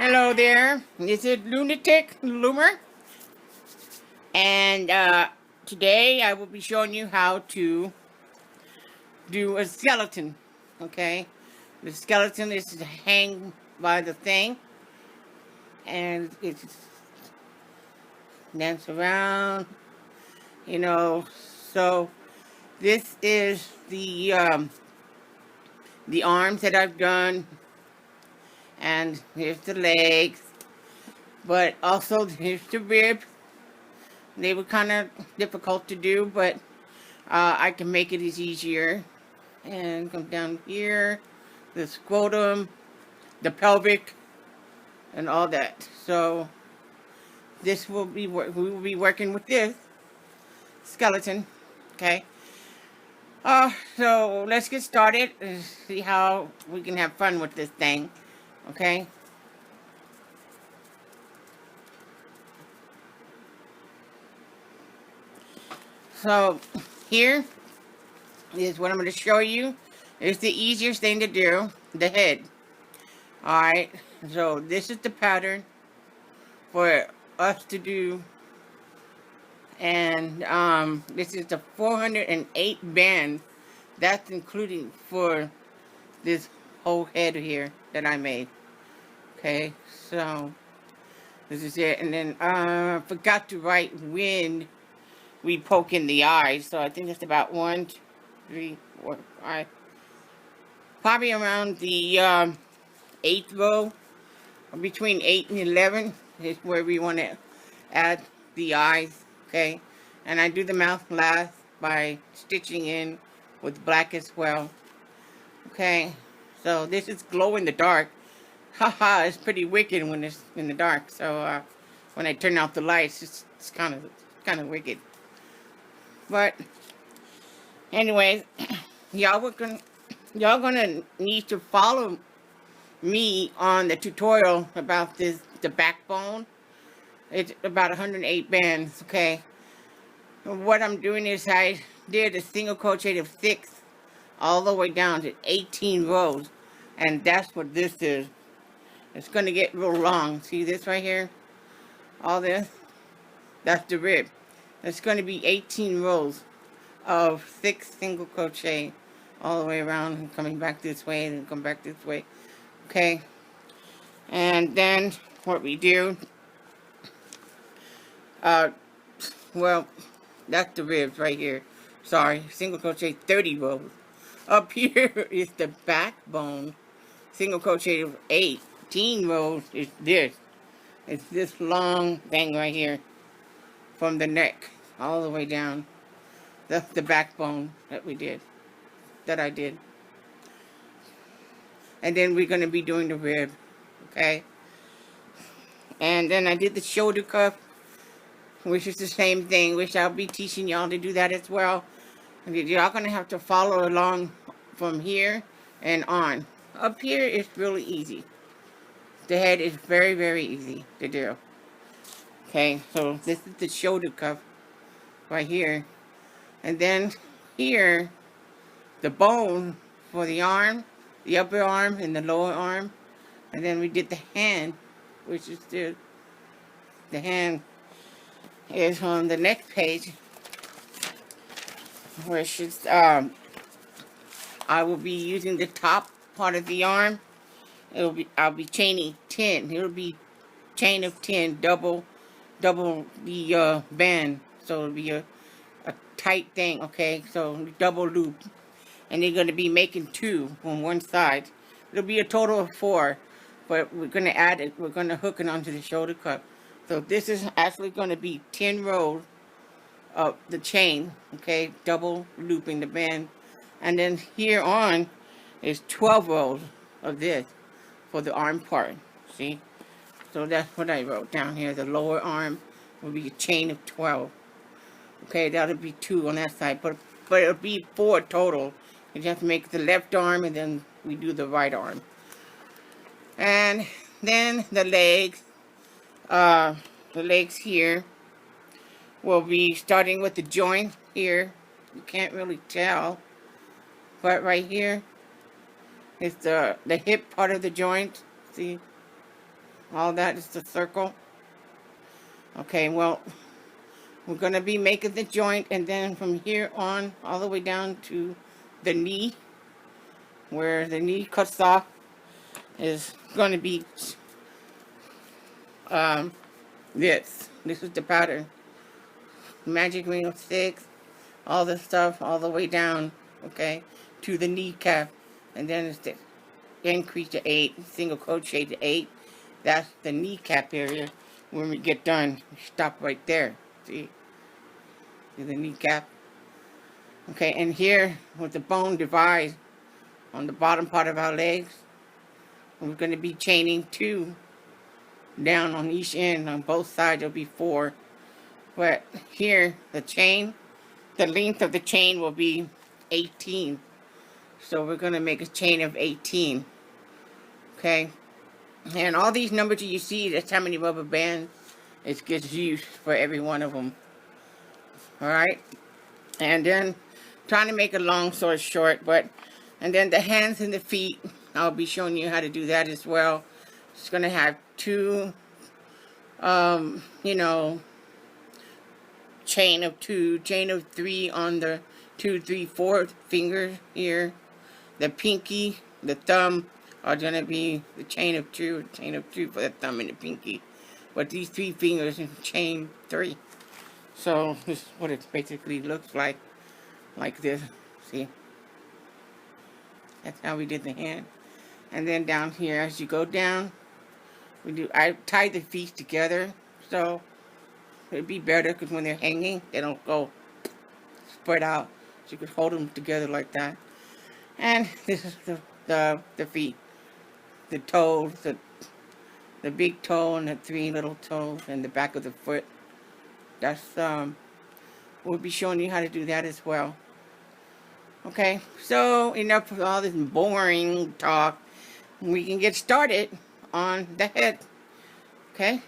Hello there, this is Lunatic Loomer, and today I will be showing you how to do a skeleton, okay? The skeleton is to hang by the thing, and it's dance around, you know, so this is the arms that I've done, and here's the legs, but also here's the rib. They were kind of difficult to do, but I can make it as easier. And come down here, the scrotum, the pelvic, and all that. So this will be we will be working with this skeleton. Okay. So let's get started and see how we can have fun with this thing. Okay. So here is what I'm going to show you. It's the easiest thing to do, the head. Alright, so this is the pattern for us to do, and this is the 408 band. That's including for this whole head here that I made. Okay, so this is it, and then I forgot to write when we poke in the eyes, so I think it's about 1, 2, 3, 4, 5, probably around the 8th row, or between 8 and 11 is where we want to add the eyes, okay? And I do the mouth last by stitching in with black as well, okay? So this is glow in the dark. Haha, it's pretty wicked when it's in the dark. So when I turn off the lights, it's kind of wicked. But anyways, y'all gonna need to follow me on the tutorial about the backbone. It's about 108 bands, okay? What I'm doing is I did a single crochet of 6 all the way down to 18 rows, and that's what this is. It's going to get real long. See this right here? All this? That's the rib. It's going to be 18 rows of 6 single crochet all the way around and coming back this way and come back this way, okay? And then what we do, well, that's the ribs right here. Sorry, single crochet 30 rows. Up here is the backbone. Single crochet of 18 rows is this. It's this long thing right here from the neck all the way down. That's the backbone that we did, that I did. And then we're going to be doing the rib, okay? And then I did the shoulder cuff, which is the same thing, which I'll be teaching y'all to do that as well. And y'all gonna have to follow along from here and on. Up here is really easy. The head is very, very easy to do. Okay, so this is the shoulder cuff right here. And then here, the bone for the arm, the upper arm and the lower arm. And then we did the hand, which is the hand is on the next page, which is I will be using the top part of the arm. I'll be chaining 10. It'll be chain of 10, double the band, so it'll be a tight thing, okay? So double loop, and they're going to be making 2 on one side. It'll be a total of 4, but we're going to add it. We're going to hook it onto the shoulder cuff. So this is actually going to be 10 rows of the chain, okay, double looping the band. And then here on is 12 rows of this for the arm part, see? So that's what I wrote down here. The lower arm will be a chain of 12. Okay, that'll be 2 on that side, but it'll be 4 total. You just have to make the left arm, and then we do the right arm. And then the legs here will be starting with the joint here. You can't really tell, but right here is the hip part of the joint. See, All that is the circle. Okay, well, we're going to be making the joint, and then from here on all the way down to the knee, where the knee cuts off, is going to be this is the pattern. Magic ring of 6, all the stuff all the way down, okay, to the kneecap, and then it's the increase to 8, single crochet to 8. That's the kneecap area. When we get done, we stop right there. See the kneecap. Okay, and here with the bone divide on the bottom part of our legs, we're going to be chaining 2 down on each end. On both sides there'll be 4, but here the chain, the length of the chain will be 18. So we're going to make a chain of 18. Okay, and all these numbers that you see, that's how many rubber bands it gets used for every one of them. Alright, and then trying to make a long story short, and then the hands and the feet, I'll be showing you how to do that as well. It's going to have 2 you know, chain of 2, chain of 3 on the 2, 3, 4 fingers here. The pinky, the thumb are going to be the chain of 2 for the thumb and the pinky. But these 3 fingers in chain 3. So this is what it basically looks like this. See? That's how we did the hand. And then down here, as you go down, I tie the feet together, so it'd be better because when they're hanging, they don't go spread out. So you could hold them together like that. And this is the feet, the toes, the big toe and the 3 little toes and the back of the foot. That's we'll be showing you how to do that as well. Okay, so enough of all this boring talk. We can get started on the head. Okay,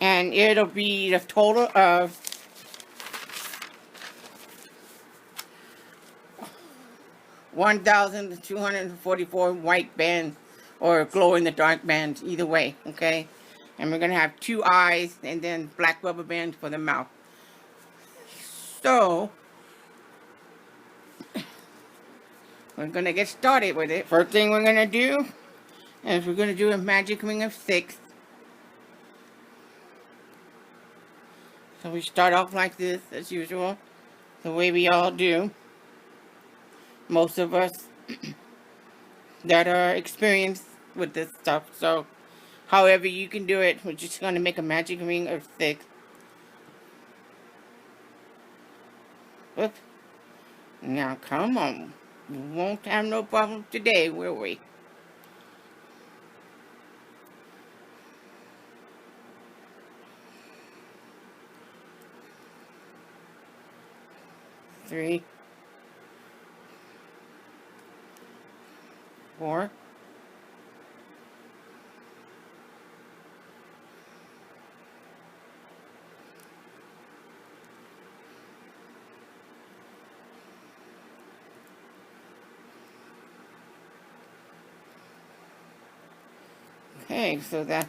and it'll be the total of 1,244 white bands or glow-in-the-dark bands, either way. Okay, and we're gonna have 2 eyes and then black rubber bands for the mouth. So we're gonna get started with it. First thing we're gonna do is we're gonna do a magic ring of 6. So we start off like this, as usual, the way we all do. Most of us that are experienced with this stuff. So however you can do it, we're just gonna make a magic ring of 6. Oops. Now come on. We won't have no problem today, will we? Three, 4, 'kay, so that's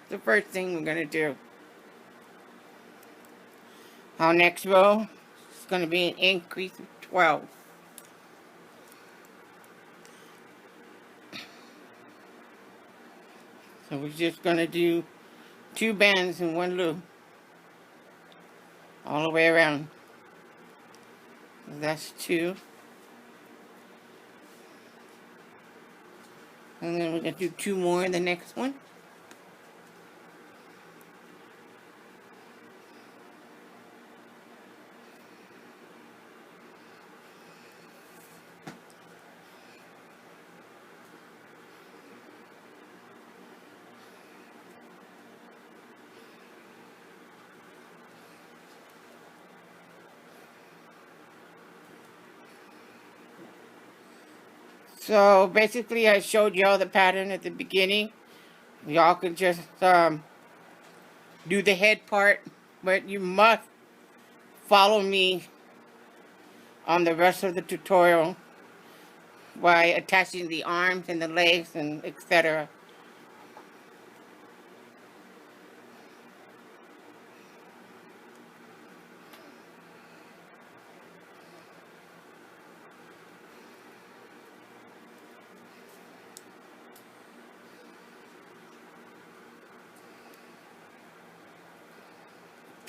the first thing we're gonna do. Our next row is gonna be an increase of 12. So we're just gonna do 2 bands in 1 loop all the way around. That's 2. And then we're gonna do 2 more in the next one. So basically I showed y'all the pattern at the beginning. Y'all can just do the head part, but you must follow me on the rest of the tutorial by attaching the arms and the legs and etc.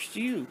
helps you.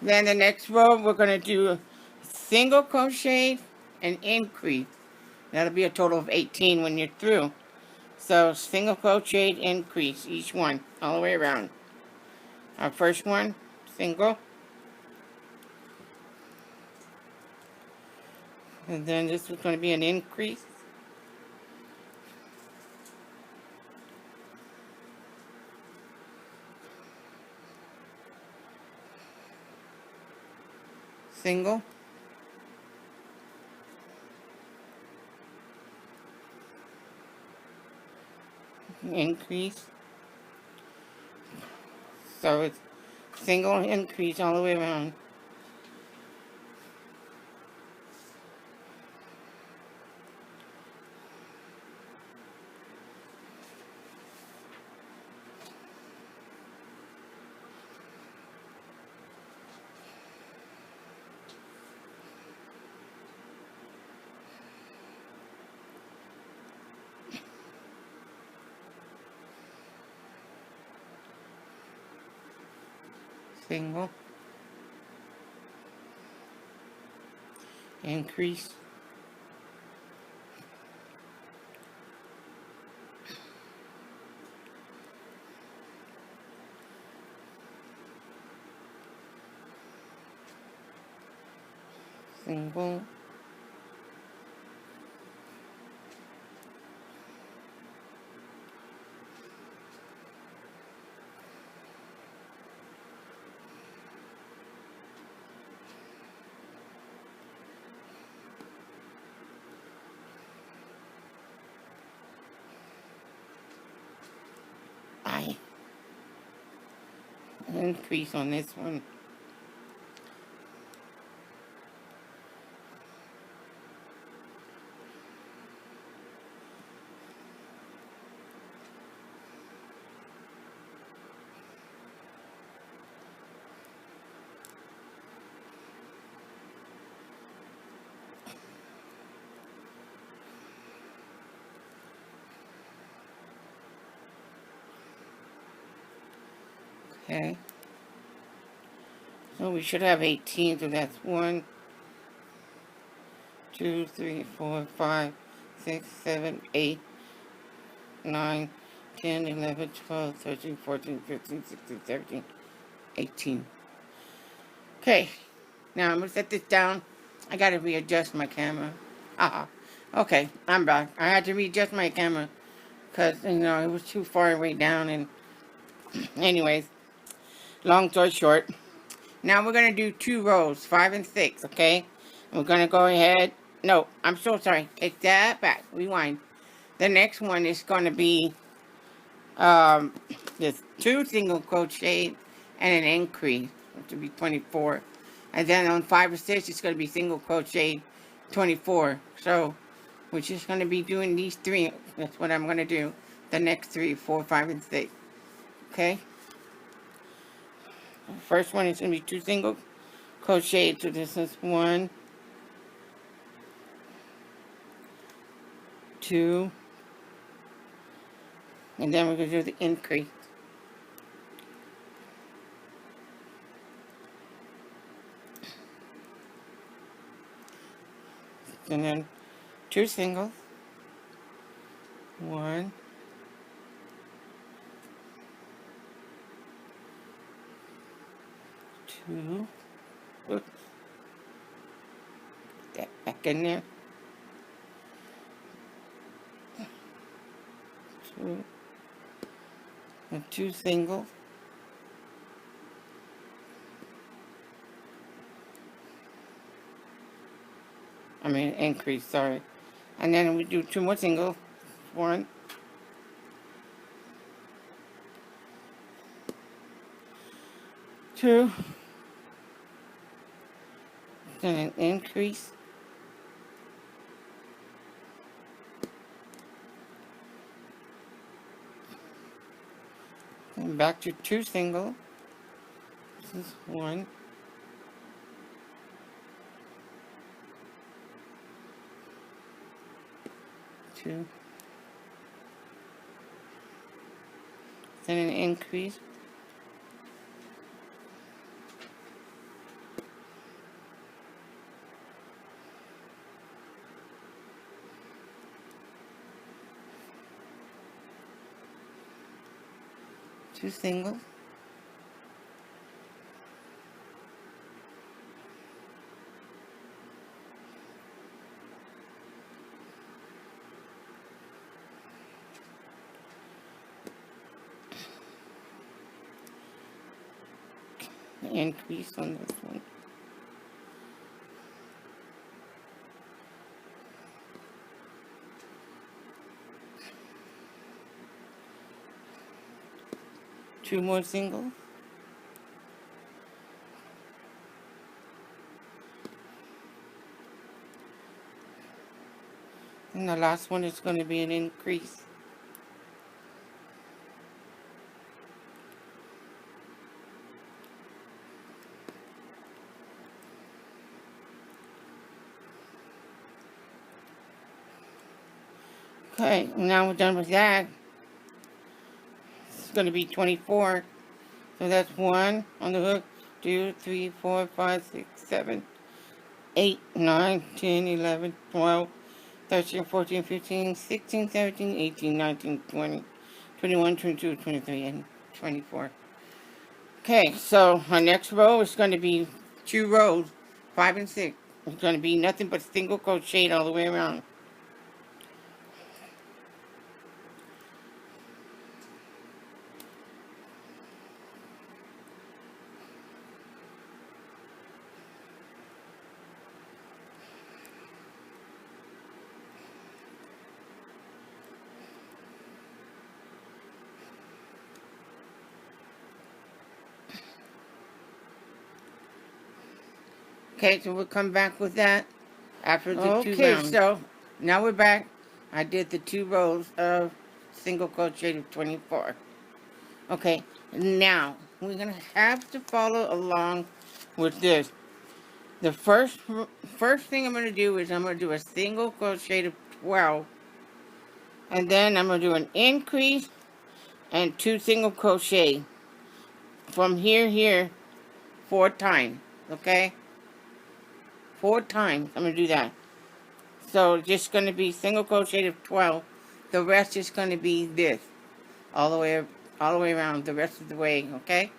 Then the next row, we're going to do single crochet and increase. That'll be a total of 18 when you're through. So single crochet, increase each one all the way around. Our first one, single. And then this is going to be an increase. Single. Increase. So it's single increase all the way around. Single. Increase. Single. I increase on this one. Okay. So we should have 18, so that's 1, 2, 3, 4, 5, 6, 7, 8, 9, 10, 11, 12, 13, 14, 15, 16, 17, 18. Okay, now I'm going to set this down. I got to readjust my camera. Okay, I'm back. I had to readjust my camera because, you know, it was too far away down. And anyways, long story short, now we're going to do 2 rows, 5 and 6, okay? And we're going to go ahead. No, I'm so sorry. Take that back. Rewind. The next one is going to be just 2 single crochet and an increase, which will be 24. And then on 5 or 6, it's going to be single crochet 24. So we're just going to be doing these 3. That's what I'm going to do. The next 3, 4, 5, and 6. Okay? The first one is going to be 2 single crochet. So this is 1, 2, and then we're going to do the increase. And then 2 singles. 1, 2. Oops. Put that back in there. 2. And 2 singles. I mean, increase, sorry. And then we do 2 more singles. 1, 2, then an increase, and back to 2 single. This is 1, 2, then an increase, 2 singles, increase on this one. Two more singles. And the last one is going to be an increase. Okay, now we're done with that. It's going to be 24. So that's 1 on the hook, 2, 3, 4, 5, 6, 7, 8, 9, 10, 11, 12, 13, 14, 15, 16, 17, 18, 19, 20, 21, 22, 23, and 24. Okay, so our next row is going to be 2 rows, 5 and 6. It's going to be nothing but single crochet all the way around. Okay, so we'll come back with that after the 2 rounds. Okay, so now we're back. I did the 2 rows of single crochet of 24. Okay, now we're going to have to follow along with this. The first thing I'm going to do is I'm going to do a single crochet of 12. And then I'm going to do an increase and 2 single crochet from here 4 times. Okay? 4 times I'm going to do that. So just going to be single crochet of 12. The rest is going to be this. All the way around the rest of the way. Okay?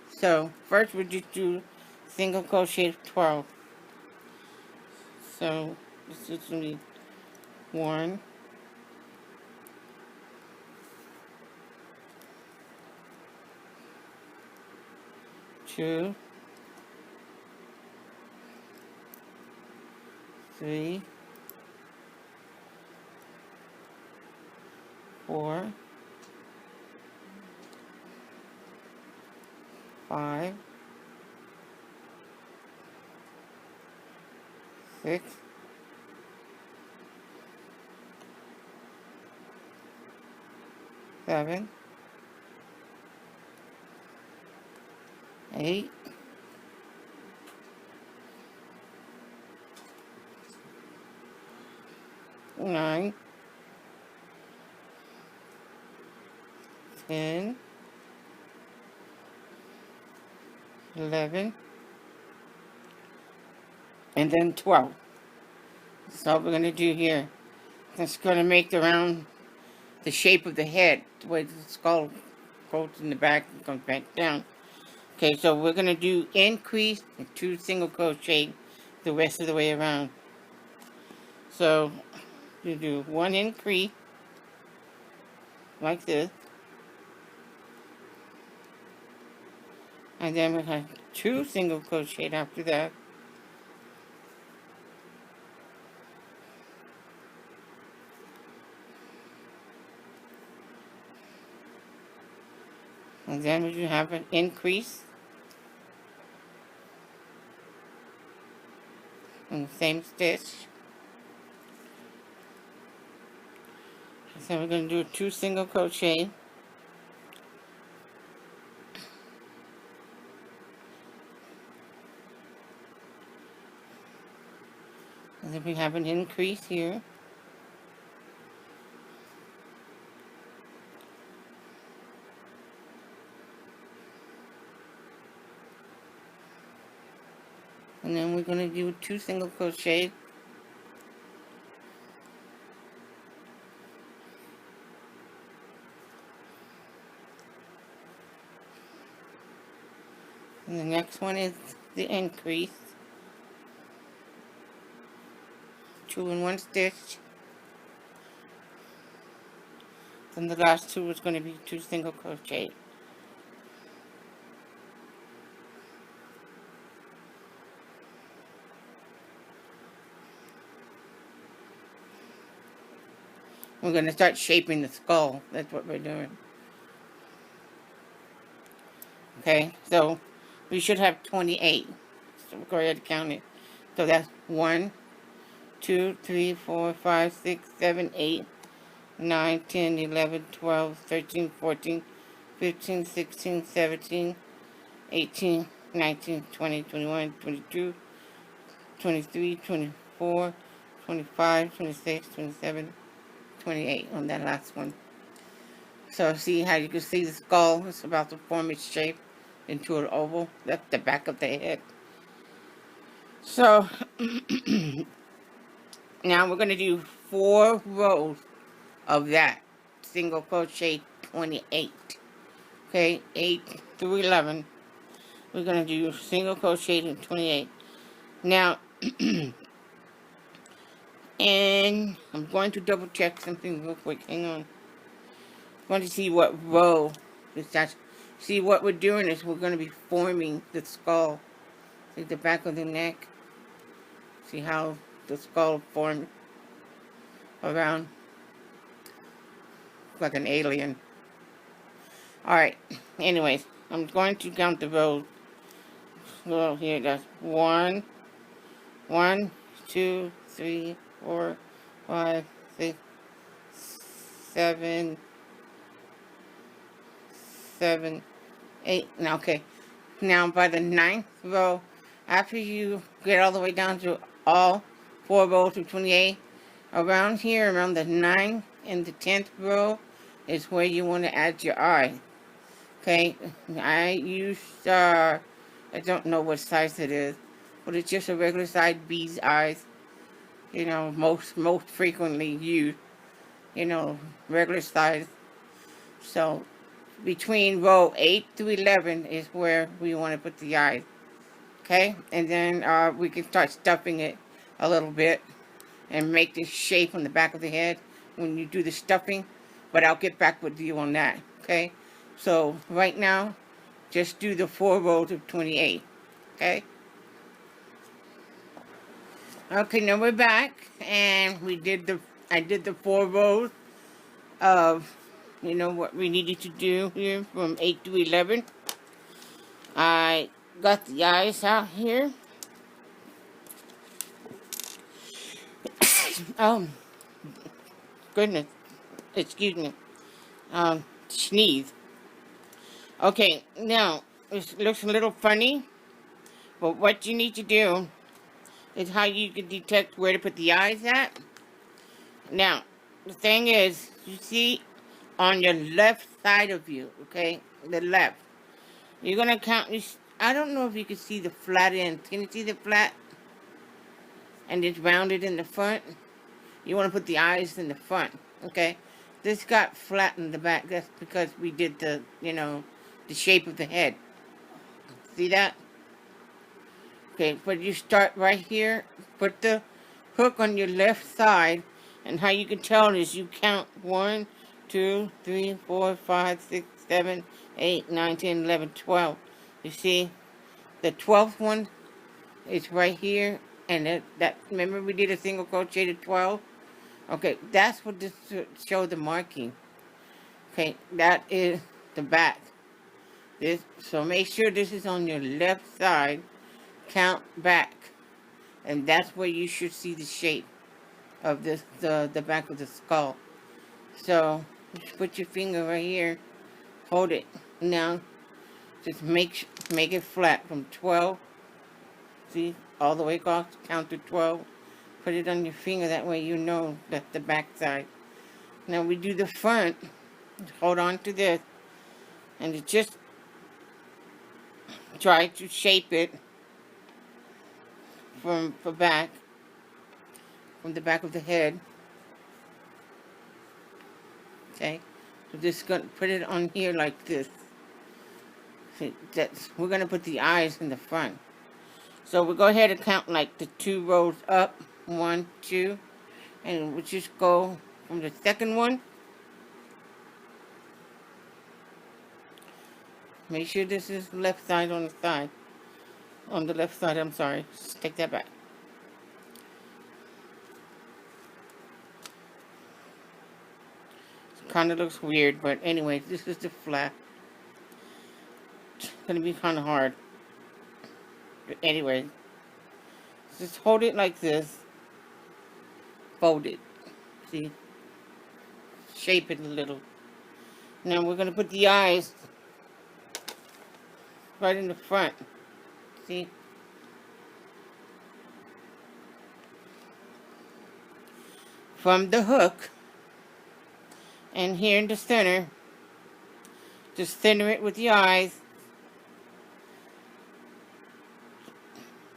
So first we'll just do single crochet of 12. So this is going to be 1, 2, 3, 4, 5, 6, 7, 8, 9, 10, 11, and then 12. That's all we're going to do here. That's going to make the shape of the head, the way the skull goes in the back and comes back down. Okay, so we're going to do increase and 2 single crochet the rest of the way around. So you do 1 increase like this, and then we have 2 single crochet after that, and then we have an increase in the same stitch. So we're going to do 2 single crochet. And then we have an increase here. And then we're going to do 2 single crochet. And the next one is the increase. 2 in 1 stitch. Then the last 2 is going to be 2 single crochet. We're going to start shaping the skull. That's what we're doing. Okay, so we should have 28. So we'll go ahead and count it. So that's 1, 2, 3, 4, 5, 6, 7, 8, 9, 10, 11, 12, 13, 14, 15, 16, 17, 18, 19, 20, 21, 22, 23, 24, 25, 26, 27, 28 on that last one. So see how you can see the skull is about to form its shape into an oval. That's the back of the head. So now we're going to do 4 rows of that single crochet 28. Okay, 8 through 11. We're going to do single crochet in 28. Now, and I'm going to double check something real quick. Hang on. I'm going to see what row is that. See, what we're doing is we're going to be forming the skull. See the back of the neck? See how the skull formed around like an alien. Alright, anyways, I'm going to count the rows. Well, here, that's 1, 2, 3, 4, 5, 6, 7, 8. Now, okay. Now, by the 9th row, after you get all the way down to all 4 rows of 28, around here, around the 9th and the 10th row, is where you want to add your eye. Okay, I use, I don't know what size it is, but it's just a regular size bee's eyes. You know, most frequently used, you know, regular size. So, between row 8 to 11 is where we want to put the eyes. Okay, and then we can start stuffing it a little bit and make this shape on the back of the head when you do the stuffing. But I'll get back with you on that. Okay, so right now, just do the 4 rows of 28. Okay. Okay, now we're back, and I did the 4 rows of, you know, what we needed to do here from 8 to 11. I got the eyes out here. Goodness, excuse me, sneeze. Okay, now, it looks a little funny, but what you need to do is how you can detect where to put the eyes at. Now, the thing is, you see on your left side of you, okay, the left, you're going to count, I don't know if you can see the flat end. Can you see the flat? And it's rounded in the front. You want to put the eyes in the front, okay? This got flat in the back. That's because we did the, you know, the shape of the head. See that? Okay, but you start right here. Put the hook on your left side. And how you can tell is you count 1, 2, 3, 4, 5, 6, 7, 8, 9, 10, 11, 12. You see? The 12th one is right here. And that remember we did a single crochet to 12? Okay, that's what this show the marking. Okay, that is the back. So make sure this is on your left side. Count back. And that's where you should see the shape of this, the back of the skull. So just put your finger right here, hold it. Now just make it flat from 12. See, all the way across, count to 12. Put it on your finger, that way you know that's the back side. Now we do the front. Hold on to this, and just try to shape it from the back of the head. Okay, so just gonna put it on here like this. See, we're gonna put the eyes in the front. So we'll go ahead and count like the 2 rows up. 1, 2, and we'll just go from the second one. Make sure this is left side on the side. On the left side, I'm sorry. Just take that back. It kind of looks weird, but anyway, this is the flap. It's going to be kind of hard. But anyway, just hold it like this. Fold it. See? Shape it a little. Now we're going to put the eyes right in the front. See? From the hook, and here in the center, just center it with the eyes,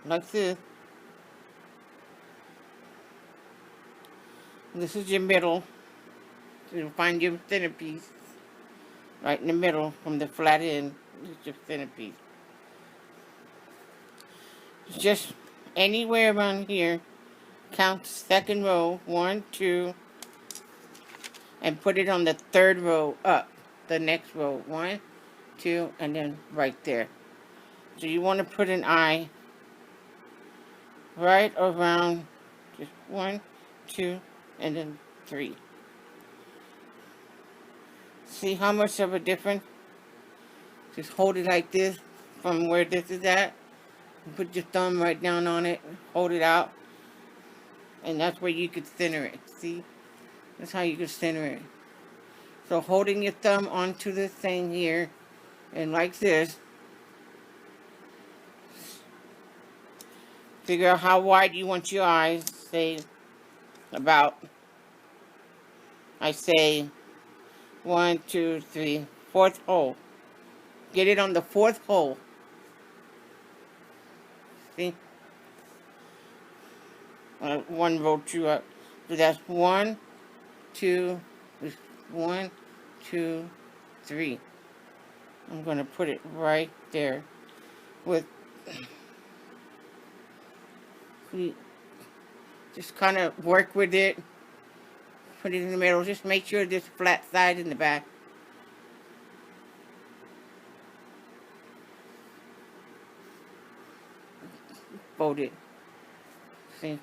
like this. This is your middle. So you'll find your centerpiece right in the middle from the flat end. This is your centerpiece. Just anywhere around here, count second row, 1, 2, and put it on the third row up. The next row, 1, 2, and then right there. So you want to put an eye right around, just 1, 2, and then 3. See how much of a difference? Just hold it like this from where this is at. Put your thumb right down on it, hold it out, and that's where you could center it. See? That's how you could center it. So holding your thumb onto this thing here, and like this, figure out how wide you want your eyes. Say about, I say 1, 2, 3, 4th hole. Get it on the 4th hole. See? 1 row 2 up. So that's 1, 2, 1, 2, 3. I'm going to put it right there. With just kind of work with it. Put it in the middle. Just make sure this flat side in the back. Fold it. See?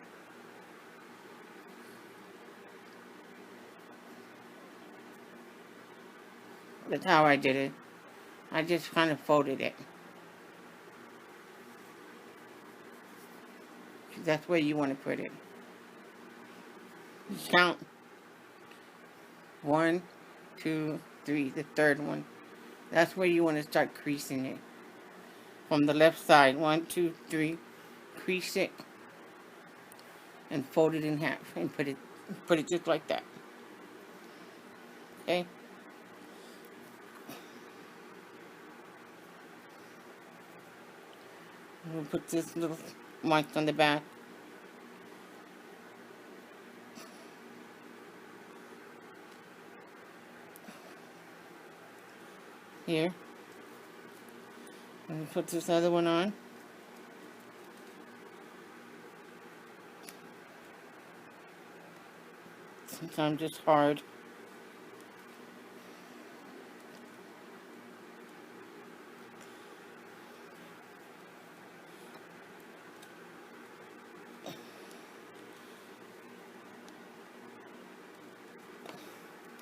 That's how I did it. I just kind of folded it. That's where you want to put it. Count. 1, 2, 3, the third one. That's where you want to start creasing it. From the left side. 1, 2, 3. Crease it. And fold it in half. And put it just like that. Okay? We'll put this little mark on the back. Here. And put this other one on. Sometimes it's hard.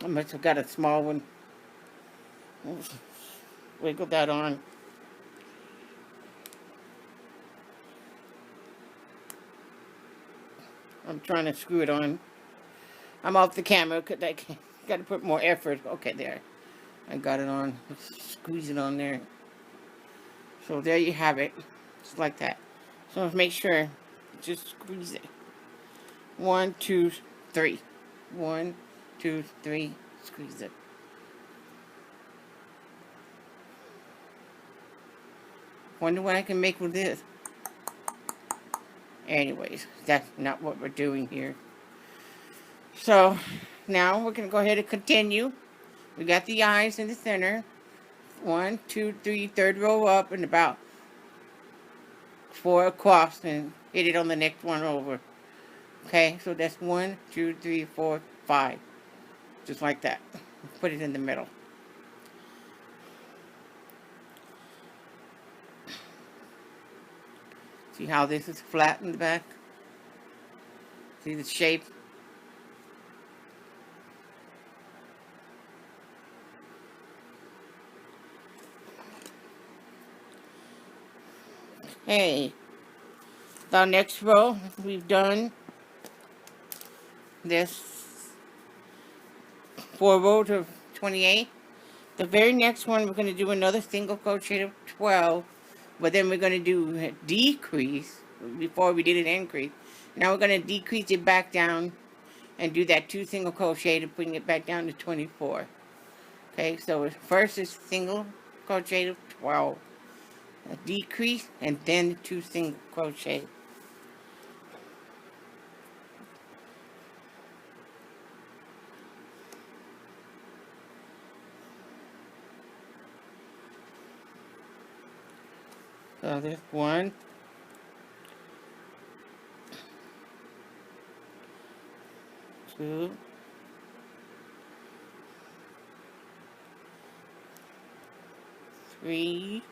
I must have got a small one. Wiggle that on. I'm trying to screw it on. I'm off the camera because I got to put more effort. Okay, there. I got it on. Let's squeeze it on there. So there you have it. Just like that. So make sure. Just squeeze it. 1, 2, 3. 1, 2, 3. Squeeze it. Wonder what I can make with this. Anyways, that's not what we're doing here. So now we're going to go ahead and continue. We got the eyes in the center. 1, 2, 3, third row up and about 4 across and hit it on the next one over. Okay, so that's 1, 2, 3, 4, 5. Just like that. Put it in the middle. See how this is flat in the back? See the shape? Hey, the next row, we've done this 4 rows of 28. The very next one, we're going to do another single crochet of 12, but then we're going to do a decrease before we did an increase. Now we're going to decrease it back down and do that 2 single crochet to bring it back down to 24. Okay, so first is single crochet of 12, a decrease, and then 2 single crochet. So there's 1, 2, 3,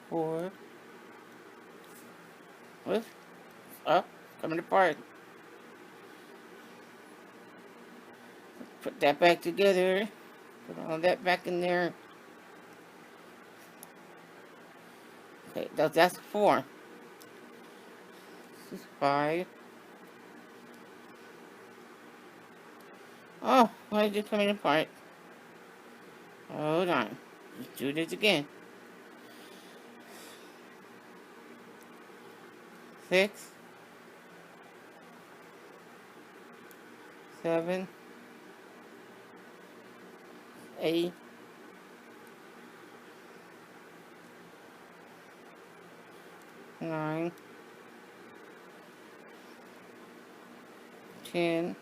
4. Whoops. Up, coming apart. Put that back together. Put all that back in there. Okay, that's 4. This is 5. Oh, why is it coming apart? Hold on. Let's do this again. 6, 7, 8, 9, 10,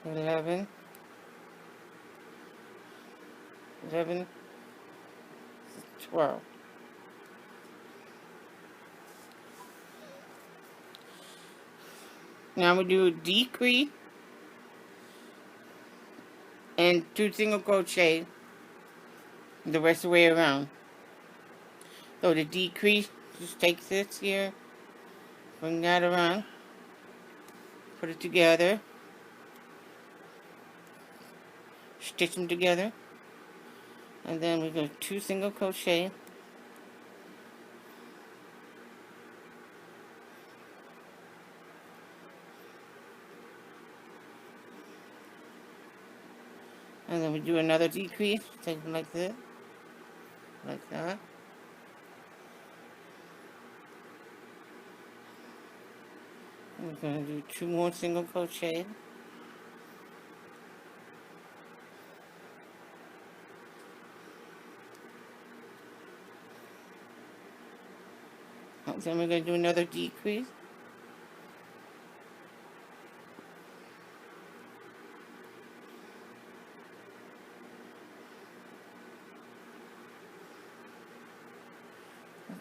11, 12. Now we do a decrease and 2 single crochet the rest of the way around. So the decrease, just take this here, bring that around, put it together, stitch them together, and then we go 2 single crochet, and then we do another decrease, take them like this, like that. We're going to do 2 more single crochet. And then we're going to do another decrease.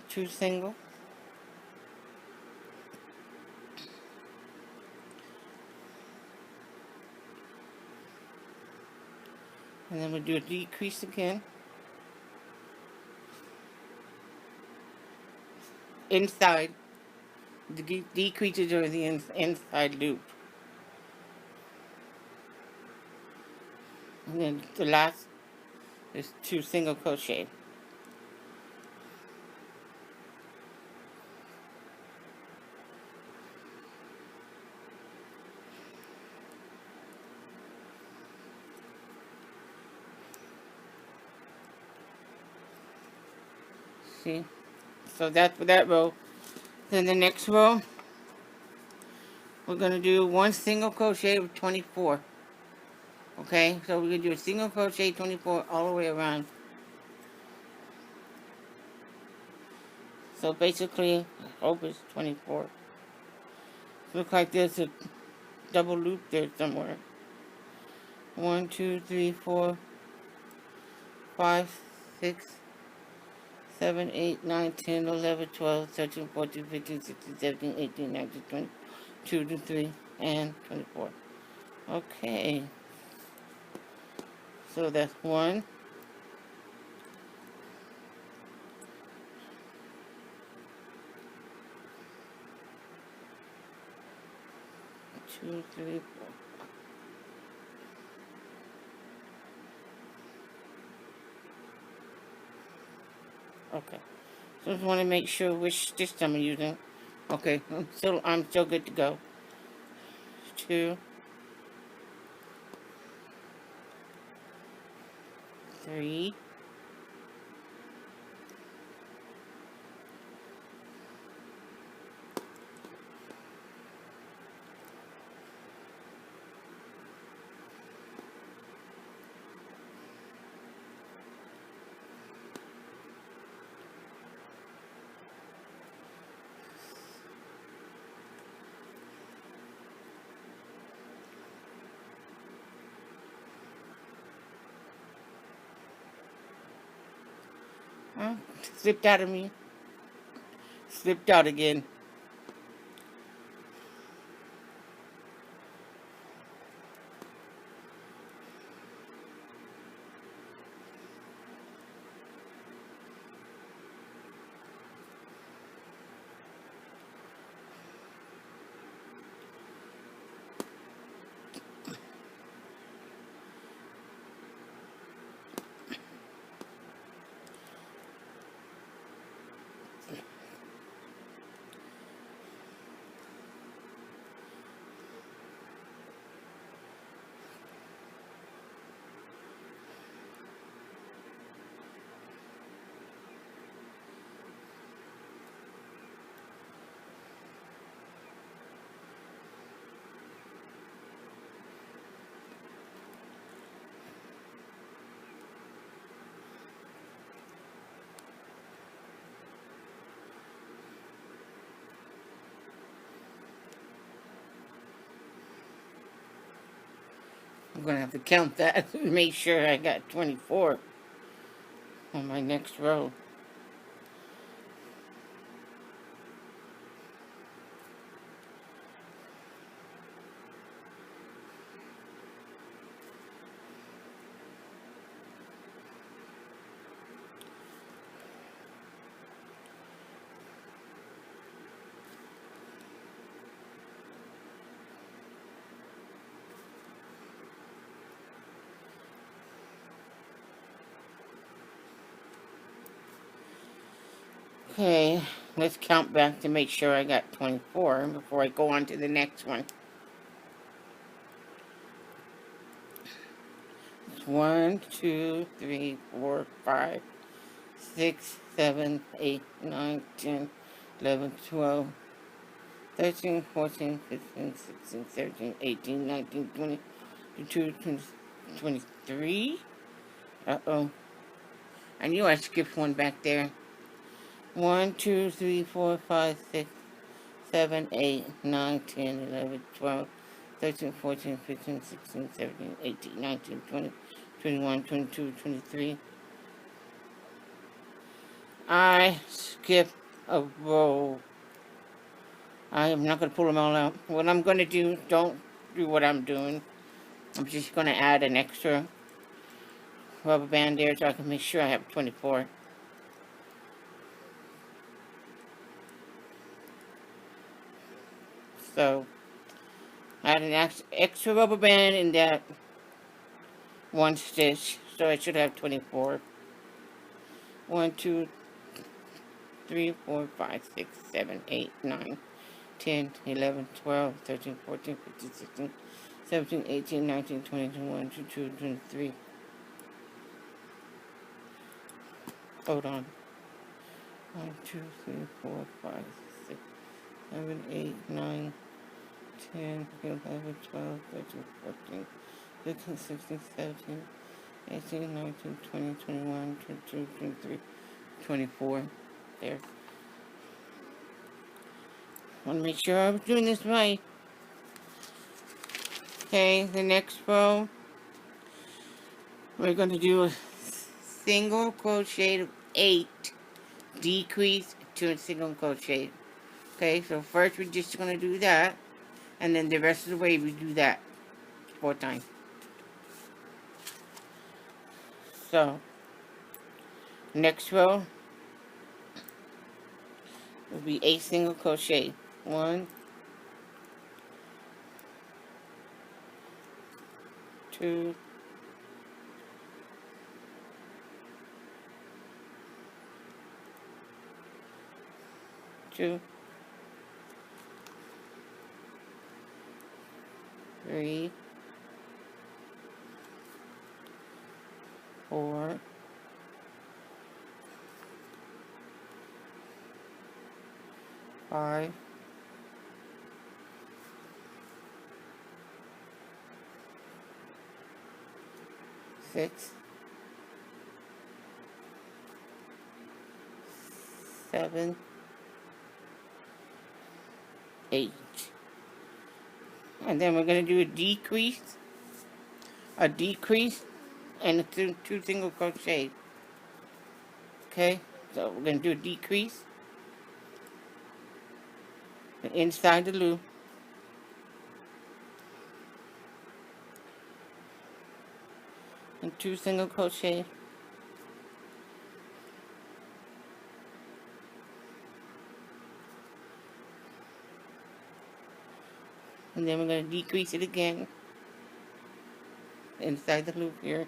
Two single. And then we'll do a decrease again. Inside. The decreases are the inside loop. And then the last is 2 single crochet. See? So that's for that row. Then the next row, we're going to do one single crochet of 24. Okay, so we're going to do a single crochet 24 all the way around. So basically, I hope it's 24. Looks like there's a double loop there somewhere. 1, 2, 3, 4, 5, 6, 7, 8, 9, 10, 11, 12, 13, 14, 15, 16, 17, 18, 19, 20, 2, 3, and 24. Okay. So that's 1, 2, 3, 4. Okay. So just want to make sure which stitch I'm using. Okay, I'm still good to go. 2, 3, slipped out of me. Slipped out again. I'm going to have to count that and make sure I got 24 on my next row. Okay, let's count back to make sure I got 24 before I go on to the next one. 1, 2, 3, 4, 5, 6, 7, 8, 9, 10, 11, 12, 13, 14, 15, 16, 17, 18, 19, 20, 22, 23. Uh-oh. I knew I skipped one back there. 1, 2, 3, 4, 5, 6, 7, 8, 9, 10, 11, 12, 13, 14, 15, 16, 17, 18, 19, 20, 21, 22, 23. I skipped a row. I am not going to pull them all out. What I'm going to do, don't do what I'm doing. I'm just going to add an extra rubber band there so I can make sure I have 24. So, add an extra rubber band in that one stitch, so I should have 24. 1, 2, 3, 4, 5, 6, 7, 8, 9, 10, 11, 12, 13, 14, 15, 16, 17, 18, 19, 20, 21, 22, 23. Hold on. 1, 2, 3, 4, 5, 6, 7, 8, 9, 10, 11, 12, 13, 14, 15, 16, 17, 18, 19, 20, 21, 22, 23, 24. There. Want to make sure I was doing this right. Okay, the next row, we're going to do a single crochet of 8, decrease to a single crochet. Okay, so first we're just going to do that, and then the rest of the way we do that 4 times. So, next row will be 8 single crochet. 1, 2, 2, 3, 4, 5, 6, 7, 8. And then we're going to do a decrease, and a 2 single crochet. Okay, so we're going to do a decrease inside the loop, and 2 single crochet, and then we're going to decrease it again inside the loop here,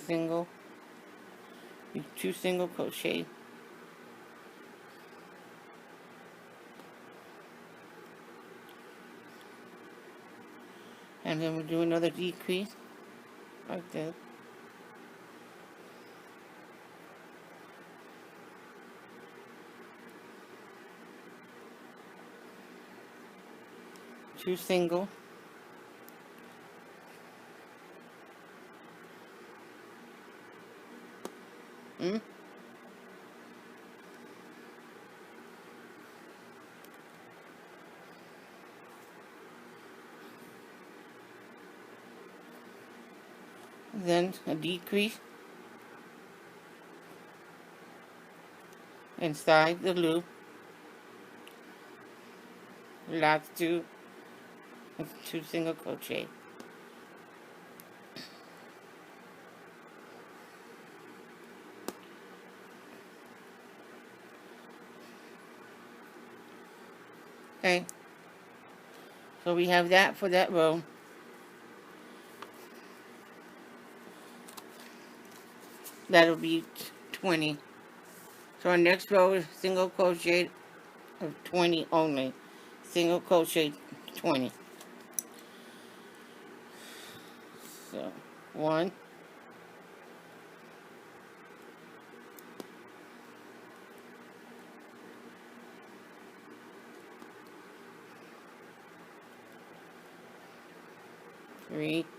single, 2 single crochet, and then we'll do another decrease like this, two single, then a decrease inside the loop, last 2 single crochet. Okay, so we have that for that row. That'll be 20. So our next row is single crochet of 20 only. Single crochet 20. So 1, 3, 4,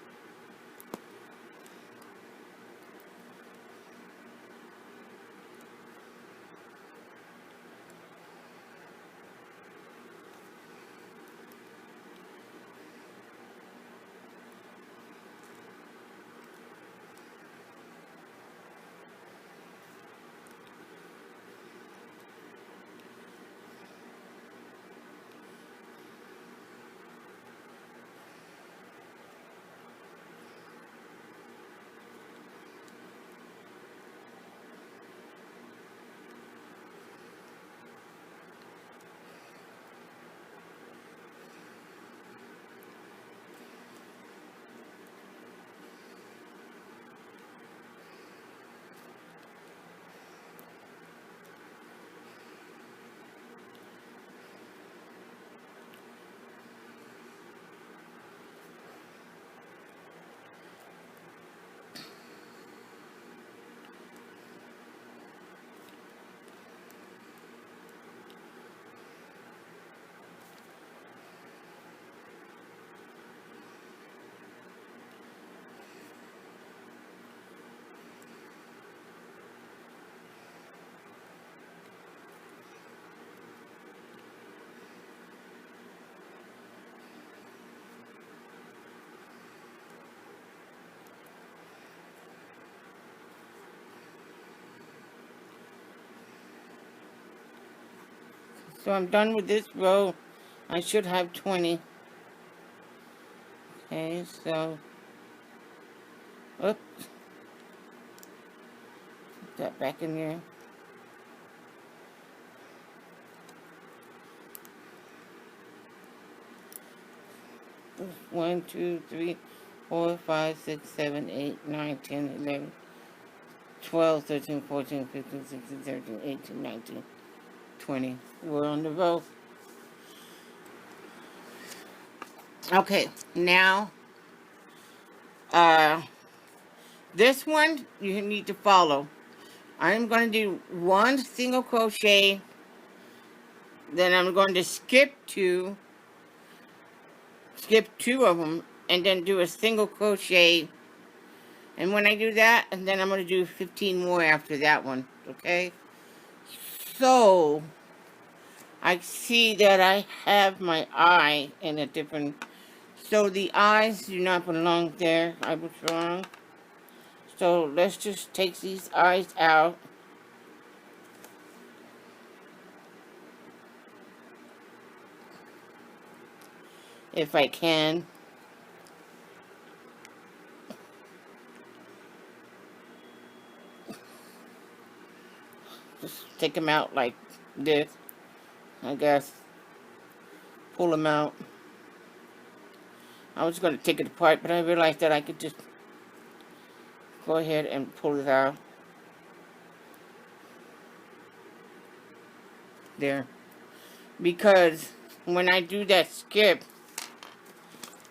So I'm done with this row. I should have 20. Okay, so, oops, put that back in there. One, two, three, 4, 5, 6, 7, 8, 9, 10, 11, 12, 13, 14, 15, 16, 17, 18, 19, 20. We're on the row. Okay, now, this one you need to follow. I'm going to do one single crochet, then I'm going to skip two of them, and then do a single crochet. And when I do that, and then I'm going to do 15 more after that one, okay? So, I see that I have my eye in a different... So the eyes do not belong there. I was wrong. So let's just take these eyes out. If I can. Just take them out like this, I guess. Pull them out. I was going to take it apart, but I realized that I could just go ahead and pull it out. There. Because when I do that skip,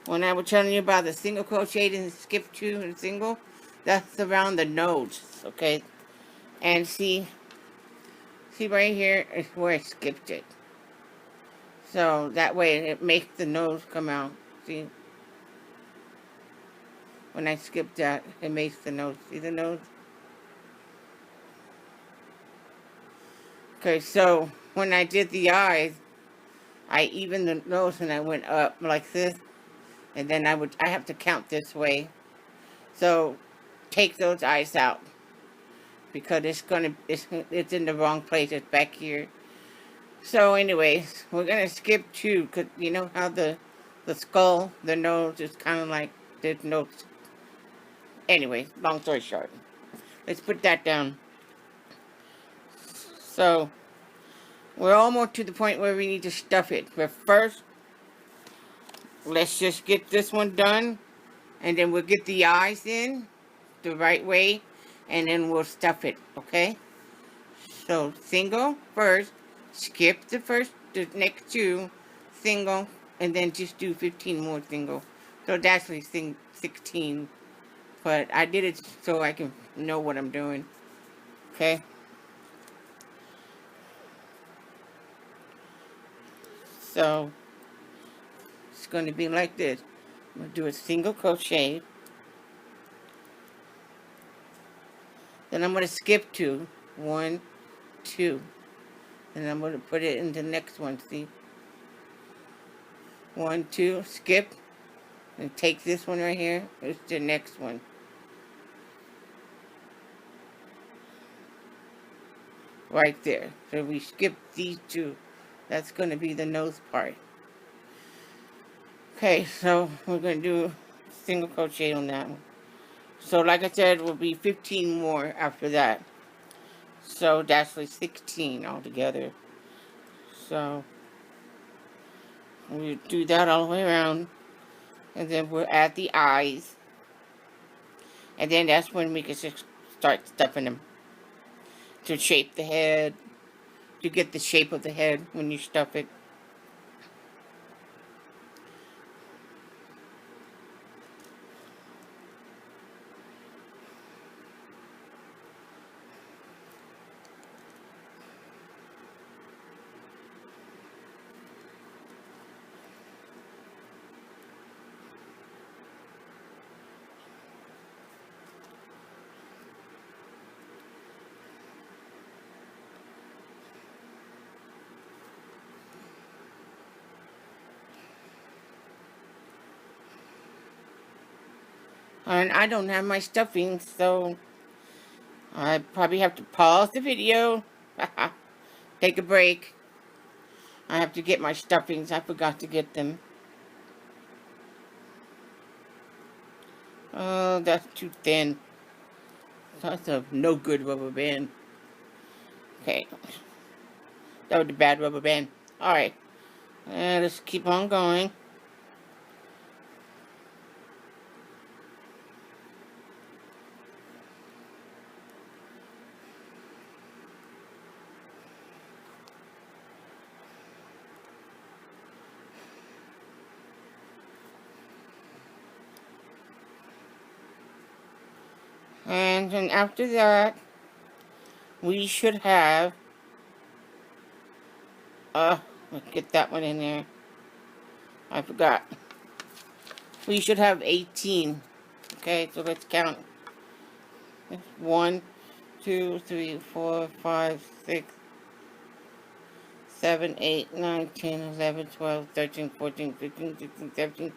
when I was telling you about the single crochet and skip two and single, that's around the nose, okay? And see right here is where I skipped it. So that way it makes the nose come out. See? When I skip that, it makes the nose. See the nose? Okay, so when I did the eyes, I evened the nose and I went up like this. And then I have to count this way. So take those eyes out. Because it's in the wrong place. It's back here. So anyways, we're going to skip two. Because you know how the skull, the nose is kind of like, there's no... Anyways, long story short. Let's put that down. So, we're almost to the point where we need to stuff it. But first, let's just get this one done. And then we'll get the eyes in the right way. And then we'll stuff it, okay? So, single first. Skip the next two. Single. And then just do 15 more single. So, that's actually 16. But I did it so I can know what I'm doing. Okay? So, it's going to be like this. I'm going to do a single crochet. Then I'm going to skip two. 1, 2. And I'm going to put it in the next one, see? 1, 2, skip. And take this one right here. It's the next one. Right there. So we skip these two. That's going to be the nose part. Okay, so we're going to do single crochet on that one. So like I said, it will be 15 more after that. So that's like 16 altogether. So we do that all the way around. And then we'll add the eyes. And then that's when we can just start stuffing them. To shape the head. To get the shape of the head when you stuff it. And I don't have my stuffing, so I probably have to pause the video, take a break, I have to get my stuffings. I forgot to get them. Oh, that's too thin. That's a no good rubber band. Okay. That was the bad rubber band. Alright. Let's keep on going. And then after that, we should have, let's get that one in there. I forgot. We should have 18. Okay, so let's count. 1, 2, 3, 4, 5, 6, 7, 8, 9, 10, 11, 12, 13, 14, 15, 16, 17,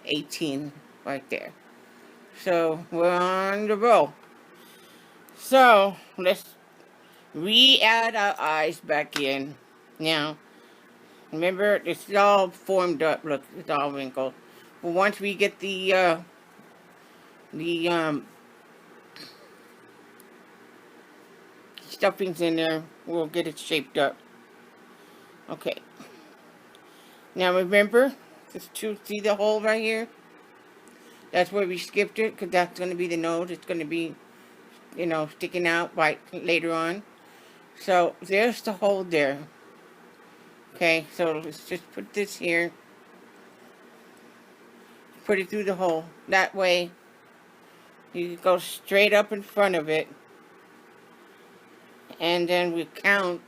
18. Right there. So, we're on the roll. So, let's re-add our eyes back in. Now, remember, it's all formed up. Look, it's all wrinkled. But once we get the stuffings in there, we'll get it shaped up. Okay. Now remember, see the hole right here? That's where we skipped it, because that's going to be the nose. It's going to be, you know, sticking out right later on. So, there's the hole there. Okay, so let's just put this here. Put it through the hole. That way, you go straight up in front of it. And then we count.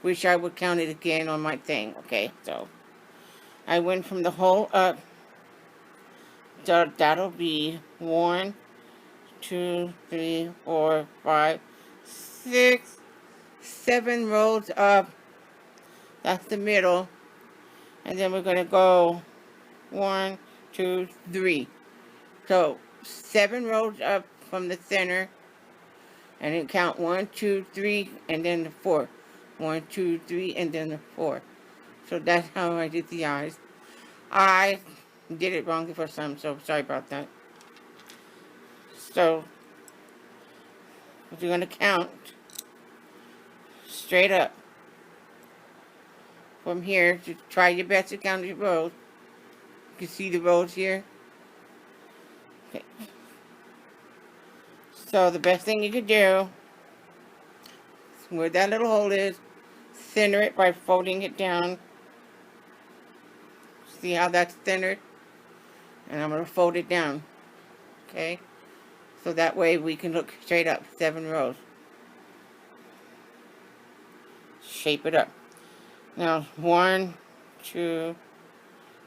Wish I would count it again on my thing. Okay, so I went from the hole up. So that'll be 1, 2, 3, 4, 5, 6, 7 rows up. That's the middle. And then we're going to go 1, 2, 3. So 7 rows up from the center. And then count 1, 2, 3, and then the 4. 1, 2, 3, and then the 4. So that's how I did the eyes. I did it wrong the first time, so sorry about that. So, you're going to count straight up from here. Just try your best to count your rows. You can see the rows here. Okay. So the best thing you could do, where that little hole is, center it by folding it down. See how that's centered? And I'm going to fold it down. Okay? So that way we can look straight up. 7 rows. Shape it up. Now, 1, 2,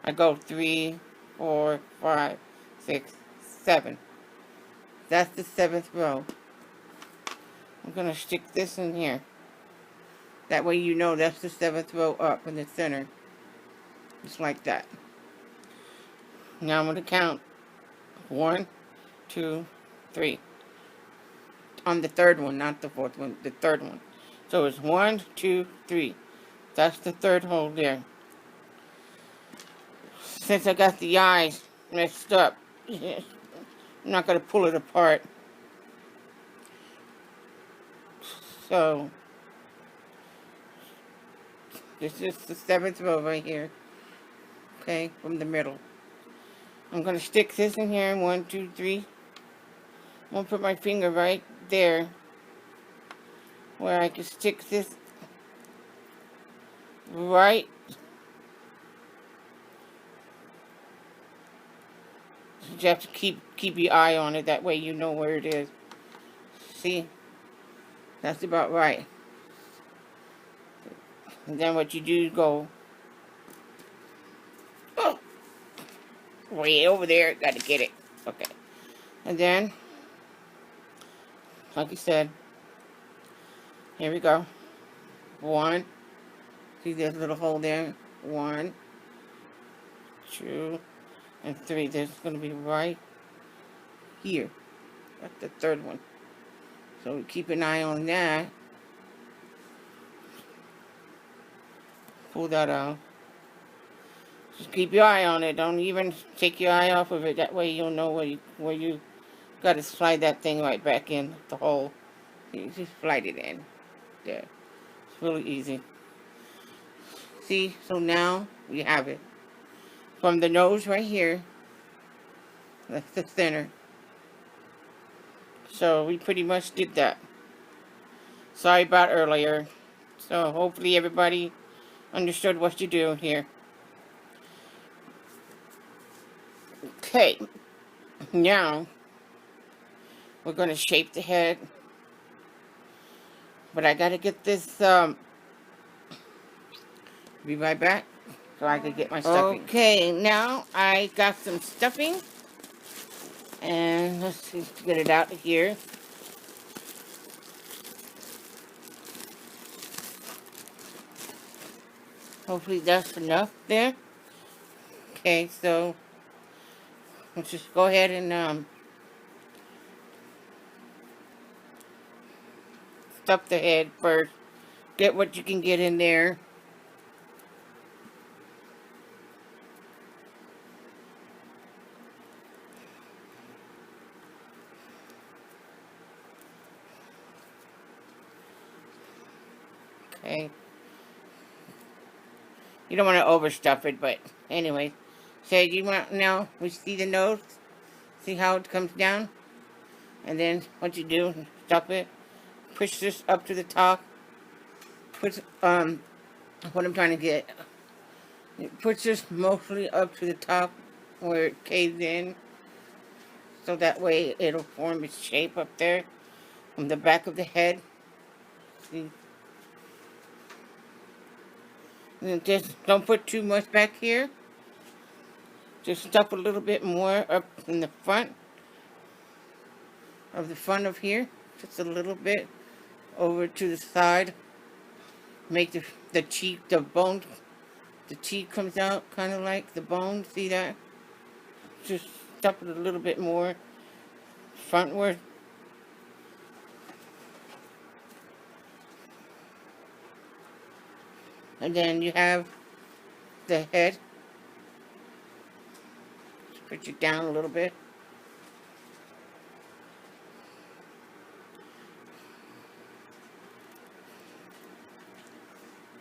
I go 3, 4, 5, 6, 7. That's the 7th row. I'm going to stick this in here. That way you know that's the 7th row up in the center. Just like that. Now I'm going to count. 1, 2, 3. On the third one, not the fourth one, the third one. So it's 1, 2, 3. That's the third hole there. Since I got the eyes messed up, I'm not going to pull it apart. So, this is the 7th row right here. Okay, from the middle. I'm going to stick this in here. 1, 2, 3. I'm going to put my finger right there where I can stick this right. You have to keep your eye on it. That way you know where it is. See? That's about right. And then what you do is go, oh, way over there. Got to get it. Okay. And then, like I said, here we go. 1. See there's a little hole there. 1, 2, and 3. There's going to be right here. That's the third one. So keep an eye on that. pull that out. Just keep your eye on it. Don't even take your eye off of it. That way you'll know where you got to slide that thing right back in the hole. You just slide it in. There. It's really easy. See? So now we have it. From the nose right here, that's the center. So we pretty much did that. Sorry about earlier. So hopefully everybody understood what to do here. Okay. Now we're going to shape the head. But I got to get this, be right back so I can get my stuffing. Okay, now I got some stuffing. And let's just get it out of here. Hopefully that's enough there. Okay, so let's just go ahead and stuff the head first. Get what you can get in there. Okay. You don't want to overstuff it, but anyway. So you want now we see the nose. See how it comes down? And then what you do, stuff it. Push this up to the top. Put what I'm trying to get. Push this mostly up to the top where it caves in. So that way it'll form its shape up there on the back of the head. See? And just don't put too much back here. Just stuff a little bit more up in the front of here. Just a little bit over to the side. Make the cheek, the bone, the cheek comes out kind of like the bone. See that? Just stuff it a little bit more frontward. And then you have the head. Just push it down a little bit.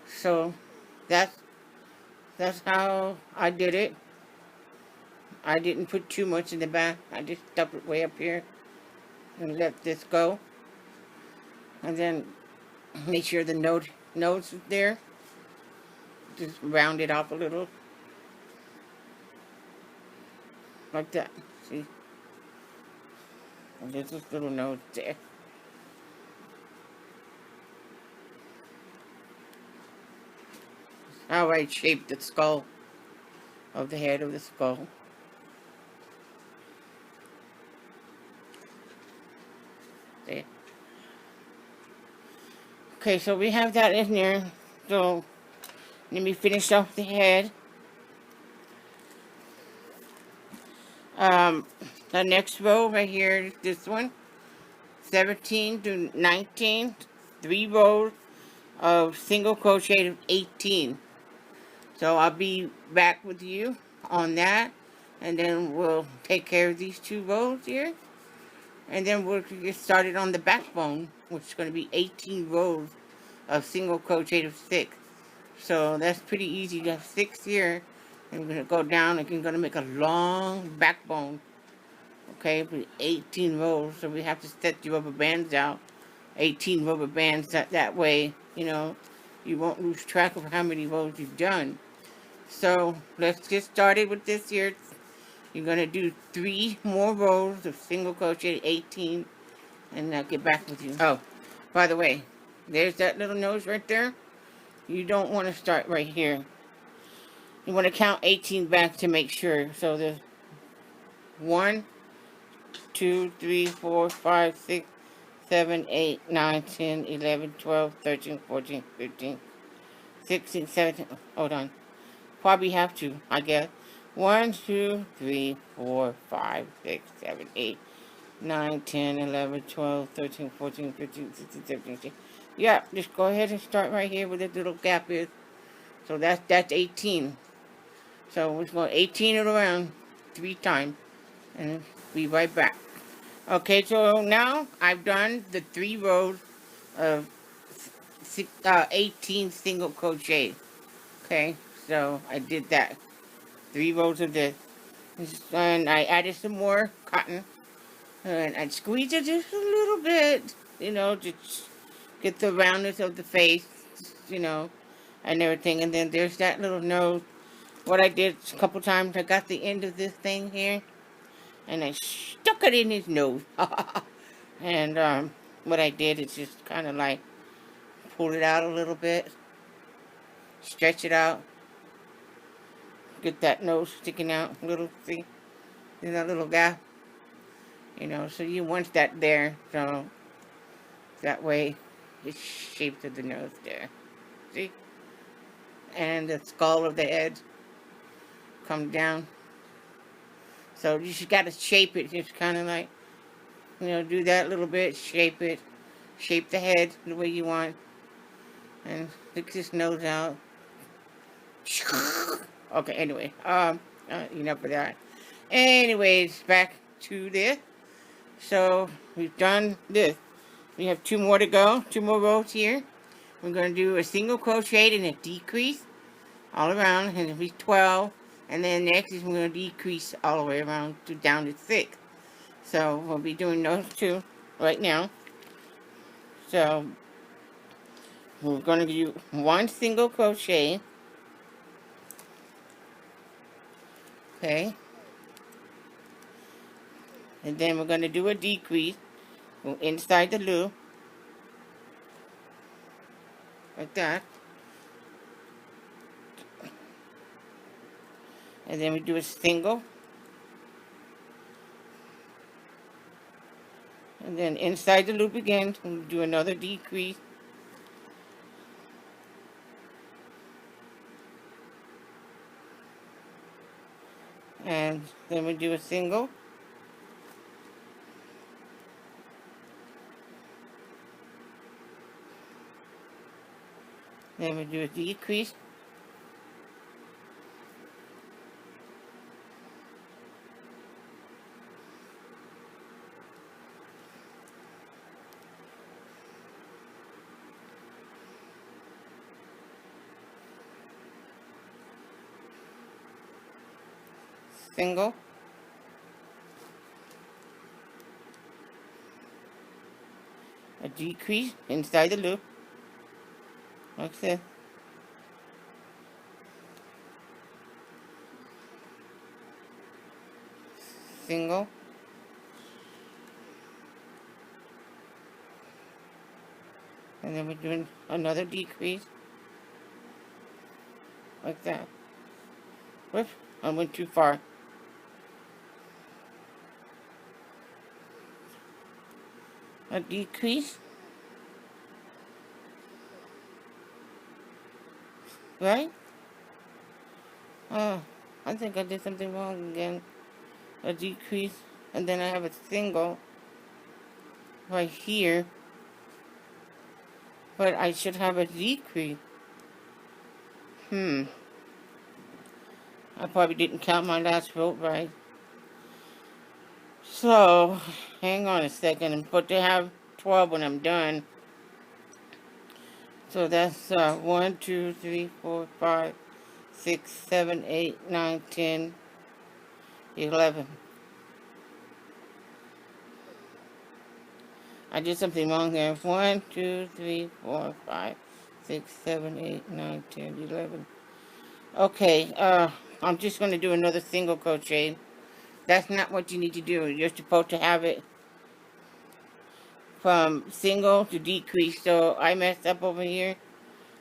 So that's how I did it. I didn't put too much in the back. I just stuffed it way up here and let this go. And then make sure the nose is there. Just round it off a little. Like that. See? And there's this little nose there. How I shaped the skull of the head of the skull. There. Okay, so we have that in there. So let me finish off the head. The next row right here is this one. 17 to 19. 3 rows of single crochet of 18. So I'll be back with you on that. And then we'll take care of these 2 rows here. And then we'll get started on the backbone, which is going to be 18 rows of single crochet of 6. So that's pretty easy. You have 6 here. And we're going to go down and we're going to make a long backbone. Okay, with 18 rows. So we have to set the rubber bands out. 18 rubber bands. That way, you know, you won't lose track of how many rows you've done. So let's get started with this here. You're going to do 3 more rows of single crochet 18. And I'll get back with you. Oh, by the way, there's that little nose right there. You don't want to start right here. You want to count 18 back to make sure. So there's 1, 2, 3, 4, 5, 6, 7, 8, 9, 10, 11, 12, 13, 14, 15, 16, 17. Hold on. Probably have to, I guess. 1, 2, 3, 4, 5, 6, 7, 8, 9, 10, 11, 12, 13, 14, 15, 16, 17, 18. Yeah, just go ahead and start right here where this little gap is. So that's 18. So we're going to 18 it around 3 times. And be right back. Okay, so now I've done the 3 rows of 18 single crochet. Okay, so I did that. 3 rows of this. And I added some more cotton. And I squeezed it just a little bit, you know, just get the roundness of the face, you know, and everything. And then there's that little nose. What I did a couple times, I got the end of this thing here, and I stuck it in his nose. And what I did is just kind of like pull it out a little bit, stretch it out, get that nose sticking out a little, see, in that little gap, you know, so you want that there, so that way it's shaped of the nose there, see, and the skull of the head come down, so you just got to shape it, just kind of like, you know, do that a little bit, shape it, shape the head the way you want, and stick this nose out. Okay, anyway, enough of that. Anyways, back to this. So we've done this. We have 2 more to go, 2 more rows here. We're going to do a single crochet and a decrease all around, and it'll be 12. And then next is we're going to decrease all the way around to down to 6. So we'll be doing those 2 right now. So we're going to do 1 single crochet. Okay. And then we're going to do a decrease. Go inside the loop. Like that. And then we do a single. And then inside the loop again, we'll do another decrease. And then we do a single. Then we do a decrease. Single. A decrease inside the loop. Like this. Single. And then we're doing another decrease. Like that. Whoops, I went too far. A decrease. Right? Oh, I think I did something wrong again. A decrease, and then I have a single right here, but I should have a decrease. I probably didn't count my last row right. So, hang on a second. I'm supposed to have 12 when I'm done. So that's 1, 2, 3, 4, 5, 6, 7, 8, 9, 10, 11. I did something wrong there. 1, 2, 3, 4, 5, 6, 7, 8, 9, 10, 11. Okay, I'm just going to do another single crochet. That's not what you need to do. You're supposed to have it from single to decrease. So I messed up over here.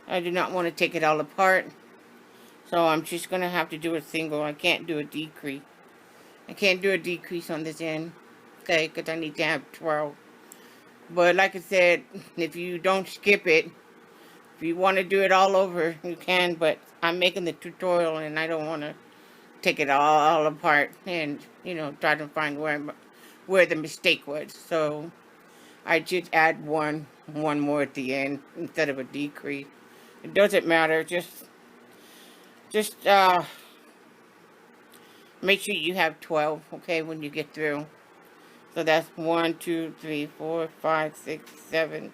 I do not want to take it all apart. So I'm just going to have to do a single. I can't do a decrease. I can't do a decrease on this end. Okay, because I need to have 12. But like I said, if you don't skip it, if you want to do it all over, you can. But I'm making the tutorial and I don't want to take it all apart and, you know, try to find where the mistake was. So I just add one more at the end instead of a decrease. It doesn't matter. Just just make sure you have 12, okay, when you get through. So that's 1, 2, 3, 4, 5, 6, 7,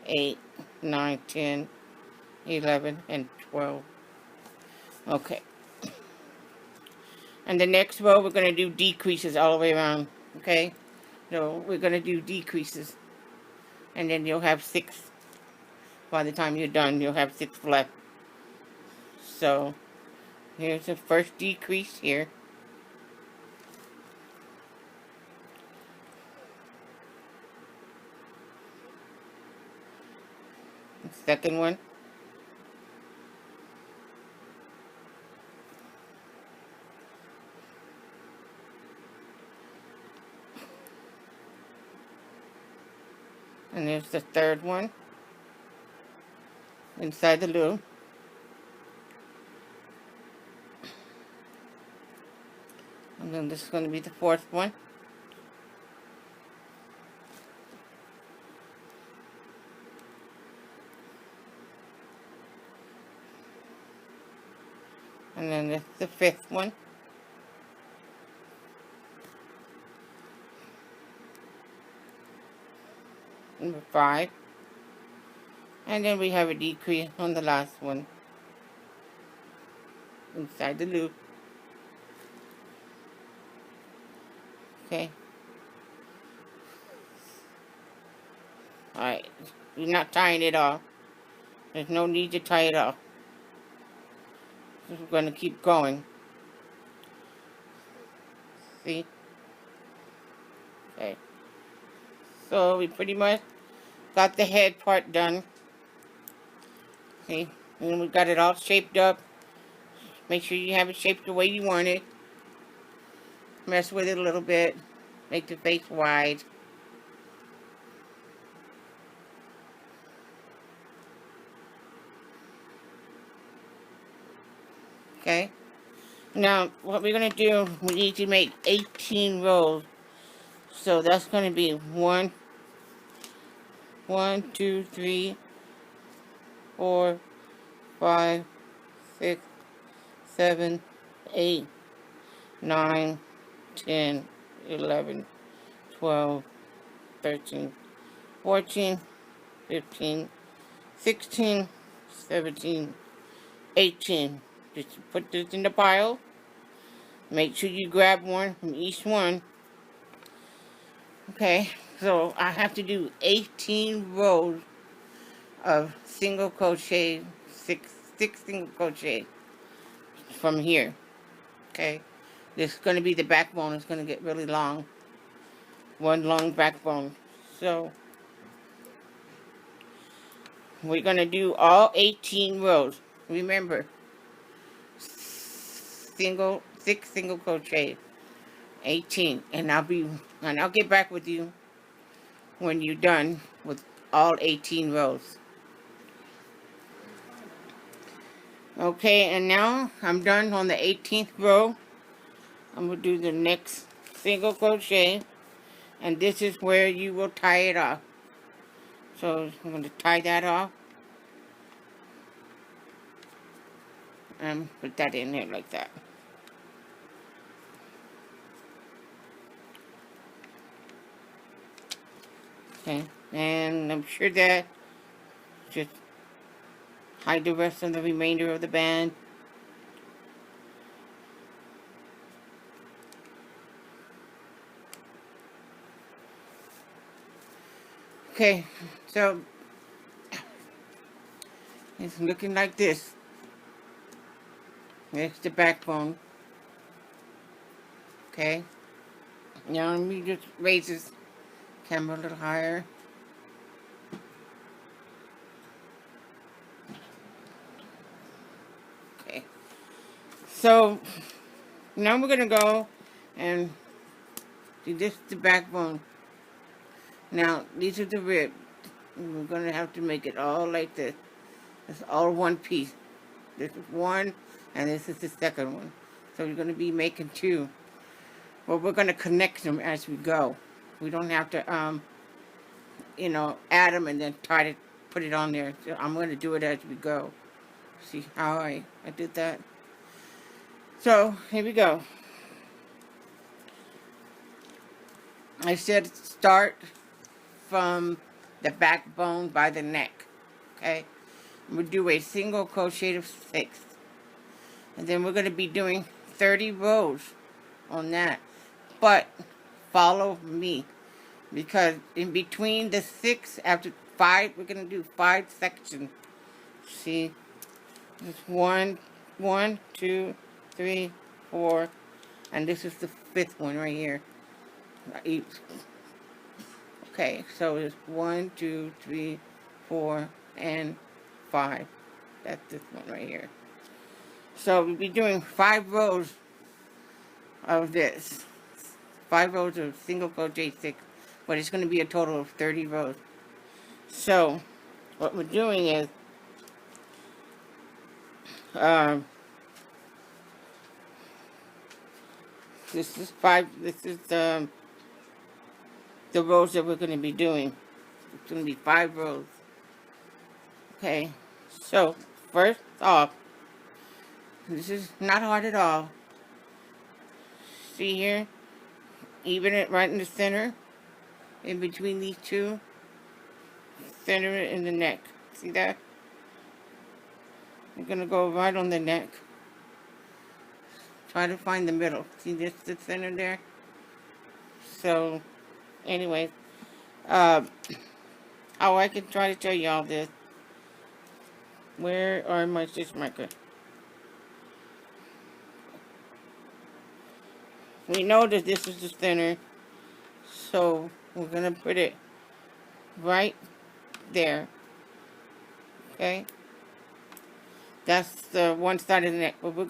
8, 9, 10, 11, and 12. Okay. And the next row, we're going to do decreases all the way around, okay? So we're going to do decreases. And then you'll have 6. By the time you're done, you'll have 6 left. So here's the first decrease here. The second one. And there's the third one inside the loop. And then this is going to be the fourth one. And then this is the fifth one. Number 5. And then we have a decrease on the last one inside the loop. Okay. Alright. You're not tying it off. There's no need to tie it off. We're going to keep going. See? Okay. So we pretty much got the head part done. See? And we got it all shaped up. Make sure you have it shaped the way you want it. Mess with it a little bit. Make the face wide. Okay. Now, what we're going to do, we need to make 18 rows. So that's going to be 1, 2, 3, 4, 5, 6, 7, 8, 9, 10, 11, 12, 13, 14, 15, 16, 17, 18. Just put this in the pile. Make sure you grab one from each one. Okay, so I have to do 18 rows of single crochet, six single crochet from here. Okay, this is going to be the backbone. It's going to get really long. One long backbone. So we're going to do all 18 rows. Remember, 6 single crochet, 18, and I'll get back with you when you're done with all 18 rows. Okay, and now I'm done on the 18th row. I'm going to do the next single crochet, and this is where you will tie it off. So I'm going to tie that off and put that in there like that. Okay, and I'm sure that just hide the rest of the remainder of the band. Okay, so it's looking like this. There's the backbone. Okay, now let me just raise this camera a little higher. Okay, so now we're gonna go and see, this is the backbone. Now these are the ribs. We're gonna have to make it all like this. It's all one piece. This is one, and this is the second one. So you're gonna be making 2. Well, we're gonna connect them as we go. We don't have to, you know, add them and then try to put it on there. So I'm going to do it as we go. See how I did that? So here we go. I said start from the backbone by the neck. Okay, we'll do a single crochet of 6, and then we're going to be doing 30 rows on that. But follow me, because in between the 6, after 5, we're going to do 5 sections. See, it's 1, 1, 2, 3, 4, and this is the 5th one right here. Okay, so it's 1, 2, 3, 4, and 5. That's this one right here. So we'll be doing 5 rows of this. 5 rows of single crochet 6, but it's going to be a total of 30 rows. So what we're doing is this is 5. This is the rows that we're going to be doing. It's going to be 5 rows. Okay, so first off, this is not hard at all. See here, even it right in the center, in between these two, center it in the neck. See that? We're going to go right on the neck. Try to find the middle. See this, the center there? So, anyways, I can try to show you all this. Where are my stitch markers? We know that this is the center, so we're going to put it right there. Okay? That's the one side of the neck, but we're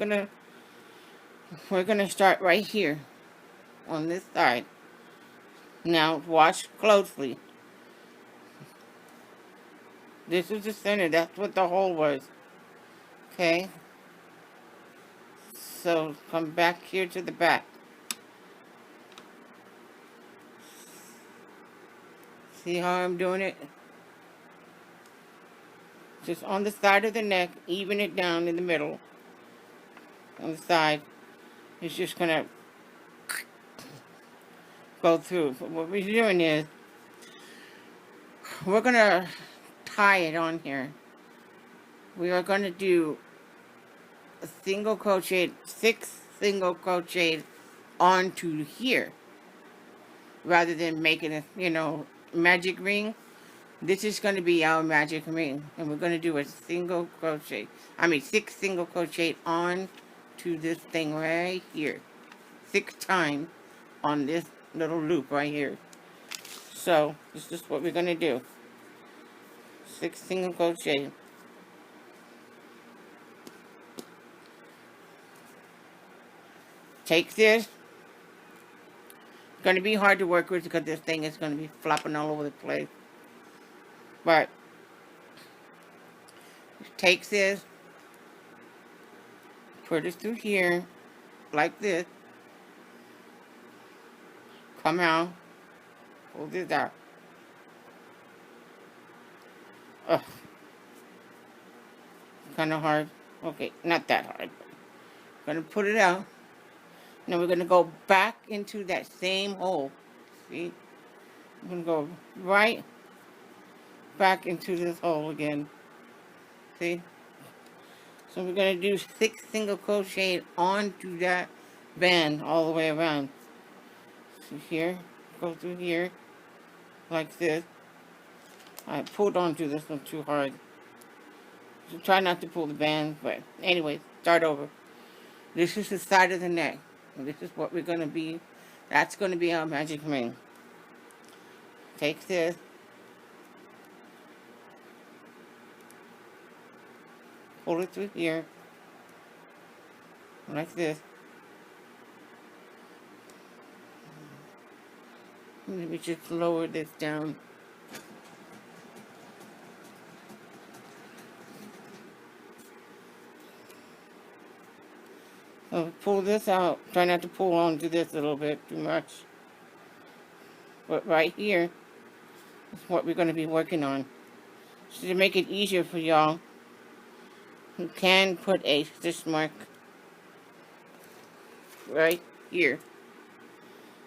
gonna start right here on this side. Now watch closely. This is the center. That's what the hole was. Okay? So come back here to the back. See how I'm doing it? Just on the side of the neck, even it down in the middle. On the side. It's just gonna go through. But what we're doing is we're gonna tie it on here. We are gonna do a single crochet, 6 single crochet onto here, rather than making a, magic ring. This is going to be our magic ring, and we're going to do a single crochet, 6 single crochet on to this thing right here, 6 times on this little loop right here. So this is what we're going to do. 6 single crochet. Take this. It's going to be hard to work with because this thing is going to be flopping all over the place. But take this, put it through here, like this. Come out, pull this out. Ugh. Kind of hard. Okay, not that hard. Gonna put it out. Now we're gonna go back into that same hole. See? I'm gonna go right back into this hole again. See? So we're going to do 6 single crochet onto that band all the way around. See here? Go through here. Like this. I pulled onto this one too hard. So try not to pull the band, but anyway, start over. This is the side of the neck. And this is what we're going to be. That's going to be our magic ring. Take this. Pull it through here, like this. Let me just lower this down. So pull this out. Try not to pull onto this a little bit too much. But right here is what we're going to be working on. So to make it easier for y'all, you can put a stitch mark right here.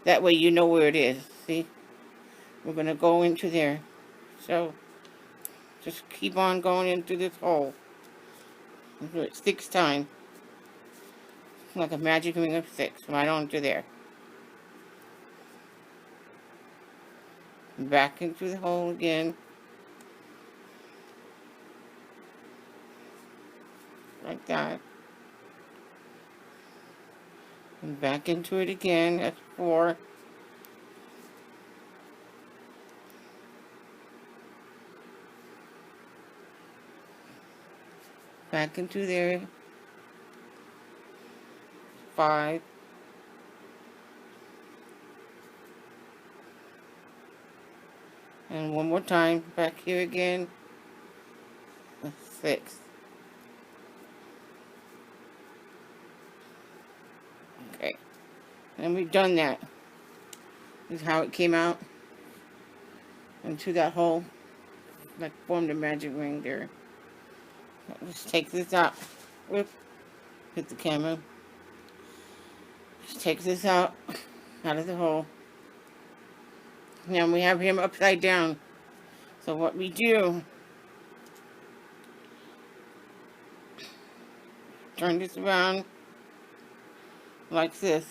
That way you know where it is. See? We're going to go into there. So, just keep on going into this hole. Do it 6 times. Like a magic ring of 6. Right onto there. Back into the hole again. Like that. And back into it again. That's 4. Back into there. 5. And one more time. Back here again. 6. Okay. And we've done that. This is how it came out into that hole. Like formed a magic ring there. Let's take this out. Whoop. Hit the camera. Just take this out of the hole. Now we have him upside down. So what we do, turn this around like this.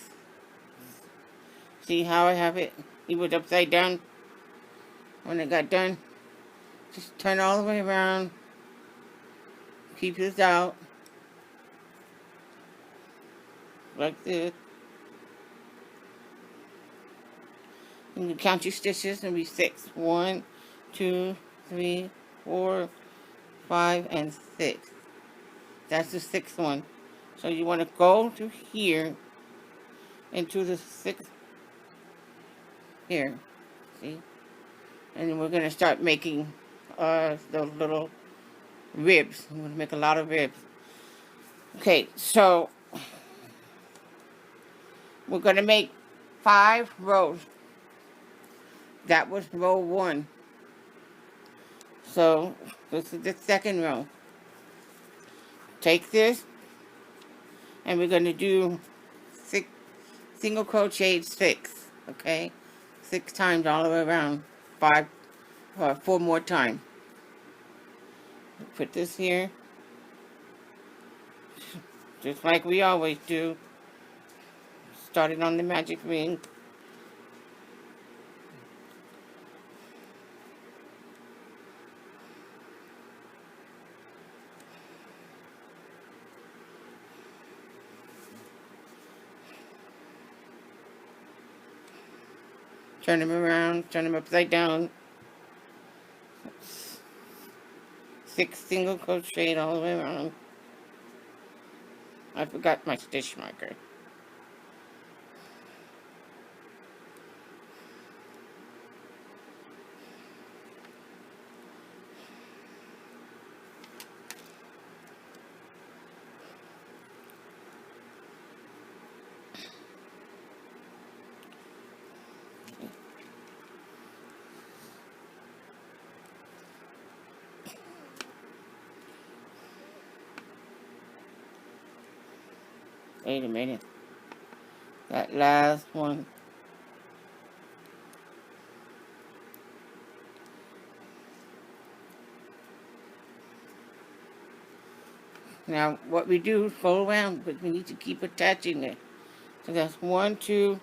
See how I have it? He was upside down when it got done. Just turn all the way around. Keep this out. Like this. And you count your stitches and be 6. 1, 2, 3, 4, 5, and 6. That's the 6th one. So you want to go to here into the 6th here. See? And then we're going to start making the little ribs. I'm going to make a lot of ribs. Okay, so we're going to make 5 rows. That was row 1. So this is the 2nd row. Take this, and we're going to do 6 single crochet 6. Okay, 6 times all the way around. 4 more times. Put this here, just like we always do. Started on the magic ring. Turn them around, turn them upside down. 6 single crochet all the way around. I forgot my stitch marker. Wait a minute. That last one. Now, what we do is go around, but we need to keep attaching it. So that's 1, 2,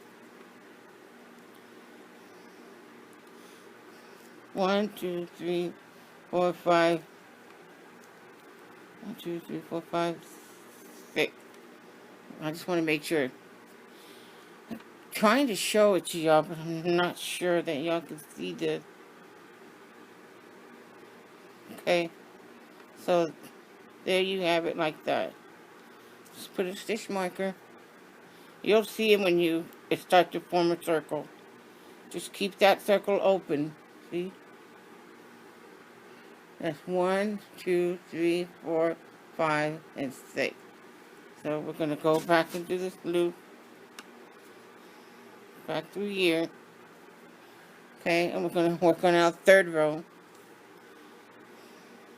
1, 2, 3, 4, 5. 1, 2, 3, 4, 5, 6. I just want to make sure. I'm trying to show it to y'all, but I'm not sure that y'all can see this. Okay, so there you have it like that. Just put a stitch marker. You'll see it when it starts to form a circle. Just keep that circle open. See? That's 1, 2, 3, 4, 5, and 6. So we're going to go back into this loop. Back through here. Okay, and we're going to work on our 3rd row.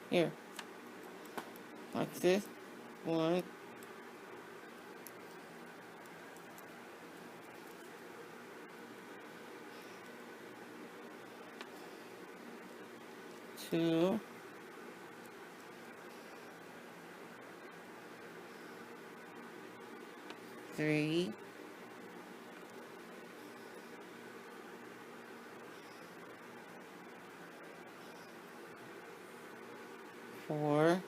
Here. Like this. 1, 2, 3, 4,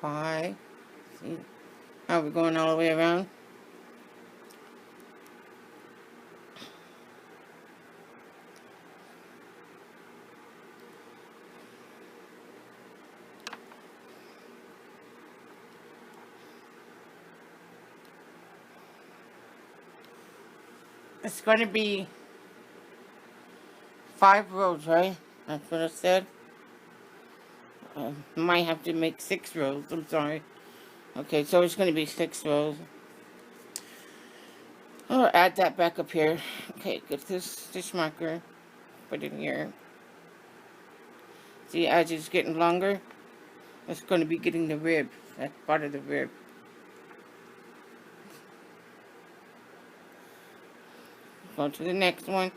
5. See how we're going all the way around? It's going to be 5 rows, right? That's what I said. Might have to make 6 rows. I'm sorry. Okay, so it's going to be 6 rows. I'll add that back up here. Okay, get this stitch marker. Put it in here. See, as it's getting longer, it's going to be getting the rib. That's part of the rib. Go to the next one.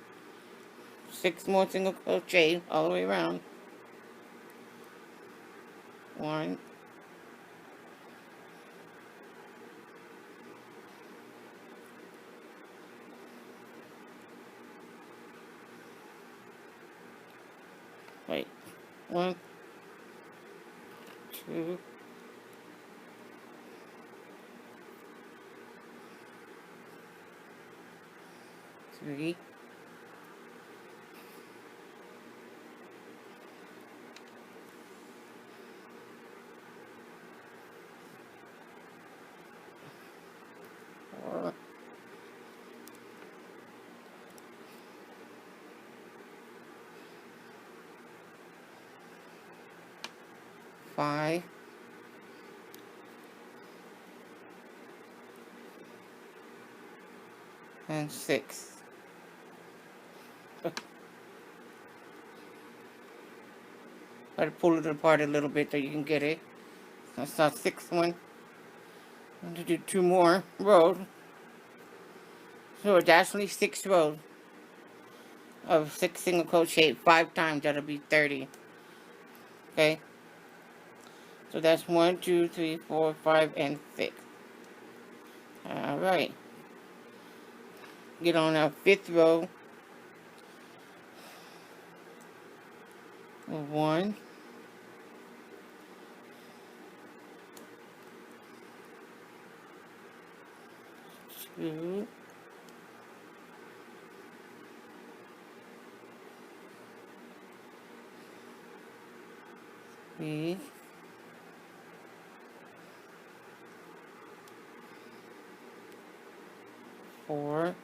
6 more single crochet all the way around. 1, 1, 2, 3, 4, 5, and 6. Try to pull it apart a little bit so you can get it. That's our 6th one. I'm going to do 2 more rows. So it's actually 6 rows of 6 single crochet 5 times. That'll be 30. Okay? So that's 1, 2, 3, 4, 5, and 6. Alright. Get on our 5th row. 1, 2, 3, 4,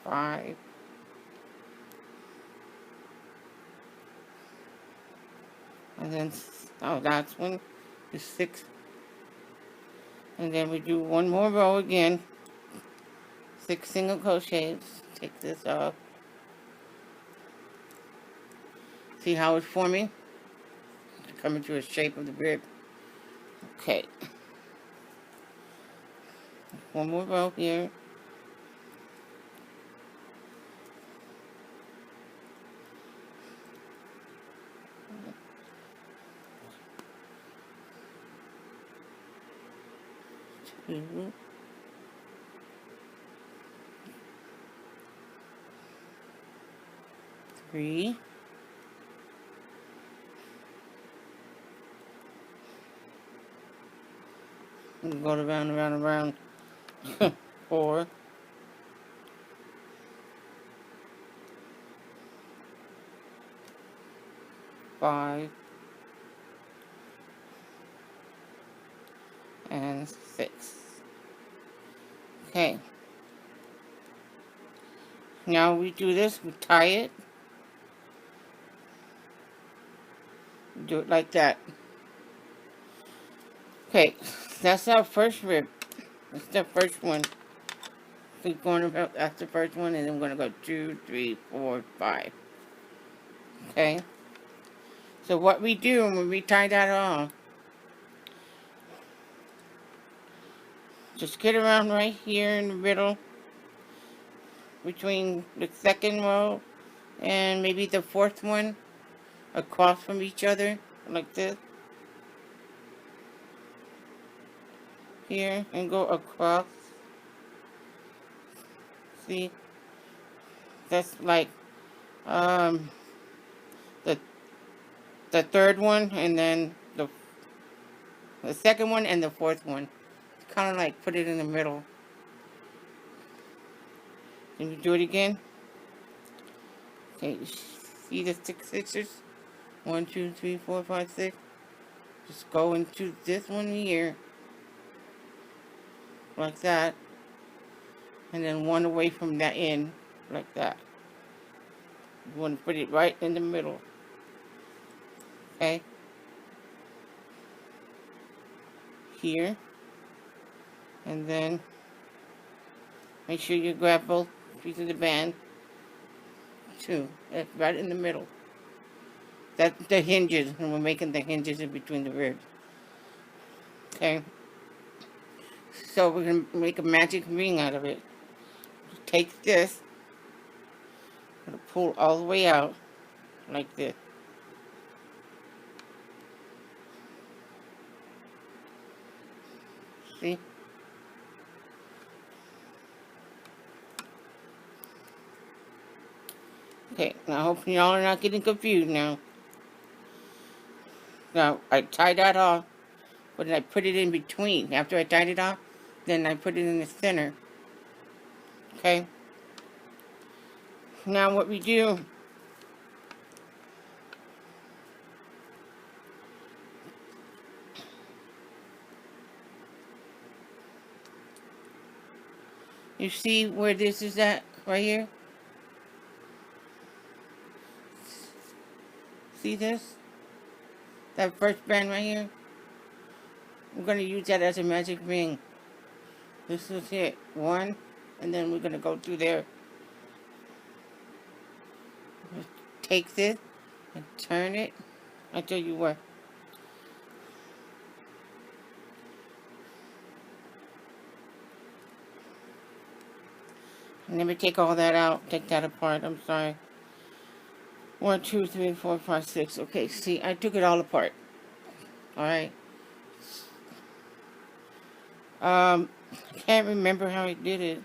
5, and then, oh, that's one, the 6, and then we do 1 more row again, 6 single crochets. Take this off. See how it's forming? It's coming to a shape of the rib. Okay. 1 more row here. Two. 3. 'Go around. 4. 5. And 6. Okay. Now we do this, we tie it. Do it like that. Okay, that's our first rib. That's the first one. Keep going about, that's the first one, and then we're going to go 2, 3, 4, 5. Okay. So what we do when we tie that off, just get around right here in the middle between the second row and maybe the fourth one, across from each other like this here, and go across. See, that's like um the third one, and then the second one and the fourth one. Kind of like put it in the middle. Can you do it again? Okay, see the 6 stitches? 1, 2, 3, 4, 5, 6. Just go into this one here, like that, and then one away from that end, like that. You want to put it right in the middle, okay? Here, and then make sure you grab both pieces of the band, too. That's right in the middle. That's the hinges, and we're making the hinges in between the ribs, okay? So we're going to make a magic ring out of it. Take this, and pull all the way out, like this. See? Okay, now hopefully y'all are not getting confused now. Now, I tied that off, but then I put it in between. After I tied it off, then I put it in the center. Okay? Now what we do, you see where this is at, right here? See this? That first band right here? We're going to use that as a magic ring. This is it. One, and then we're going to go through there. Take this and turn it. I'll tell you what. Let me take all that out. Take that apart. I'm sorry. 1, 2, 3, 4, 5, 6. Okay, see, I took it all apart. Alright. I can't remember how I did it.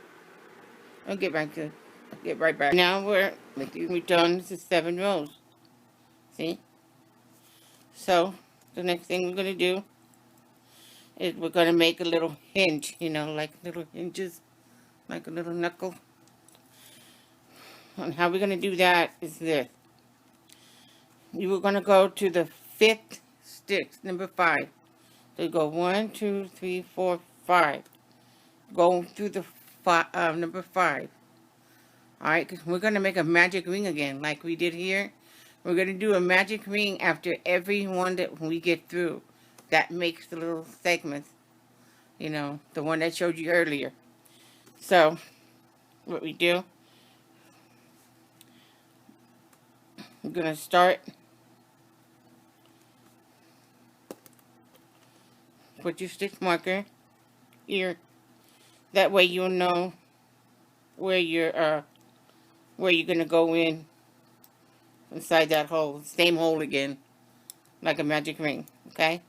I'll get back to it. I'll get right back. Now we're done. This is 7 rows. See? So, the next thing we're going to do is we're going to make a little hinge, you know, like little hinges, like a little knuckle. And how we're going to do that is this. You were going to go to the 5th stitch, number 5. So you go 1, 2, 3, 4, 5. Go through the number 5. Alright, because we're going to make a magic ring again, like we did here. We're going to do a magic ring after every one that we get through. That makes the little segments, you know, the one that showed you earlier. So, what we do, we're going to start, put your stitch marker here. That way you'll know where you're going to go in inside that hole. Same hole again, like a magic ring, okay?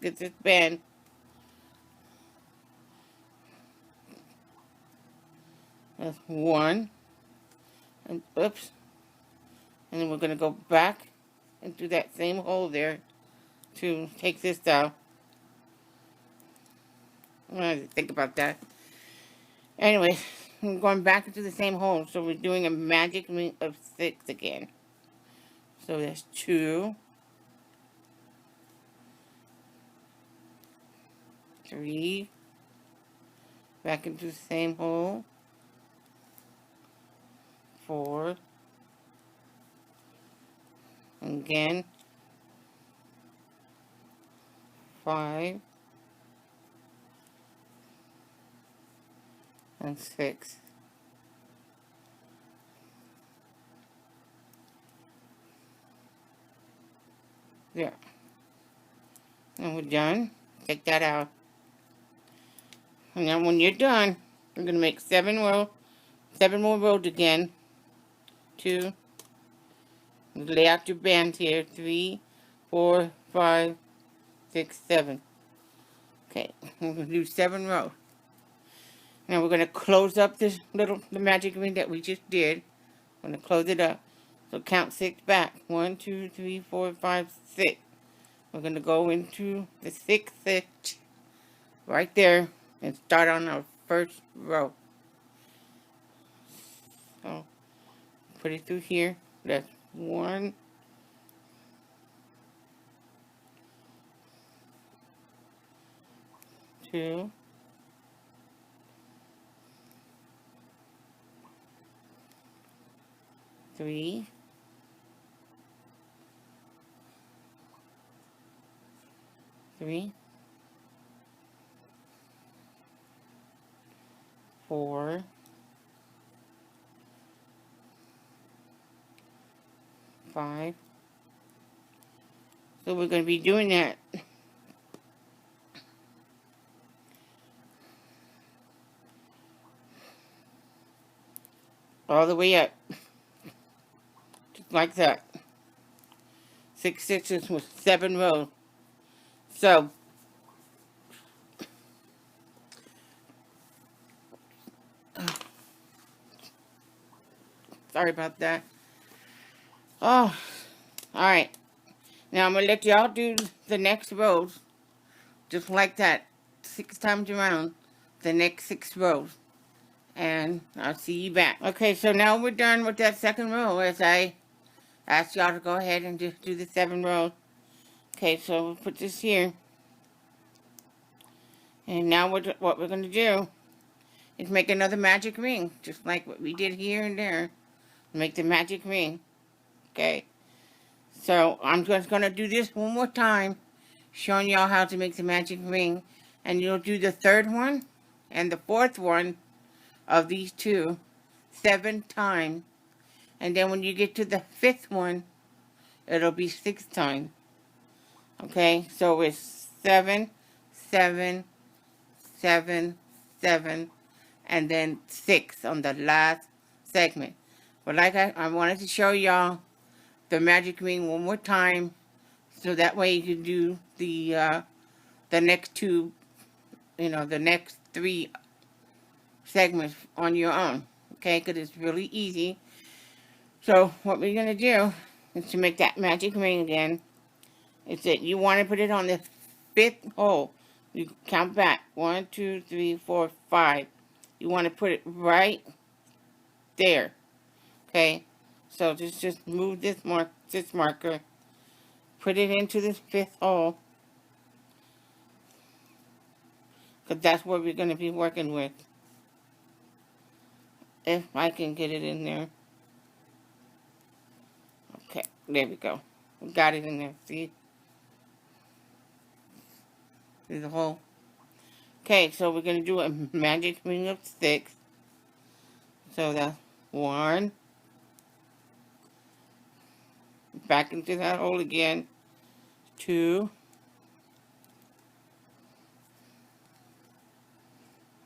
Get this band. That's 1. And oops. And then we're going to go back and do that same hole there to take this down. I have to think about that. Anyway, I'm going back into the same hole. So we're doing a magic ring of 6 again. So that's 2, 3, back into the same hole, 4, and again, 5, and 6. There. And we're done. Take that out. And then when you're done, we're going to make 7 more rows again. 2. Lay out your bands here. 3, 4, 5, 6, 7. Okay, we're going to do 7 rows. Now we're going to close up the magic ring that we just did. I'm going to close it up. So count 6 back. 1, 2, 3, 4, 5, 6. We're going to go into the 6th stitch right there and start on our first row. So put it through here. That's 1, 2, 3, 4, 5. So we're going to be doing that all the way up, just like that. 6 stitches with 7 rows. So sorry about that. Oh, alright. Now I'm going to let y'all do the next rows, just like that, 6 times around, the next 6 rows. And I'll see you back. Okay, so now we're done with that second row, as I asked y'all to go ahead and just do the 7 rows. Okay, so we'll put this here. And now what we're going to do is make another magic ring, just like what we did here and there. Make the magic ring. Okay. So I'm just going to do this one more time, showing y'all how to make the magic ring. And you'll do the 3rd one and the 4th one of these 2 7 times. And then when you get to the 5th one, it'll be 6 times. Okay, so it's 7, 7, 7, 7, and then 6 on the last segment. But like I wanted to show y'all the magic ring one more time, so that way you can do the next 2, the next 3 segments on your own. Okay, because it's really easy. So what we're going to do is to make that magic ring again. Is that you want to put it on the 5th hole. You count back. 1, 2, 3, 4, 5. You want to put it right there. Okay, so just move this marker, put it into this 5th hole, because that's what we're going to be working with. If I can get it in there. Okay, there we go. We got it in there. See? There's a hole. Okay, so we're going to do a magic ring of 6. So that's 1. Back into that hole again. 2.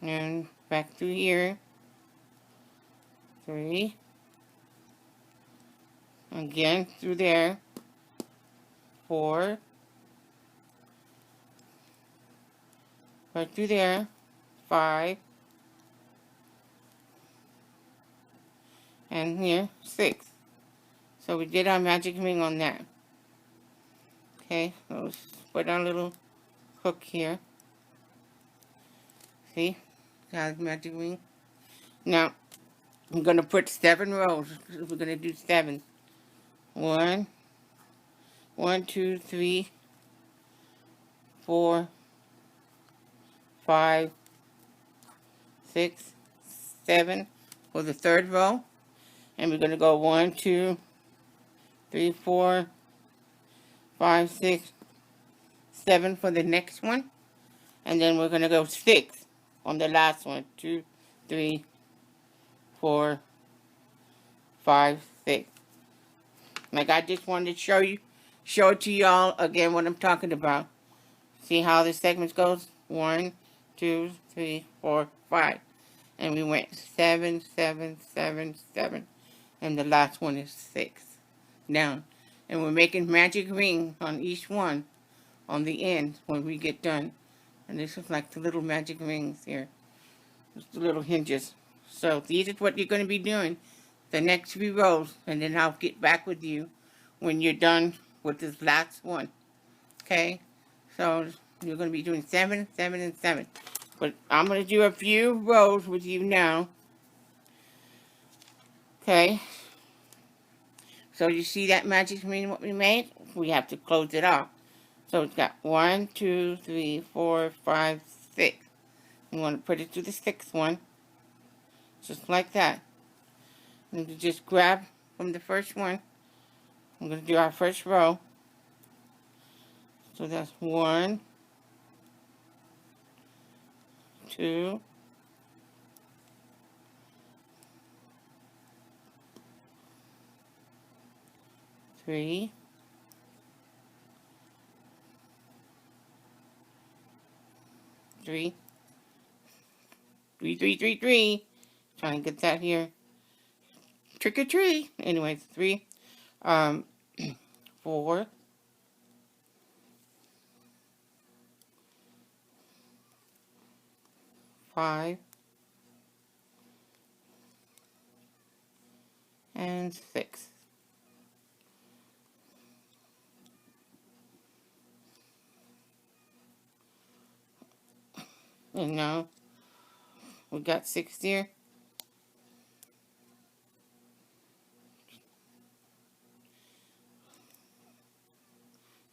And back through here. 3. Again through there. 4. Right through there. 5. And here, 6. So we did our magic ring on that. Okay, so let's put our little hook here. See? Got the magic ring. Now, I'm going to put 7 rows. We're going to do 7. 1, 2, 3, 4, 5, 6, 7 for the 3rd row. And we're going to go 1, 2, 3, 4, 5, 6, 7 for the next one. And then we're going to go 6 on the last one. 2, 3, 4, 5, 6. Like I just wanted to show you show it to y'all again what I'm talking about. See how the segments goes? 1, 2, 3, 4, 5. And we went 7, 7, 7, 7. And the last one is 6. Down. And we're making magic ring on each one on the end when we get done. And this is like the little magic rings here. Just the little hinges. So these is what you're going to be doing the next 3 rows. And then I'll get back with you when you're done with this last one. Okay? So you're going to be doing 7, 7, and 7. But I'm going to do a few rows with you now. Okay? So you see that magic ring what we made? We have to close it off. So it's got 1, 2, 3, 4, 5, 6. You want to put it to the 6th one. Just like that. And you just grab from the first one. I'm going to do our first row. So that's 1, 2, 3, 3, 3, 3, 3, 3. Trying to get that here. Trick or treat. Anyways, 3, 4, 5, and 6. And now we got 6 here.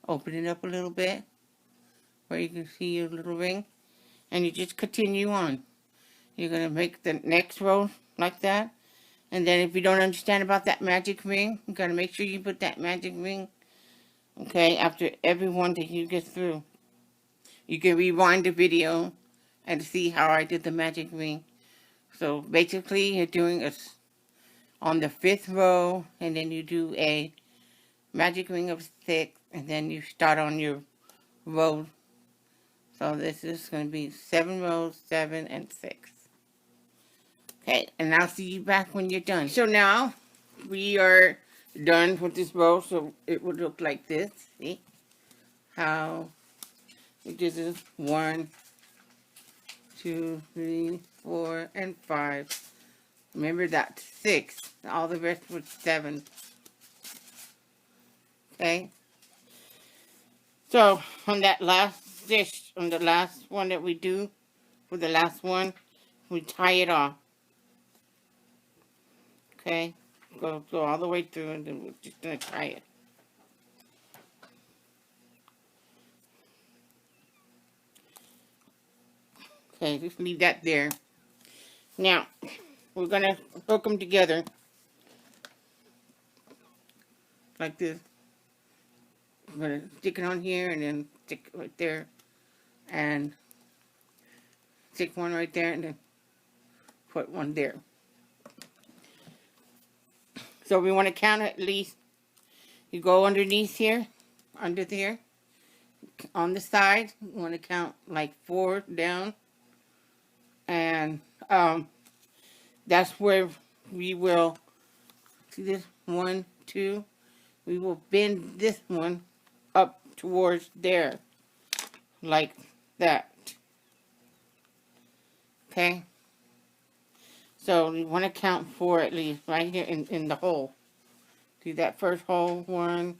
Open it up a little bit where you can see your little ring. And you just continue on. You're going to make the next row like that. And then if you don't understand about that magic ring, you got to make sure you put that magic ring, okay, after every one that you get through. You can rewind the video and see how I did the magic ring. So basically you're doing a on the 5th row, and then you do a magic ring of 6, and then you start on your row. So this is going to be 7 rows, 7 and 6. Okay, and I'll see you back when you're done. So now we are done with this row, so it would look like this. See how this is 1, 2, 3, 4, and 5. Remember that 6. All the rest was 7. Okay. So on that last stitch, on the last one that we do, for the last one, we tie it off. Okay. Go all the way through, and then we're just gonna tie it. Okay, just leave that there. Now, we're gonna hook them together like this. I'm gonna stick it on here and then stick it right there, and stick one right there, and then put one there. So we want to count at least. You go underneath here, under there, on the side. You want to count like 4 down, and that's where we will see this 1, 2. We will bend this one up towards there, like that. Okay? So you want to count 4 at least, right here in the hole. See that first hole? 1,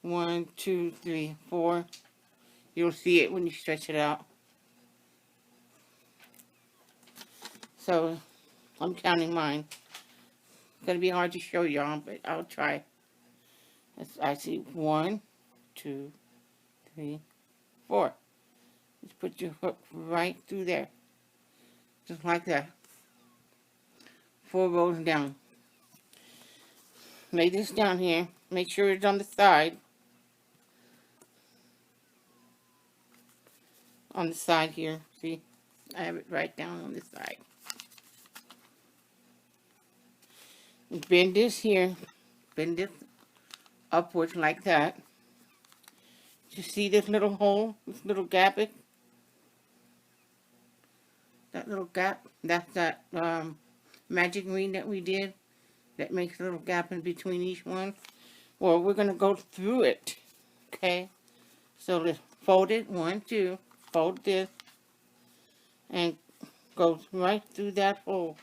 1, 2, 3, 4. You'll see it when you stretch it out. So I'm counting mine. It's going to be hard to show y'all, but I'll try. I see 1, 2, 3, 4. Just put your hook right through there. Just like that. 4 rows down. Lay this down here. Make sure it's on the side. On the side here. See? I have it right down on this side. Bend this here. Bend this upwards like that. You see this little hole, this little gap? That little gap, that's that magic ring that we did. That makes a little gap in between each one. Well, we're going to go through it. Okay? So let's fold it, 1, 2, fold this, and go right through that hole.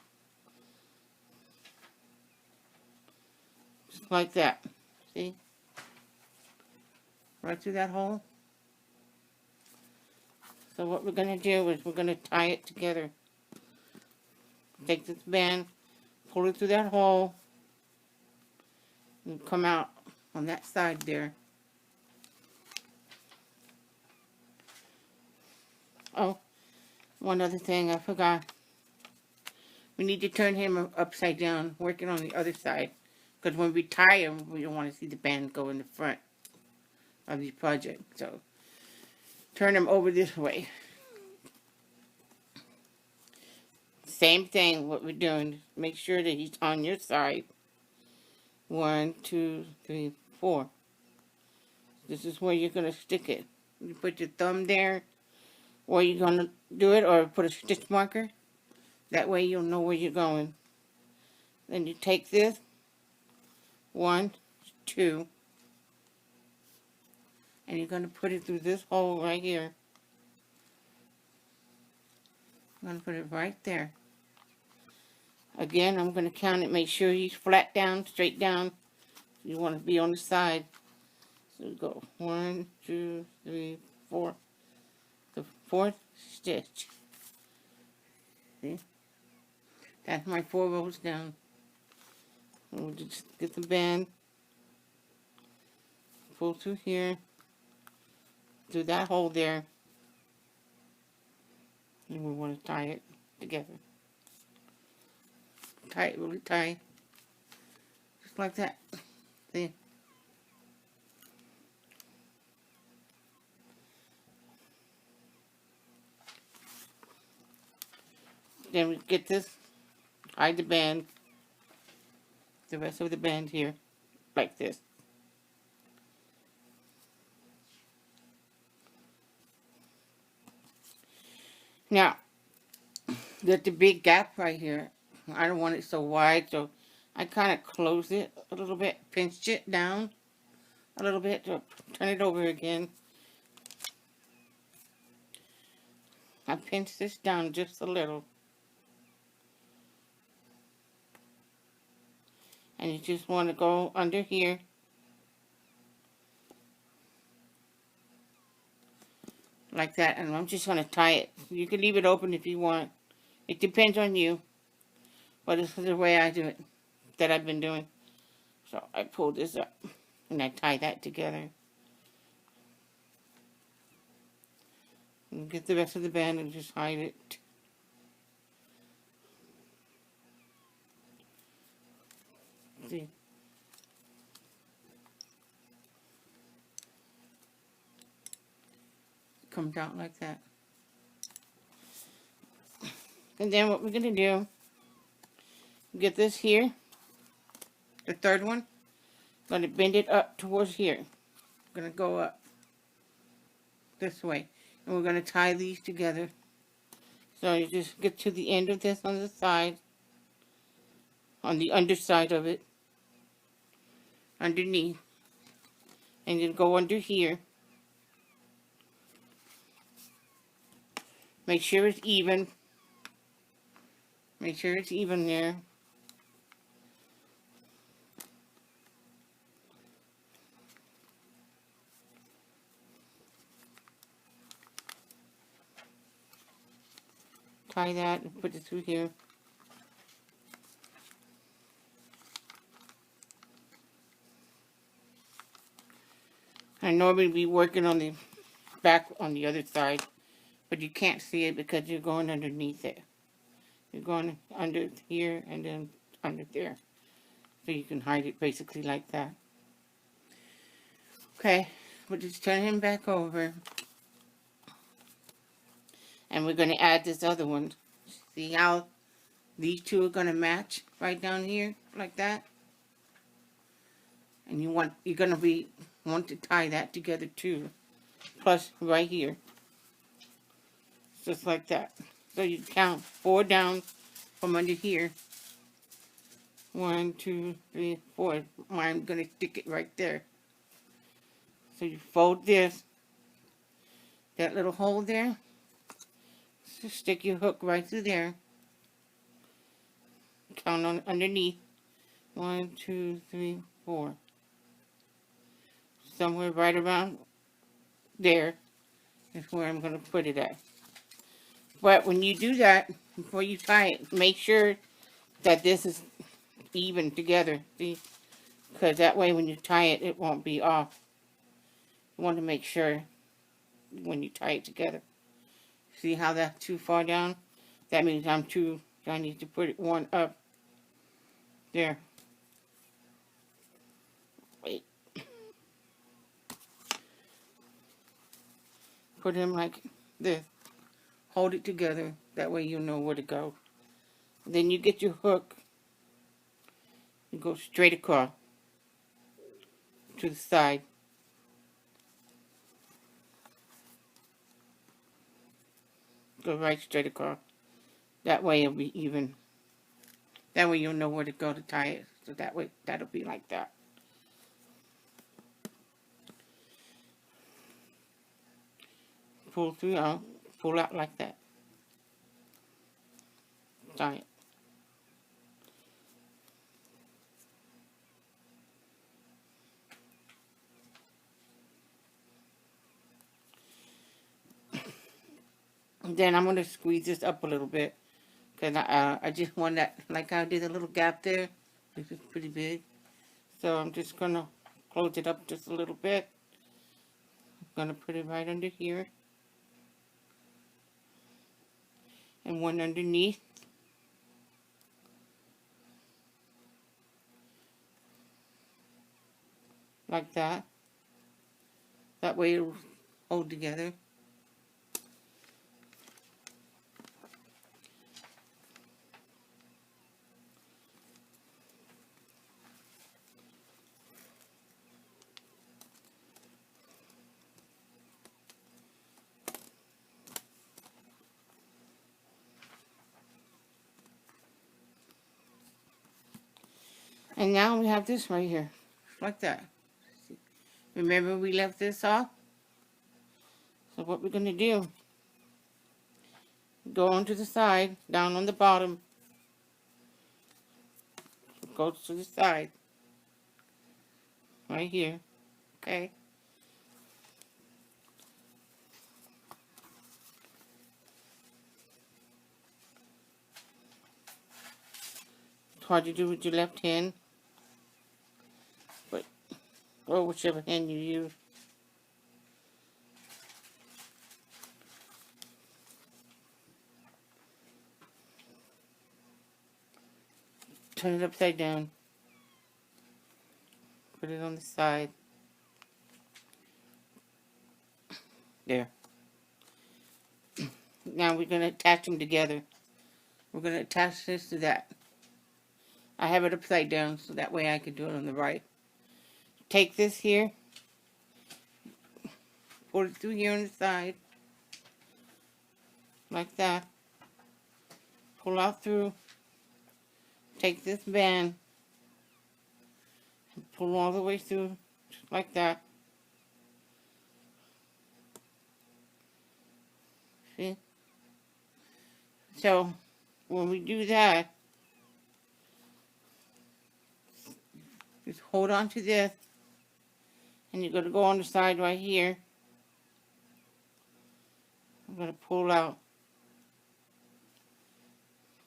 Just like that. See? Right through that hole. So what we're going to do is we're going to tie it together. Take this band, pull it through that hole, and come out on that side there. Oh, one other thing I forgot. We need to turn him upside down, working on the other side. Because when we tie him, we don't want to see the band go in the front of the project. So, turn him over this way. Same thing, what we're doing. Make sure that he's on your side. 1, 2, 3, 4. This is where you're going to stick it. You put your thumb there, or you're going to do it, or put a stitch marker. That way you'll know where you're going. Then you take this. 1, 2. And you're going to put it through this hole right here. I'm going to put it right there. Again, I'm going to count it. Make sure he's flat down, straight down. You want to be on the side. So we go 1, 2, 3, 4. The 4th stitch. See? That's my 4 rows down. And we'll just get the band. Pull through here. Through that hole there. And we want to tie it together. Tie it really tight. Just like that. See? Then we get this, hide the band, the rest of the band here, like this. Now, there's the big gap right here. I don't want it so wide, so I kind of close it a little bit, pinch it down a little bit to turn it over again. I pinch this down just a little. And you just want to go under here. Like that. And I'm just going to tie it. You can leave it open if you want. It depends on you. But this is the way I do it. That I've been doing. So I pull this up. And I tie that together. And get the rest of the band and just hide it. See? Comes out like that. And then what we're going to do, get this here, the 3rd one, going to bend it up towards here. Going to go up this way. And we're going to tie these together. So you just get to the end of this on the side, on the underside of it, underneath, and then go under here. Make sure it's even. Make sure it's even there. Tie that and put it through here. I normally be working on the back on the other side, but you can't see it because you're going underneath it. You're going under here and then under there. So you can hide it basically like that. Okay, we'll just turn him back over. And we're going to add this other one. See how these two are going to match right down here like that? And you're gonna want to tie that together too. Plus right here. Just like that. So you count 4 down from under here. 1, 2, 3, 4. I'm gonna stick it right there. So you fold this, that little hole there. So stick your hook right through there. Count on underneath. 1, 2, 3, 4. Somewhere right around there is where I'm gonna put it at. But when you do that, before you tie it, make sure that this is even together. See? Because that way when you tie it, it won't be off. You want to make sure when you tie it together. See how that's too far down? That means I need to put it one up. There. Wait. Put him like this. Hold it together. That way you'll know where to go. Then you get your hook. You go straight across to the side. Go right straight across. That way it'll be even. That way you'll know where to go to tie it. So that way that'll be like that. Pull through out. Pull out like that. Tie it. Then I'm going to squeeze this up a little bit. Because I just want that, like I did a little gap there. This is pretty big. So I'm just going to close it up just a little bit. I'm going to put it right under here. And one underneath. Like that. That way it'll hold together. And now we have this right here. Like that. Remember we left this off? So what we're going to do, go onto the side, down on the bottom. Go to the side. Right here. Okay. It's hard to do with your left hand. But, or whichever hand you use. Turn it upside down. Put it on the side. There. Now we're going to attach them together. We're going to attach this to that. I have it upside down so that way I can do it on the right. Take this here. Pull it through here on the side. Like that. Pull out through. Take this band. And pull all the way through. Just like that. See? So, when we do that, just hold on to this. And you're going to go on the side right here. I'm going to pull out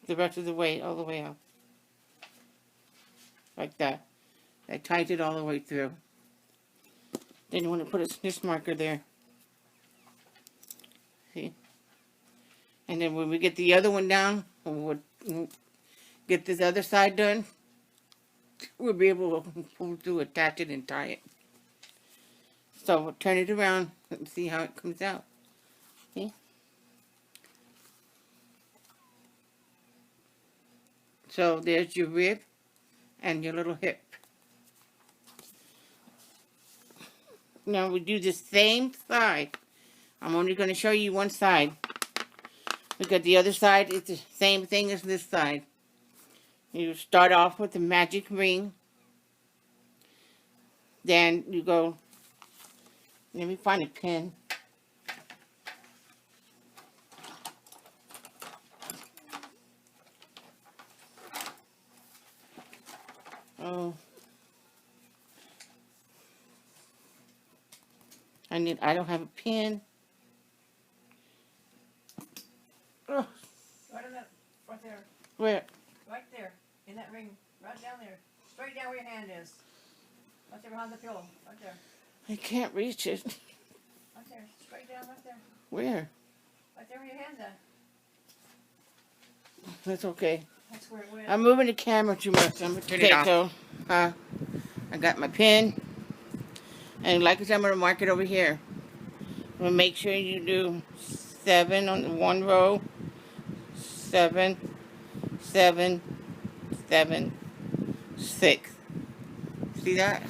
the rest of the way, all the way out. Like that. That ties it all the way through. Then you want to put a snitch marker there. See? And then when we get the other one down, we'll get this other side done, we'll be able to pull through, attach it, and tie it. So we'll turn it around and see how it comes out. See? So there's your rib and your little hip. Now we do the same side. I'm only going to show you one side, because the other side is the same thing as this side. You start off with the magic ring. Then you go, let me find a pen. Oh, I don't have a pen. Oh. Right on that, right there. Where? Right there, in that ring, right down there. Straight down where your hand is. Right there behind the pillow, right there. I can't reach it. Right there, straight down right there. Where? Right there where your hand's at. That's okay. That's where it went. I'm moving the camera too much. I'm going to turn it off. So, I got my pen. And like I said, I'm going to mark it over here. I'm going to make sure you do 7 on the one row. 7, 7, 7, 6. See that?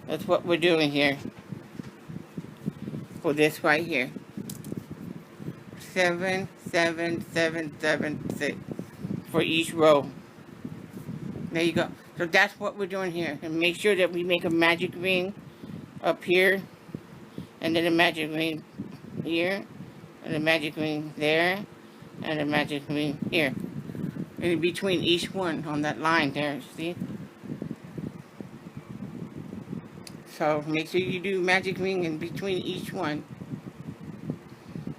That's what we're doing here. For this right here. 7, 7, 7, 7, 6. For each row. There you go. So that's what we're doing here. And make sure that we make a magic ring up here. And then a magic ring here. And a magic ring there. And a magic ring here. And in between each one on that line there, see? So make sure you do magic ring in between each one.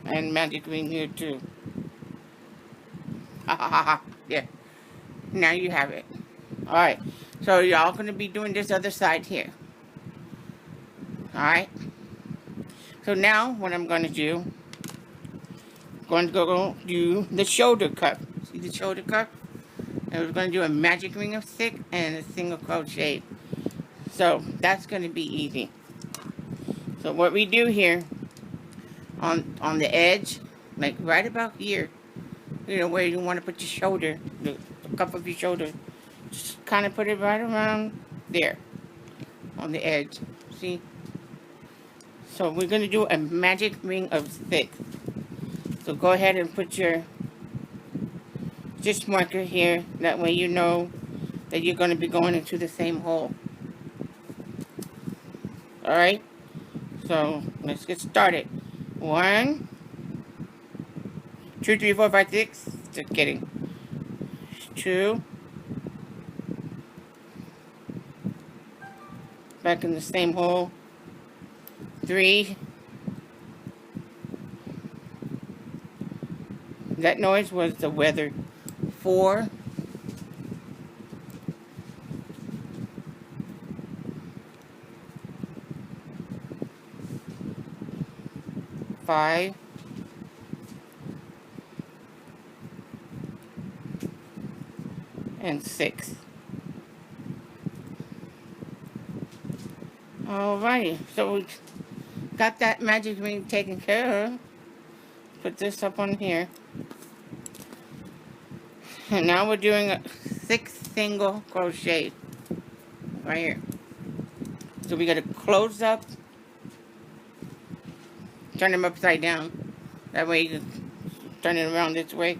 And magic ring here too. Ha ha ha ha. Yeah. Now you have it. Alright. So y'all gonna be doing this other side here. Alright. So now what I'm gonna do, I'm going to go do the shoulder cuff. See the shoulder cuff? And we're gonna do a magic ring of 6 and a single crochet. So that's gonna be easy. So what we do here on the edge, like right about here, you know, where you want to put your shoulder, the cuff of your shoulder, just kind of put it right around there on the edge. See? So we're going to do a magic ring of 6. So go ahead and put your stitch marker here. That way you know that you're going to be going into the same hole. Alright? So let's get started. 1, 2, 3, 4, 5, 6. Just kidding. 2. Back in the same hole. 3. That noise was the weather. 4. 5. And 6. Alrighty, so we got that magic ring taken care of. Put this up on here. And now we're doing a 6 single crochet right here. So we got to close up, turn them upside down. That way you can turn it around this way.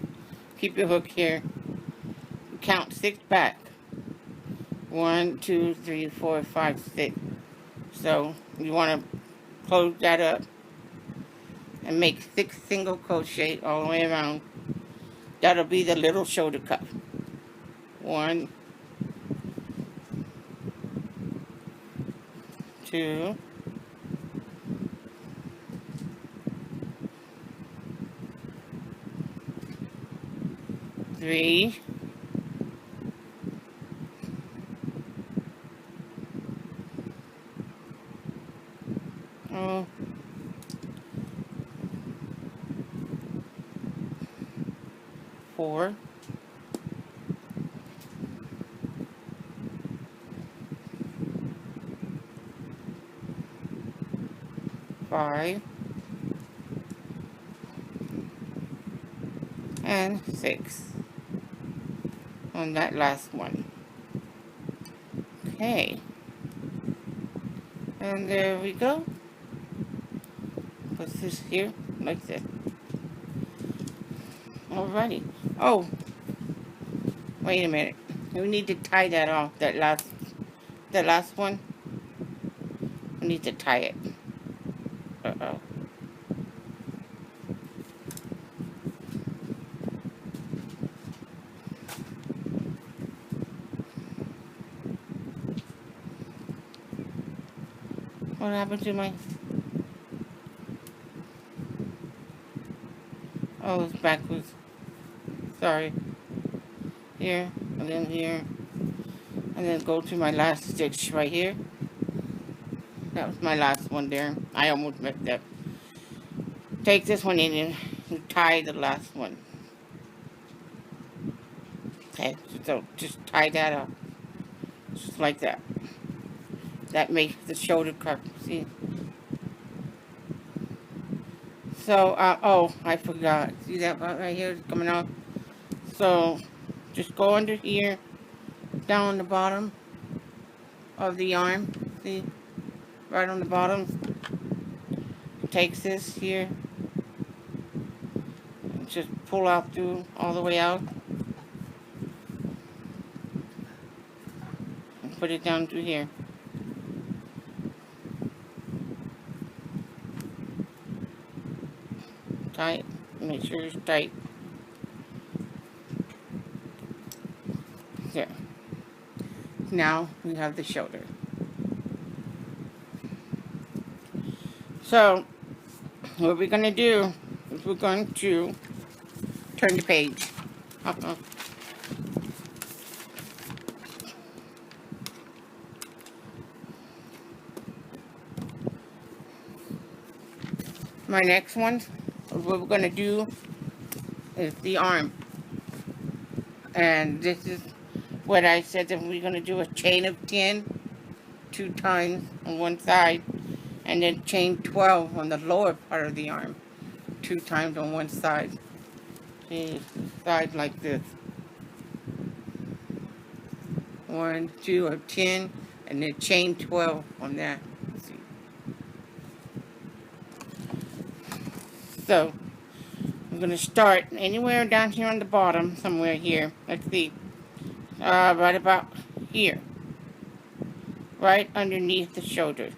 Keep your hook here. Count 6 back. 1, 2, 3, 4, 5, 6. So you want to close that up and make 6 single crochet all the way around. That'll be the little shoulder cuff. 1, 2, 3, 4, 5, and 6 on that last one. Okay. And there we go. Put this here, like this. Alrighty. Oh, wait a minute. We need to tie that off, that last one. We need to tie it. Uh-oh. What happened to my... Oh, it's backwards. Sorry. Here, and then here. And then go to my last stitch right here. That was my last one there. I almost messed up. Take this one in and tie the last one. Okay, so just tie that up. Just like that. That makes the shoulder cup, see? So, oh, I forgot. See that part right here coming off? So, just go under here, down on the bottom of the arm. See? Right on the bottom. Takes this here. And just pull out through, all the way out. And put it down through here. Tight. Make sure it's tight. There. Now we have the shoulder. So, what we're going to do is we're going to turn the page. My next one, what we're going to do is the arm. And this is what I said, that we're going to do a chain of 10, 2 times on one side, and then chain 12 on the lower part of the arm, 2 times on one side. See, side like this. 1, 2 of 10, and then chain 12 on that. See. So, I'm going to start anywhere down here on the bottom, somewhere here. Let's see. Right about here. Right underneath the shoulder.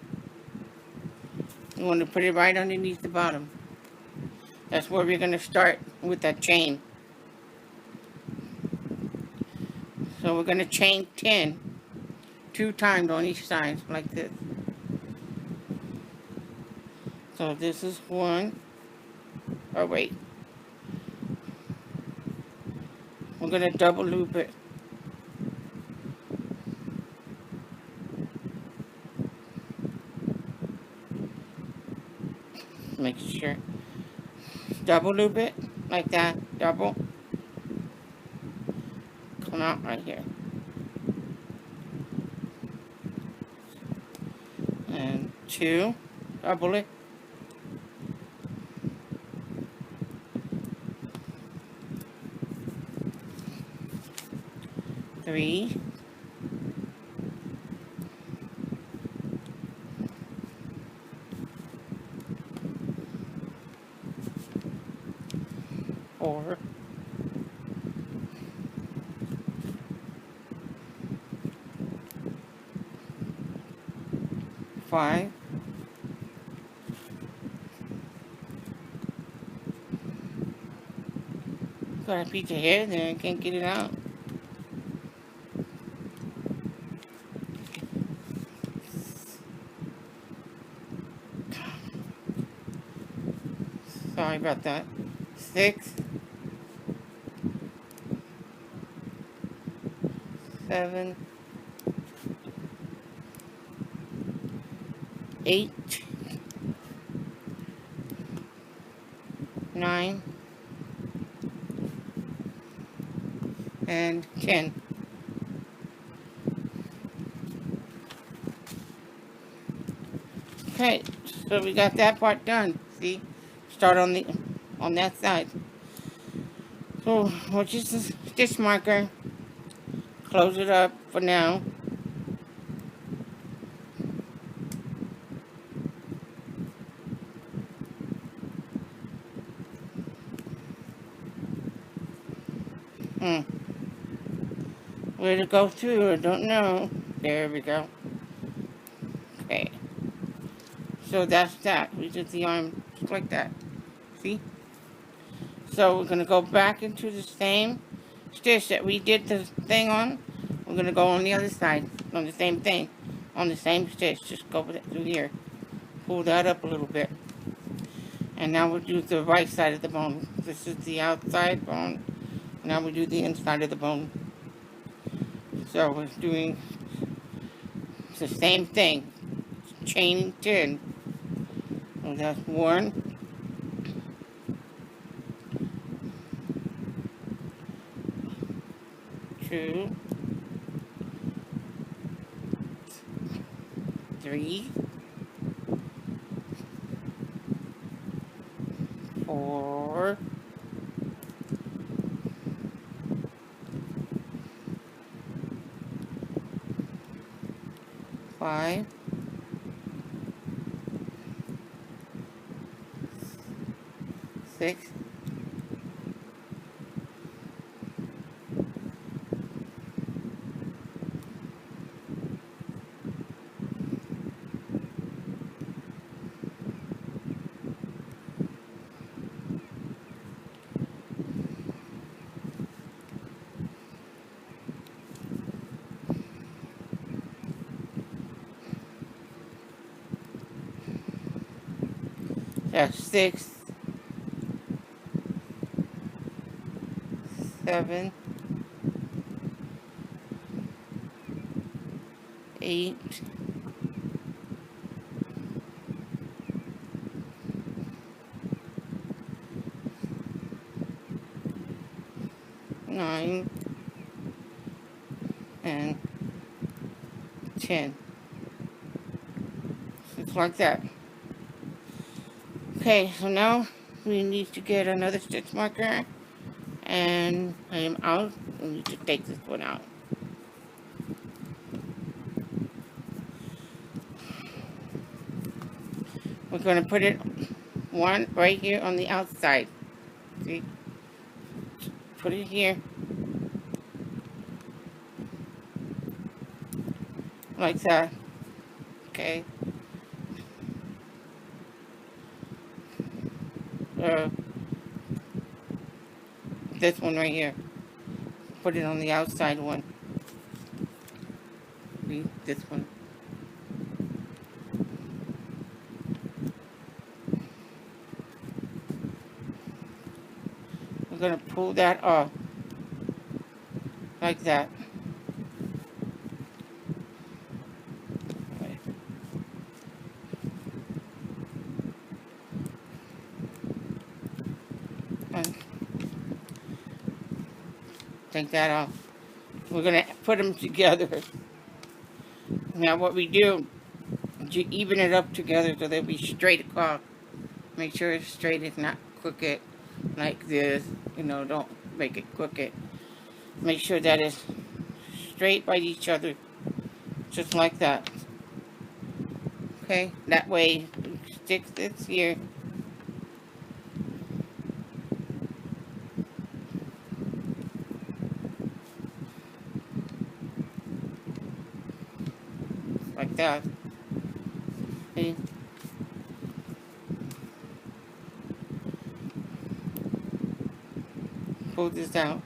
You want to put it right underneath the bottom. That's where we're going to start with that chain. So we're going to chain 10, 2 times on each side, like this. So this is 1. Oh, wait. We're going to double loop it. Make sure. Double loop it, like that. Double. Come out right here. And 2. Double it. 3. 4. 5. 'Got a piece of hair there, I can't get it out. Sorry about that. 6. 7. 8. 9. And 10. Okay, so we got that part done. See, start on that side. So we'll just a stitch marker, close it up for now. Hmm. Where to go through? I don't know. There we go. Okay. So that's that. We did the arm just like that. See? So we're going to go back into the same stitch that we did the thing on. We're going to go on the other side on the same thing. On the same stitch. Just go through here. Pull that up a little bit. And now we'll do the right side of the bone. This is the outside bone. Now we do the inside of the bone. So we're doing the same thing. Chaining 10. So that's 1, 2, 3, 4, 5, 6, that's 6, 7, 8, 9, and 10. Just like that. Okay, so now we need to get another stitch marker, and I am out. We need to take this one out. We're going to put it one right here on the outside. See? Put it here. Like that. Okay. This one right here. Put it on the outside one. See? This one. We're going to pull that off. Like that. And take that off. We're going to put them together. Now what we do, you even it up together so they'll be straight across. Make sure it's straight, it's not crooked like this. You know, don't make it crooked. Make sure that it's straight by each other, just like that. Okay, that way, stick this here. Like that. See? Pull this out.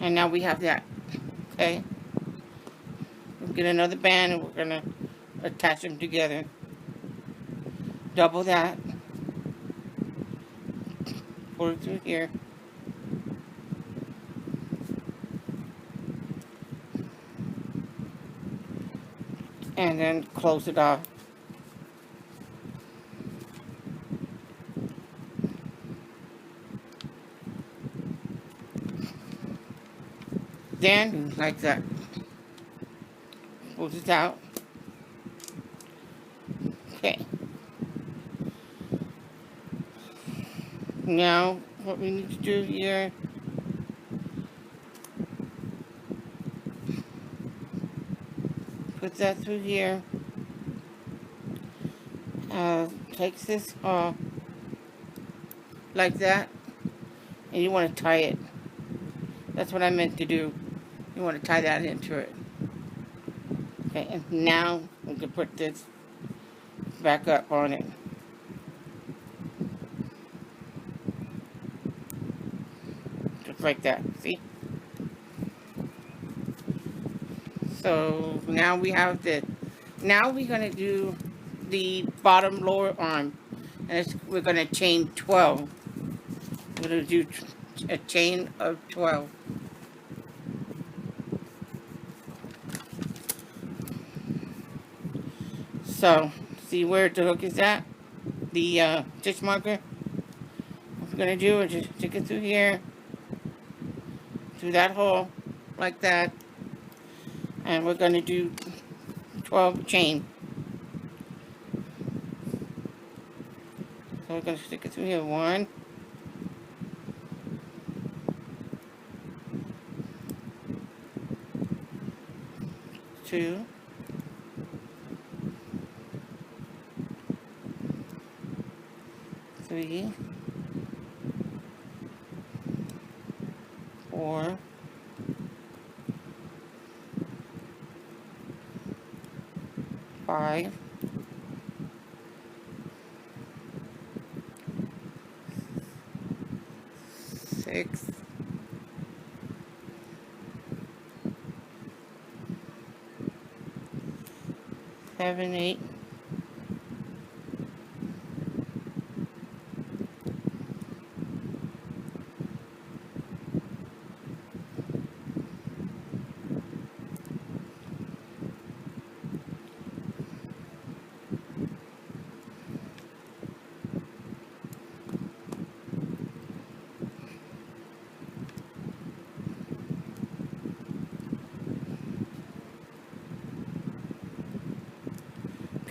And now we have that. Okay? We'll get another band and we're going to attach them together. Double that. Pull it through here. And then close it off. Then, like that. Pull this out. Okay. Now, what we need to do here, put that through here. Take this off like that, and you want to tie it That's what I meant to do. You want to tie that into it. Okay, and now we can put this back up on it. Just like that, see? So now we have the, now we're going to do the bottom lower arm. And we're going to chain 12. We're going to do a chain of 12. So, see where the hook is at? The stitch marker. What we're going to do is just stick it through here, through that hole, like that. And we're going to do 12 chain. So we're going to stick it through here. 1, 2, 3, 4, 5, 6, 7, 8,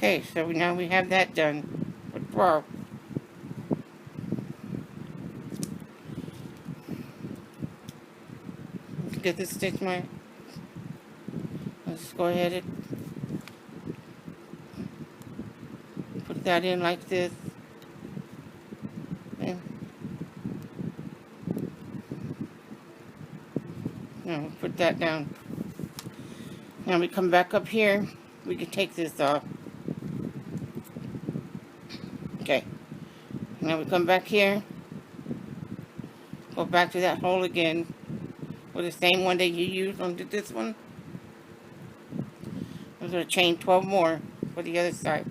Okay, so now we have that done with 12. Let's get the stitch mark. Let's go ahead and put that in like this. And now put that down. Now we come back up here. We can take this off. Okay. Now we come back here. Go back to that hole again with the same one that you used on this one. I'm going to chain 12 more for the other side.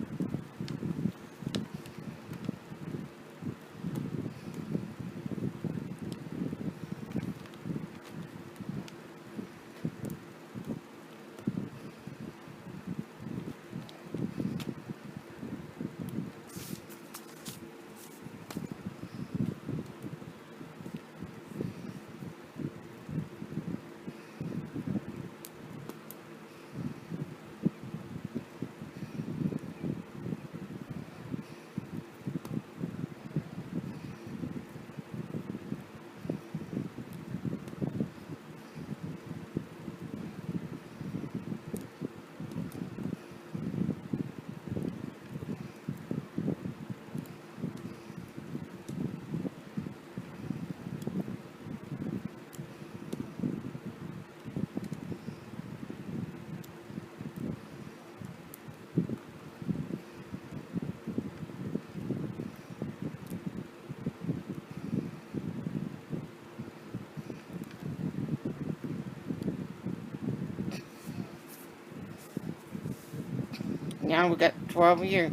Now we got 12 here.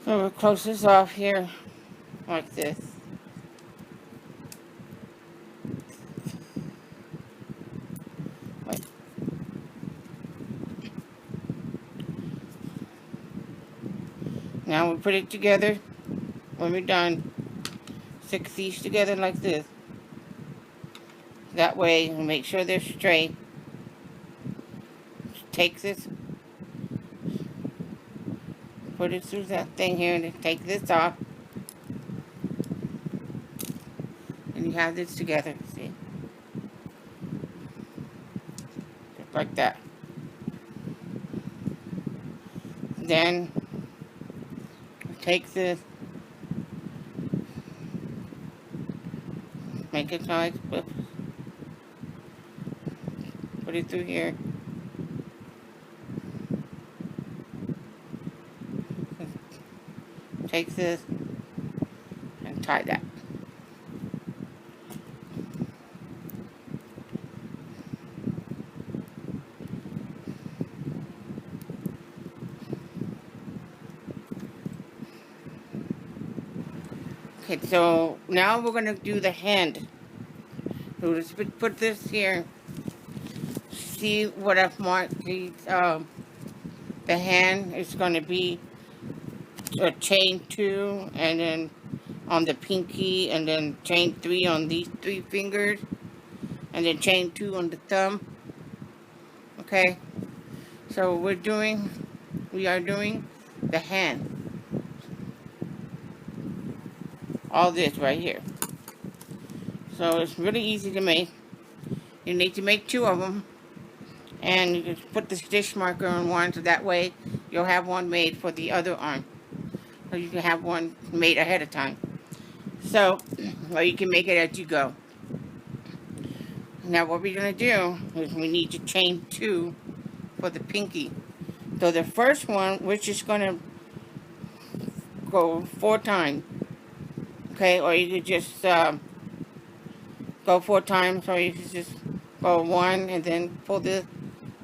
So we'll close this off here like this. Like. Now we put it together. When we're done, 6 these together like this. That way we'll make sure they're straight. Take this, put it through that thing here, and take this off. And you have this together, see? Just like that. Then, take this, make it nice, put it through here. Take this and tie that. Okay, so now we're going to do the hand. So let's put this here. See what I've marked. The hand is going to be a chain 2, and then on the pinky, and then chain 3 on these 3 fingers, and then chain 2 on the thumb. Okay, so we are doing the hand. All this right here. So it's really easy to make. You need to make 2 of them, and you just put the stitch marker on one, so that way you'll have one made for the other arm, so you can have one made ahead of time. So, or you can make it as you go. Now what we're going to do is we need to chain 2 for the pinky. So the first one, we're just going to go 4 times. Okay, or you could just go 4 times, or you could just go 1 and then pull this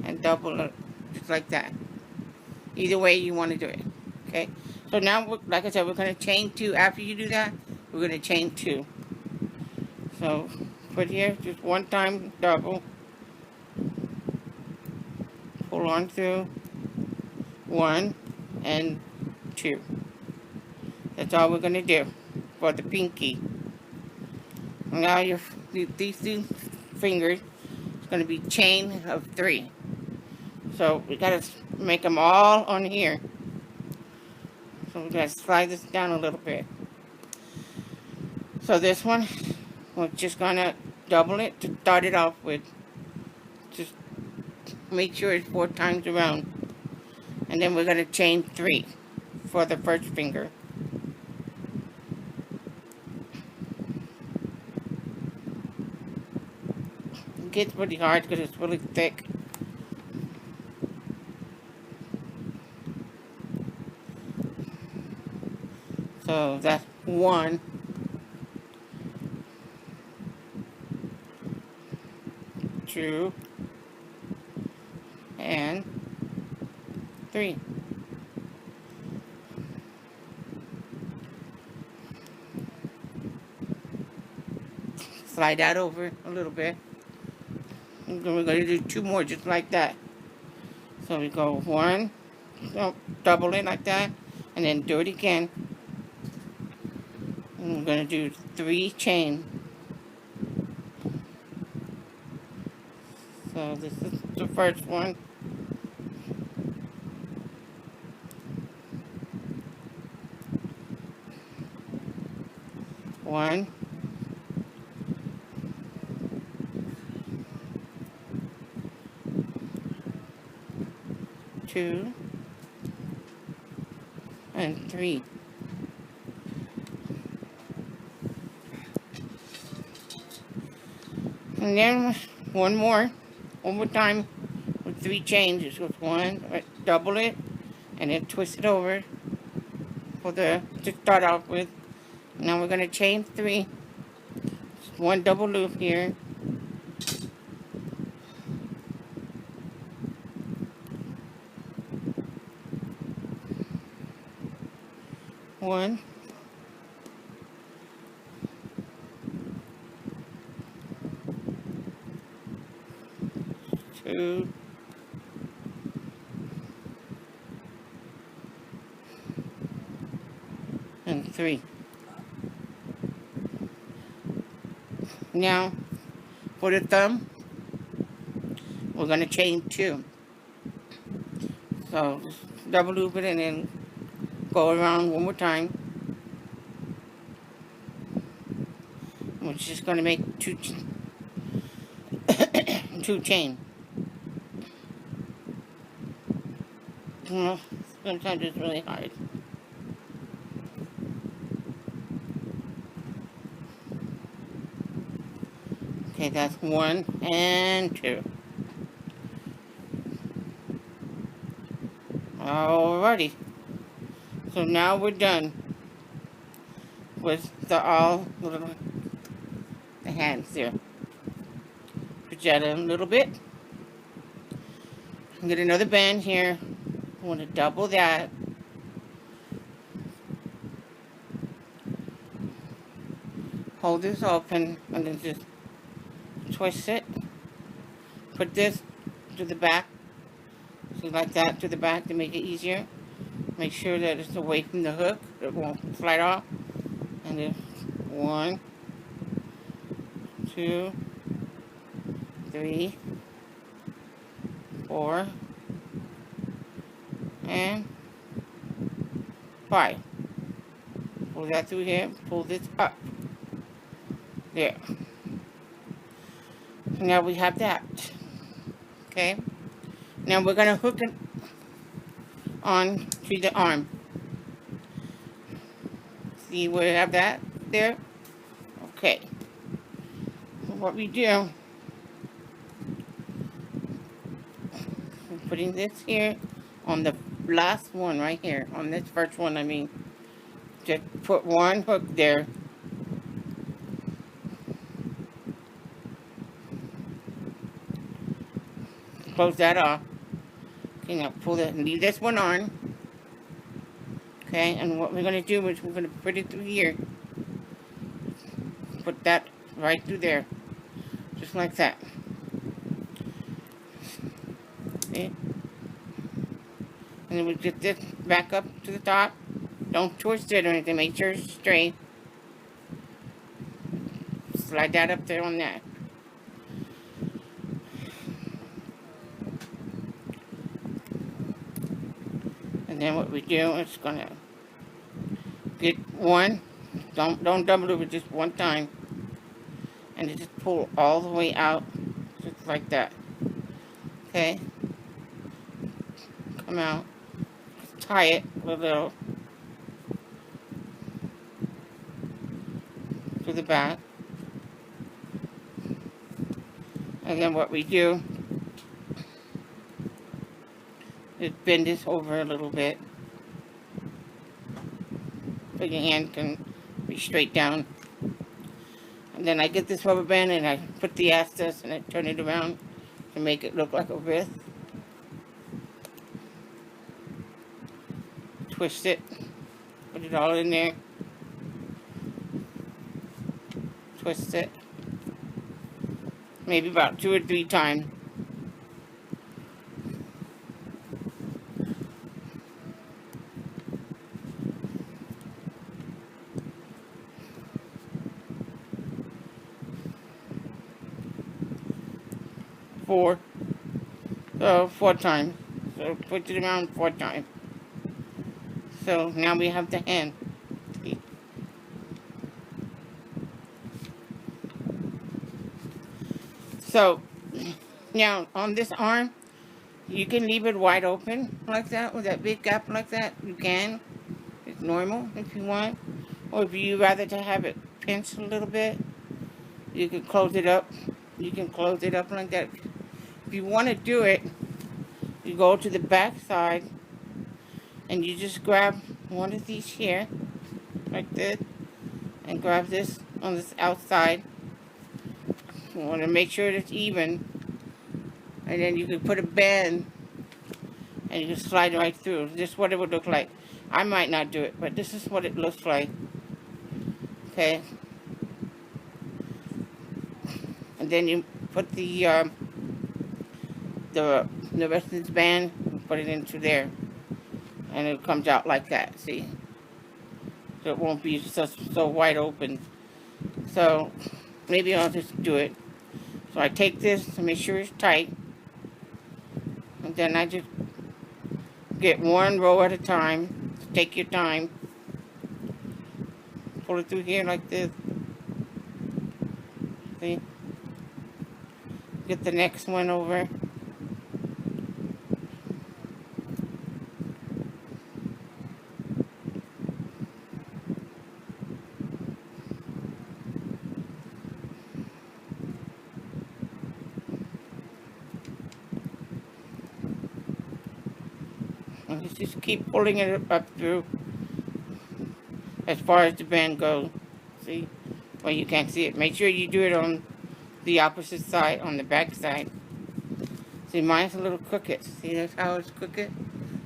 and double it, just like that. Either way you want to do it. Okay, so now, like I said, we're going to chain 2. After you do that, we're going to chain 2. So put here, just 1 time double, pull on through 1 and 2. That's all we're going to do for the pinky. Now these 2 fingers is going to be chain of 3. So we got to make them all on here. So we got to slide this down a little bit. So this one, we're just going to double it to start it off with. Just make sure it's 4 times around. And then we're going to chain 3 for the first finger. It gets pretty hard because it's really thick. So that's 1, 2, and 3. Slide that over a little bit. And then we're going to do 2 more just like that. So we go 1, double it like that, and then do it again. And we're going to do 3 chain. So this is the first one. One, 2, and 3. And then 1 more time with 3 chains. Just goes 1, double it, and then twist it over to start off with. Now we're going to chain 3. Just 1 double loop here. One, 2, and 3. Now, for the thumb, we're going to chain 2. So, just double loop it and then go around 1 more time. We're just going to make 2 chain. Well, sometimes it's really hard. Okay, that's 1 and 2. Alrighty. So now we're done with the hands there. Project a little bit. Get another band here. I want to double that. Hold this open and then just twist it. Put this to the back. So like that to the back to make it easier. Make sure that it's away from the hook. It won't slide off. And then 1, 2, 3, 4, and 5. Pull that through here. Pull this up. There. So now we have that. Okay. Now we're going to hook it on to the arm. See where we have that there? Okay. So what we do, we're putting this here on the last one right here. On this first one, I mean. Just put one hook there. Close that off. Okay, now pull that and leave this one on. Okay, and what we're going to do is we're going to put it through here. Put that right through there. Just like that. Okay. And then we get this back up to the top. Don't twist it or anything. Make sure it's straight. Slide that up there on that. And then what we do is gonna get one. Don't double it just one time. And then just pull all the way out. Just like that. Okay. Come out. Just tie it a little. To the back. And then what we do is bend this over a little bit so your hand can be straight down. And then I get this rubber band and I put the access and I turn it around to make it look like a wrist. Twist it, put it all in there. Twist it. Maybe about 2 or 3 times. Four. So 4 times. So put it around 4 times. So now we have the hand. So, now on this arm, you can leave it wide open like that, with that big gap like that. You can. It's normal if you want. Or if you rather to have it pinched a little bit, you can close it up. You can close it up like that. If you want to do it, you go to the back side and you just grab one of these here, like this, and grab this on this outside. You want to make sure it's even, and then you can put a band and you can slide right through. This is what it would look like. I might not do it, but this is what it looks like. Okay. And then you put the rest of this band, put it into there, and it comes out like that. See, so it won't be so wide open. So maybe I'll just do it. So I take this to make sure it's tight, and then I just get one row at a time. Take your time. Pull it through here like this. See? Get the next one over. just keep pulling it up through as far as the band goes. See? Well, you can't see it. Make sure you do it on the opposite side, on the back side. See, mine's a little crooked. See, that's how it's crooked?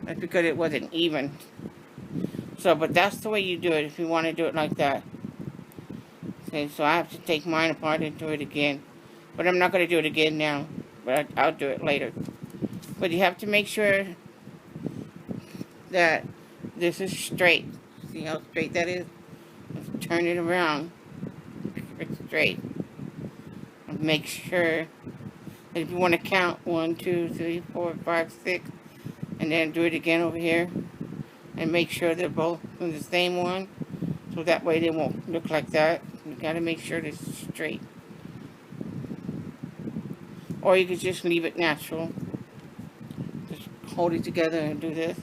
That's because it wasn't even. So, but that's the way you do it if you want to do it like that. See, so I have to take mine apart and do it again. But I'm not going to do it again now. But I'll do it later. But you have to make sure that this is straight. See how straight that is? Let's turn it around. Keep it straight. And make sure that if you want to count 1, 2, 3, 4, 5, 6, and then do it again over here. And make sure they're both on the same one. So that way they won't look like that. You gotta make sure it's straight. Or you could just leave it natural. Just hold it together and do this.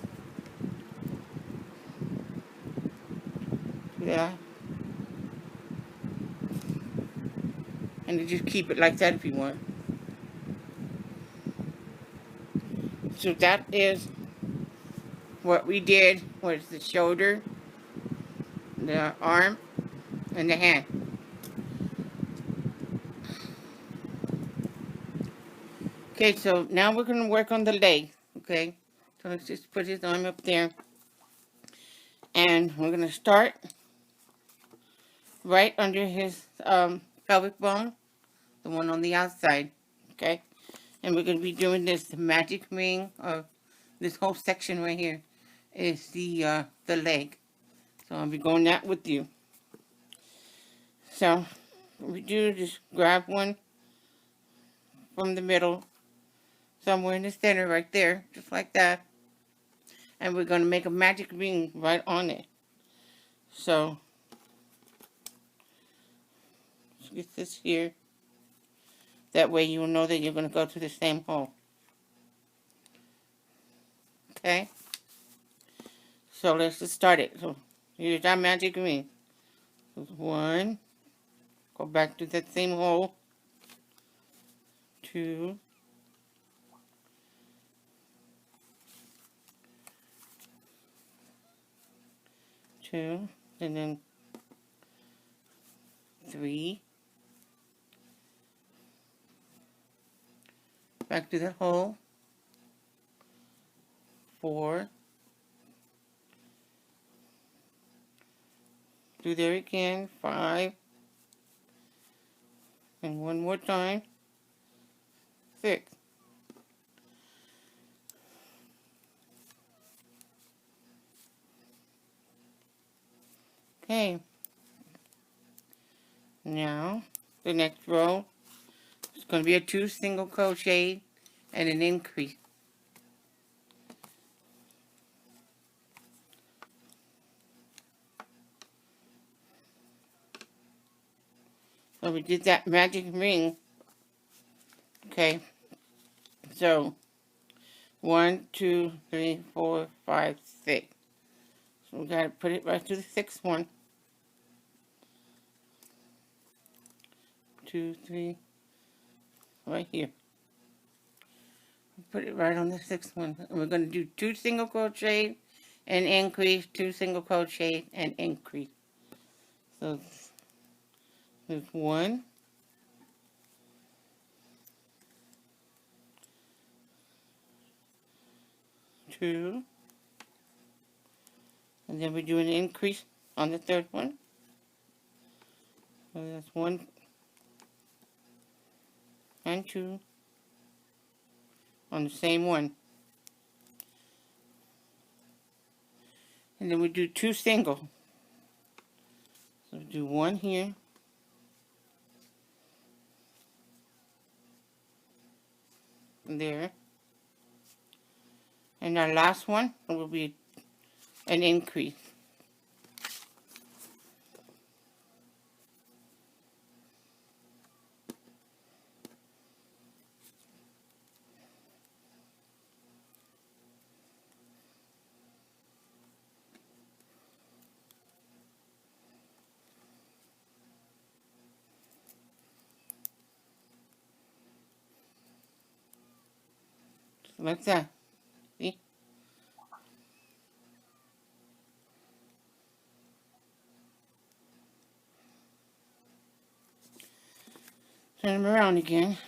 Do that. And you just keep it like that if you want. So that is what we did was the shoulder, the arm, and the hand. Okay, so now we're going to work on the leg, okay? So let's just put his arm up there. And we're going to start right under his pelvic bone, the one on the outside, okay? And we're going to be doing this magic ring, or this whole section right here is the leg. So I'll be going that with you. So what we do, just grab one from the middle, somewhere in the center right there, just like that. And we're going to make a magic ring right on it. So, let's get this here. That way you'll know that you're going to go to the same hole. Okay? So let's just start it. So here's our magic ring. 1, go back to that same hole. 2, 2, and then 3, back to the hole. 4, do there again. 5, and one more time. 6. Okay. Now, the next row is going to be a 2 single crochet and an increase. So we did that magic ring. Okay. So 1, 2, 3, 4, 5, 6. So we got to put it right to the 6th one. 2, 3, right here. Put it right on the 6th one. And we're going to do 2 single crochet and increase, 2 single crochet and increase. So there's 1, 2, and then we do an increase on the 3rd one. So that's 1 and 2 on the same one. And then we do 2 single. So we do 1 here. There. And our last one will be an increase. Like that. See? Turn them around again.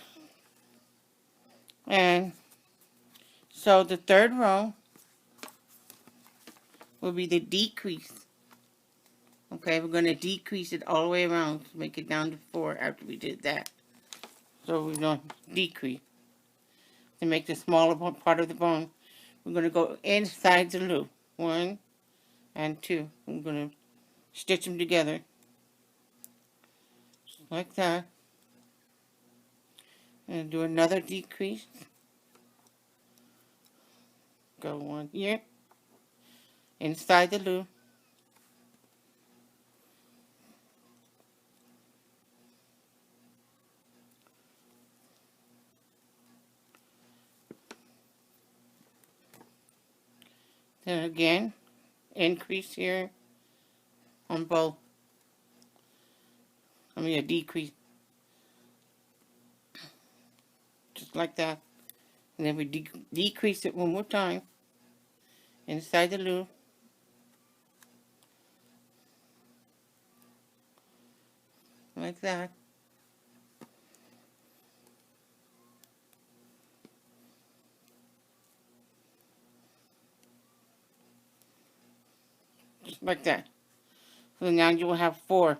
And so the third row will be the decrease. Okay, we're going to decrease it all the way around to make it down to 4 after we did that. So we're going to decrease to make the smaller part of the bone. We're going to go inside the loop. 1 and 2. I'm going to stitch them together. Just like that. And do another decrease. Go 1 here. Inside the loop. Then again, increase here on both. I mean a decrease. Just like that. And then we decrease it one more time. Inside the loop. Like that. Just like that. So now you will have 4.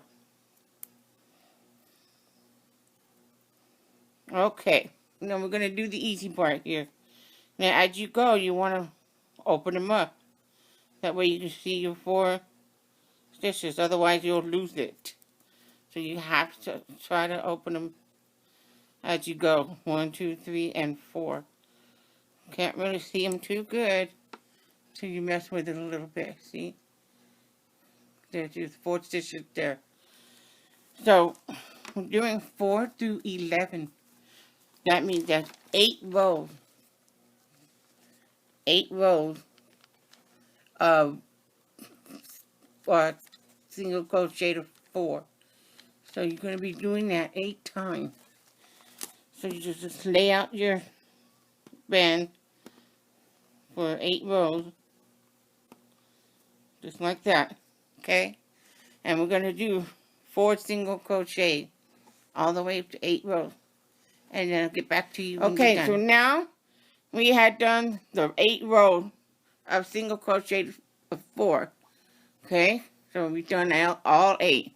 Okay. Now we're going to do the easy part here. Now as you go, you want to open them up. That way you can see your 4 stitches. Otherwise you'll lose it. So you have to try to open them as you go. 1, 2, 3, and 4. Can't really see them too good till you mess with it a little bit. See? There's just 4 stitches there. So we're doing 4 through 11. That means that's 8 rows. 8 rows of single crochet of 4. So you're going to be doing that 8 times. So you just lay out your band for 8 rows. Just like that. Okay? And we're going to do 4 single crochet all the way up to 8 rows. And then I'll get back to you when we're done. Okay, so now we had done the 8 rows of single crochet of 4. Okay? So we've done all 8.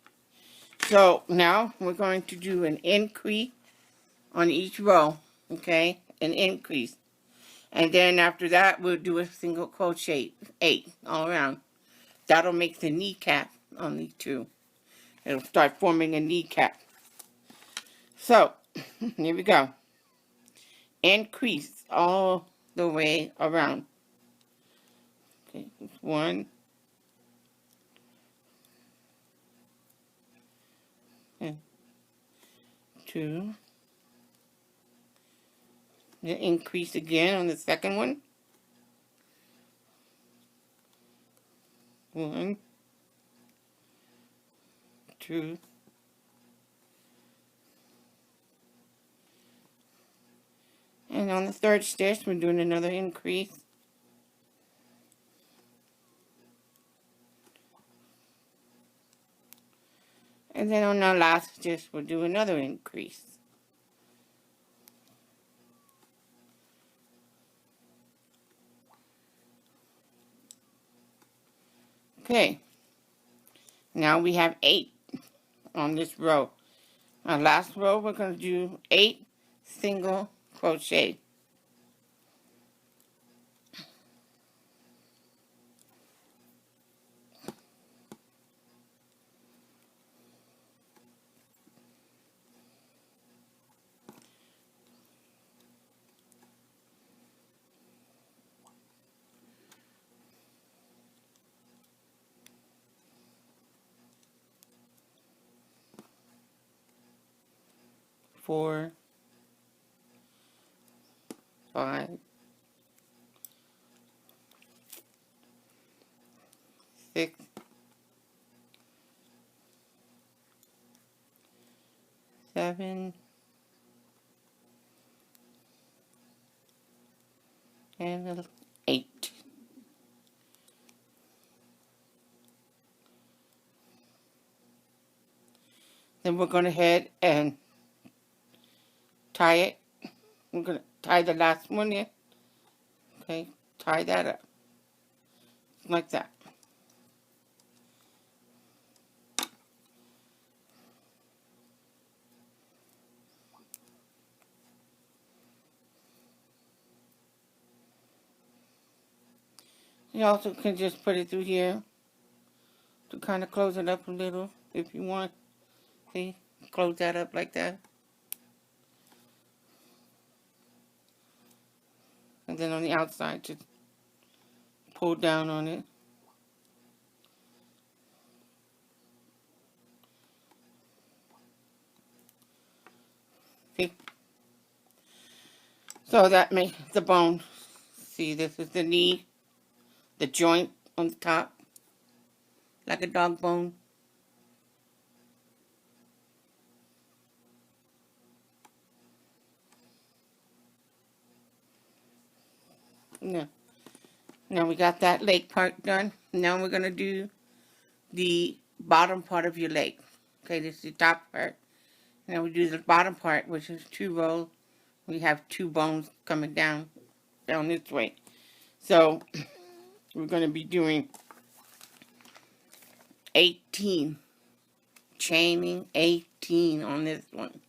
So now we're going to do an increase on each row. Okay? An increase. And then after that, we'll do a single crochet 8 all around. That'll make the kneecap on these 2. It'll start forming a kneecap. So, here we go. Increase all the way around. Okay, 1. And 2. Then increase again on the second one. 1, 2, and on the third stitch we're doing another increase. And then on our last stitch we'll do another increase. Okay, now we have 8 on this row. Our last row we're going to do 8 single crochet. Four, 5, 6, 7, and 8. Then we're going to head and tie it. I'm going to tie the last one in. Okay, tie that up. Like that. You also can just put it through here to kind of close it up a little if you want. See, close that up like that. And then on the outside, just pull down on it. See? So that makes the bone. See, this is the knee, the joint on the top, like a dog bone. Yeah. Now we got that leg part done. Now we're going to do the bottom part of your leg. Okay, this is the top part. Now we do the bottom part, which is 2 rows. We have 2 bones coming down this way. So we're going to be doing 18, chaining 18 on this one.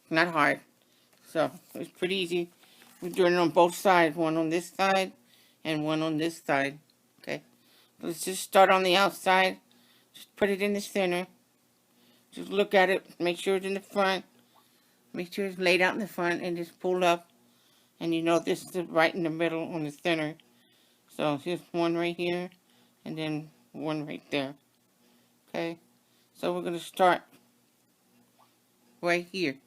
Not hard. So it's pretty easy. We're doing it on both sides, one on this side and one on this side. Okay, let's just start on the outside. Just put it in the center. Just look at it, make sure it's in the front. Make sure it's laid out in the front and just pull up. And you know this is right in the middle on the center. So here's one right here and then one right there. Okay, so we're going to start right here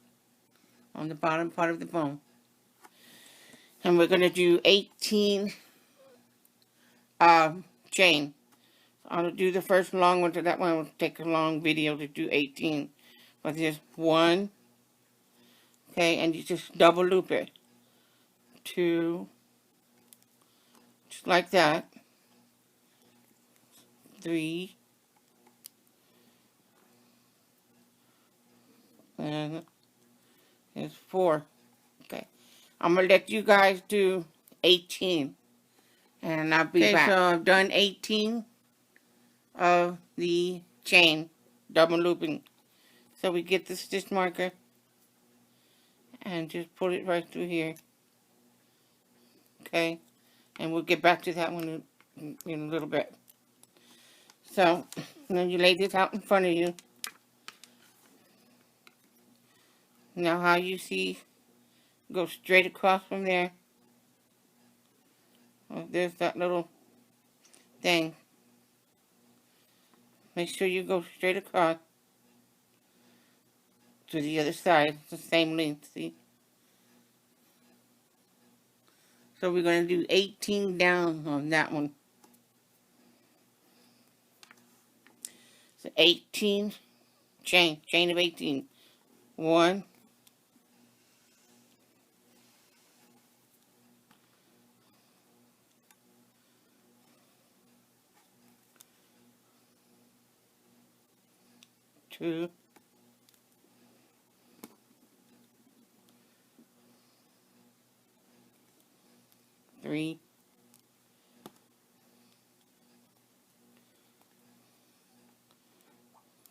on the bottom part of the bone. And we're going to do 18 chain. I'll do the first long one, so that one will take a long video to do 18. But there's 1, okay, and you just double loop it. 2, just like that. 3, and there's 4. Okay, I'm going to let you guys do 18. And I'll be back. So I've done 18 of the chain, double looping. So we get the stitch marker and just put it right through here. Okay, and we'll get back to that one in a little bit. So then you lay this out in front of you. Now how you see, go straight across from there. Oh, there's that little thing. Make sure you go straight across to the other side. It's the same length, see? So we're going to do 18 down on that one. So 18, chain of 18. 1, 2, 3,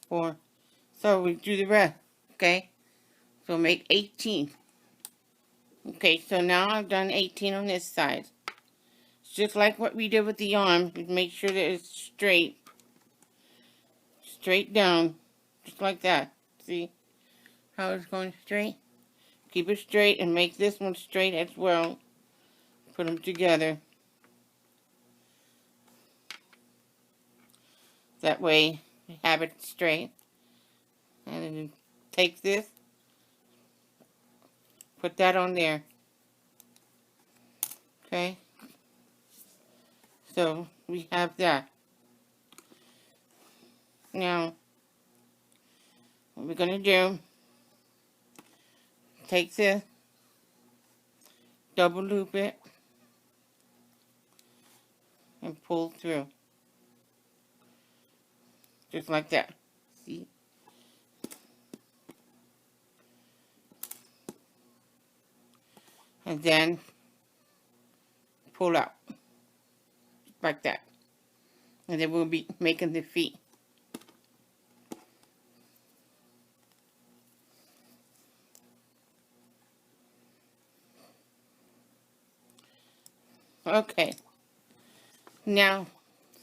4. So we do the rest, okay? So make 18. Okay, so now I've done 18 on this side. It's just like what we did with the arm. Make sure that it's straight. Straight down. Just like that. See how it's going straight? Keep it straight and make this one straight as well. Put them together. That way you have it straight. And then take this. Put that on there. Okay. So we have that. Now, what we're going to do, take this, double loop it, and pull through. Just like that. See? and then pull out like that, and then we'll be making the feet. Okay, now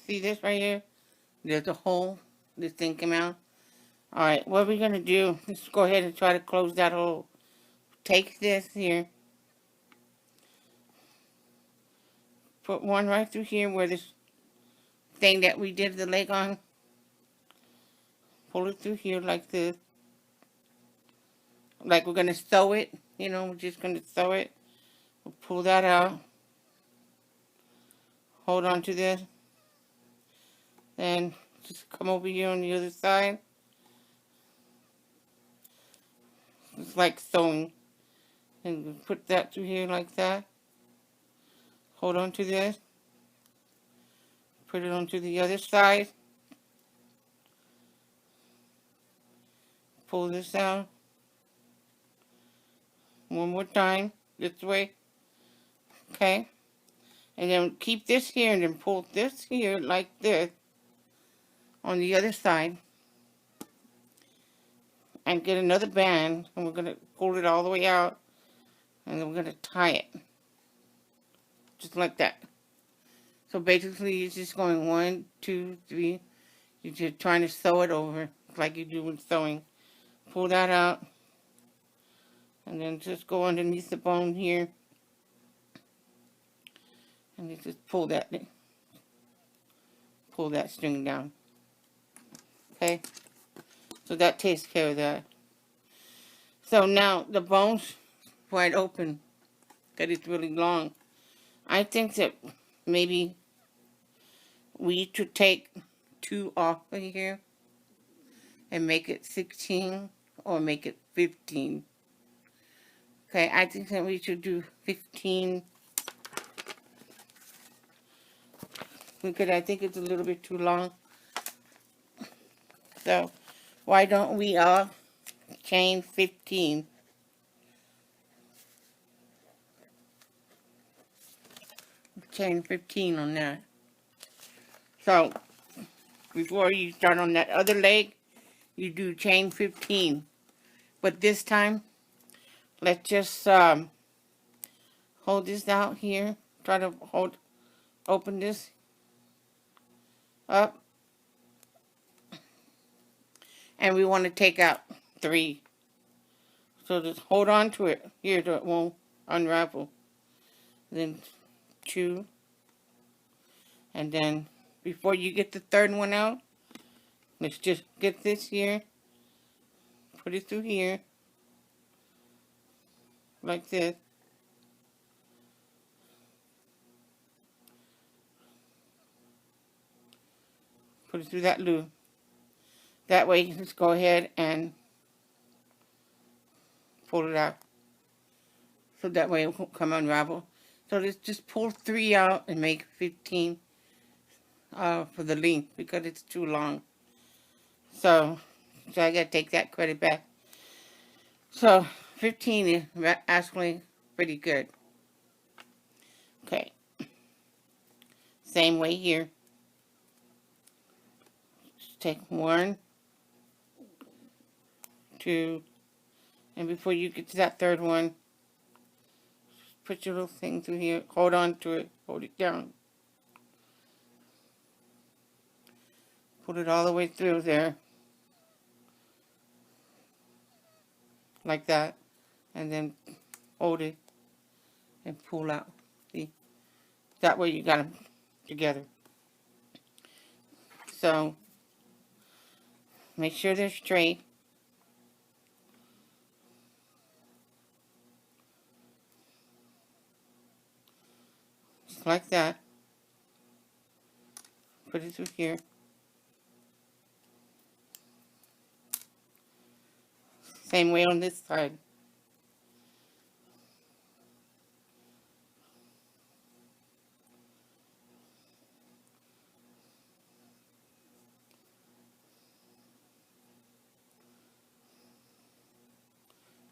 see this right here, there's a hole, this thing came out. Alright, what we're gonna do, let's go ahead and try to close that hole. Take this here, put one right through here where this thing that we did the leg on, pull it through here like this, like we're gonna sew it, you know, we're just gonna sew it. We'll pull that out, hold on to this, then just come over here on the other side. It's like sewing, and put that through here like that. Hold on to this, put it onto the other side, pull this out one more time this way, okay, and then keep this here and then pull this here like this on the other side, and get another band, and we're going to pull it all the way out, and then we're going to tie it just like that. So basically you're just going 1, 2, 3, you're just trying to sew it over like you do when sewing. Pull that out, and then just go underneath the bone here, and you just pull that string down. Okay, so that takes care of that. So now the bone's wide open, because it's really long. I think that maybe we should take 2 off of here and make it 16 or make it 15. Okay, I think that we should do 15 because I think it's a little bit too long. So why don't we all chain 15? Chain 15 on that. So before you start on that other leg, you do chain 15. But this time, let's just hold this out here. Try to open this up. And we want to take out 3. So just hold on to it here so it won't unravel. Then 2. And then before you get the 3rd one out, let's just get this here. Put it through here. Like this. Put it through that loop. That way, just go ahead and pull it out. So that way it won't come unravel. So let's just pull 3 out and make 15 for the length because it's too long. So I gotta take that credit back. So 15 is actually pretty good. Okay. Same way here. Just take 1, 2, and before you get to that 3rd one, put your little thing through here, hold on to it, hold it down. Put it all the way through there. Like that. And then hold it and pull out. See? That way you got them together. So, make sure they're straight. Just like that. Put it through here. Same way on this side.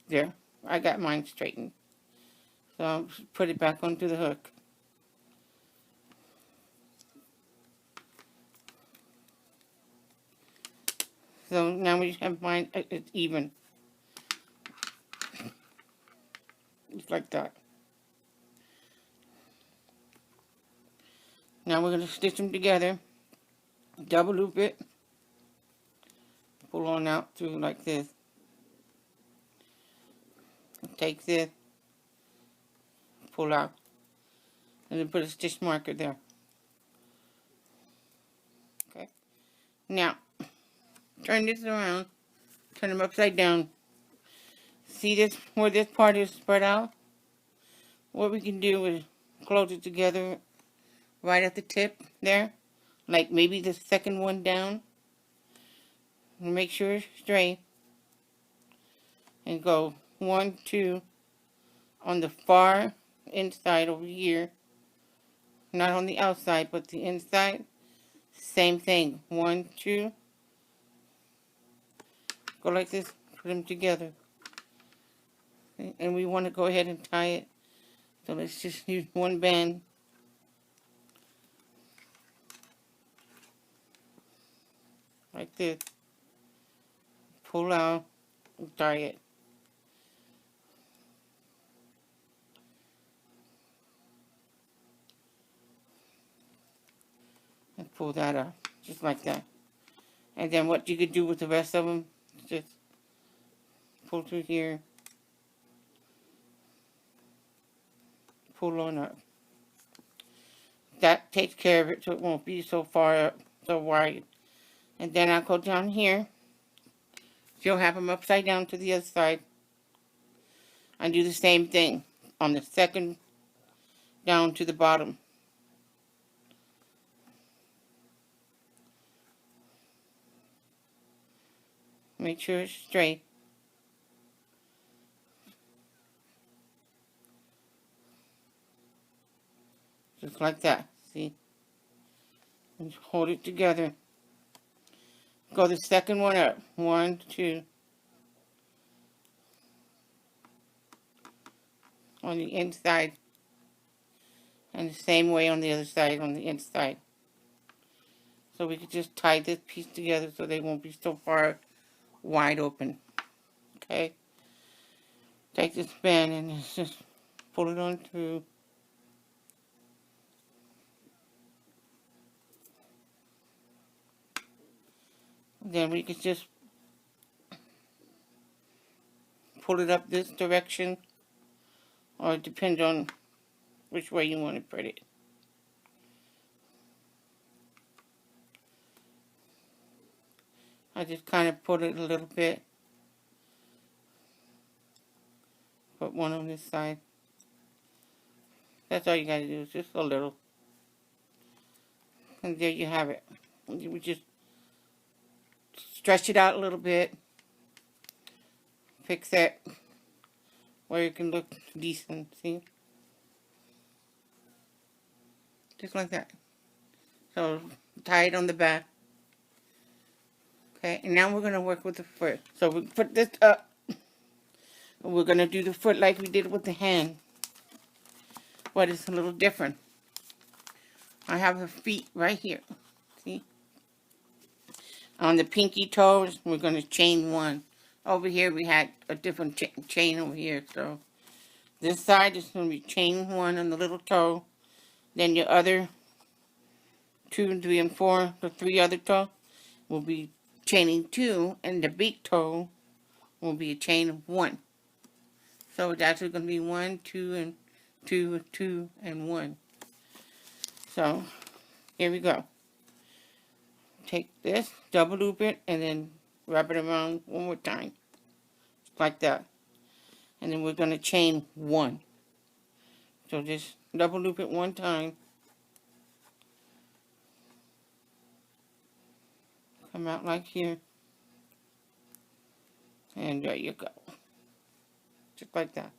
There. I got mine straightened. So I'll put it back onto the hook. So now we have mine, it's even. Just like that. Now we're going to stitch them together. Double loop it. Pull on out through like this. Take this. Pull out. And then put a stitch marker there. Okay. Now, turn this around. Turn them upside down. See this, where this part is spread out? What we can do is close it together right at the tip there. Like maybe the second one down. Make sure it's straight. And go 1, 2 on the far inside over here. Not on the outside, but the inside. Same thing. 1, 2. Go like this. Put them together. And we want to go ahead and tie it. So let's just use one band. Like this. Pull out and tie it. And pull that up. Just like that. And then what you could do with the rest of them, just pull through here. Pull on up. That takes care of it so it won't be so far up, so wide. And then I'll go down here. You'll have them upside down to the other side. And do the same thing on the second down to the bottom. Make sure it's straight. Just like that, see? And hold it together. Go the second one up. 1, 2. On the inside. And the same way on the other side, on the inside. So we could just tie this piece together so they won't be so far wide open. Okay? Take this band and just pull it on through. Then we could just pull it up this direction, or it depends on which way you want to put it. I just kind of put it a little bit. Put one on this side. That's all you gotta do, is just a little. And there you have it. We just stretch it out a little bit. Fix it where it can look decent, see? Just like that. So, tie it on the back. Okay, and now we're going to work with the foot. So we put this up. We're going to do the foot like we did with the hand. But it's a little different. I have the feet right here. See? On the pinky toes, we're going to chain 1. Over here, we had a different chain over here. So this side is going to be chain 1 on the little toe. Then your other 2, 3, and 4, the 3 other toe, will be chaining 2. And the big toe will be a chain of 1. So it's actually going to be 1, 2, and 2, 2, and 1. So here we go. Take this, double loop it, and then wrap it around one more time. Like that. And then we're going to chain 1. So just double loop it one time. Come out like here. And there you go. Just like that.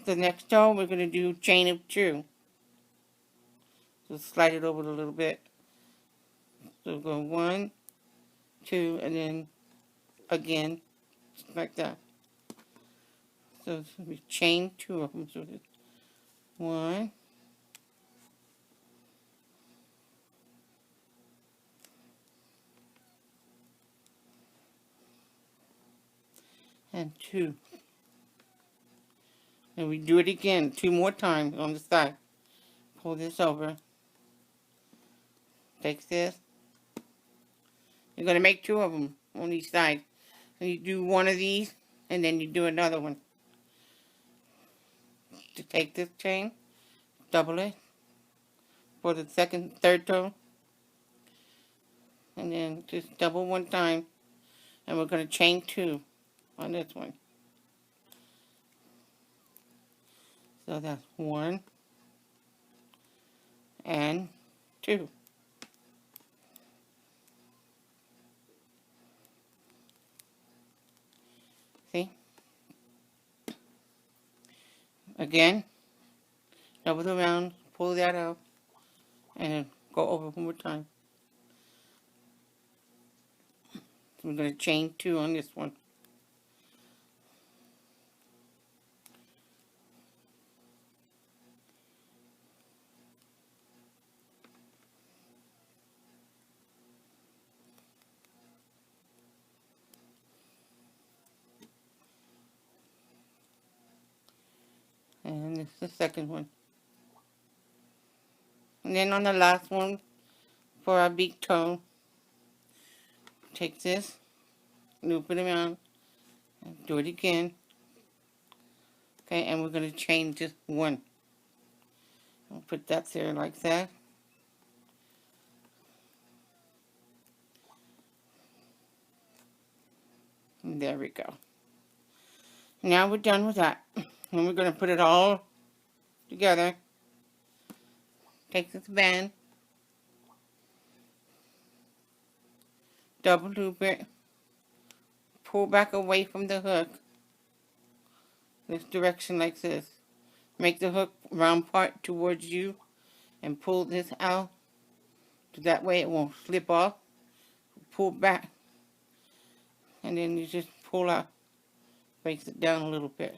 The next toe, we're going to do chain of 2. So slide it over a little bit. So go 1, 2, and then again like that. So we chain 2 of them. So 1, and 2. And we do it again 2 more times on the side. Pull this over. Take this. You're going to make 2 of them on each side. And you do one of these, and then you do another one. To take this chain, double it for the third toe, and then just double one time, and we're going to chain 2 on this one. So that's 1 and 2. See? Again, double around, pull that out, and then go over one more time. So we're going to chain 2 on this one. And this is the second one. And then on the last one, for our big toe, take this, loop it around, and do it again. Okay, and we're going to chain just 1. I'll put that there like that. And there we go. Now we're done with that. And we're going to put it all together. Take this band, double loop it, pull back away from the hook, this direction like this. Make the hook round part towards you and pull this out, so that way it won't slip off. Pull back, and then you just pull out, face it down a little bit.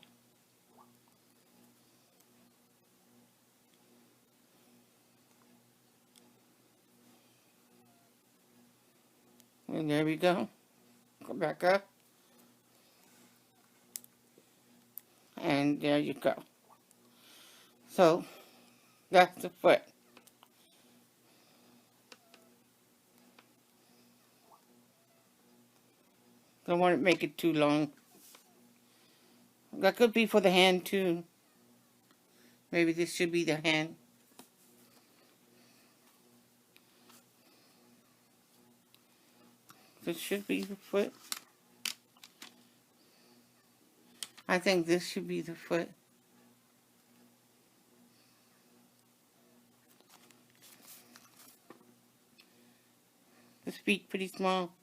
And there we go. Go back up. And there you go. So, that's the foot. Don't want to make it too long. That could be for the hand too. Maybe this should be the hand. This should be the foot. I think this should be the foot. This feet pretty small.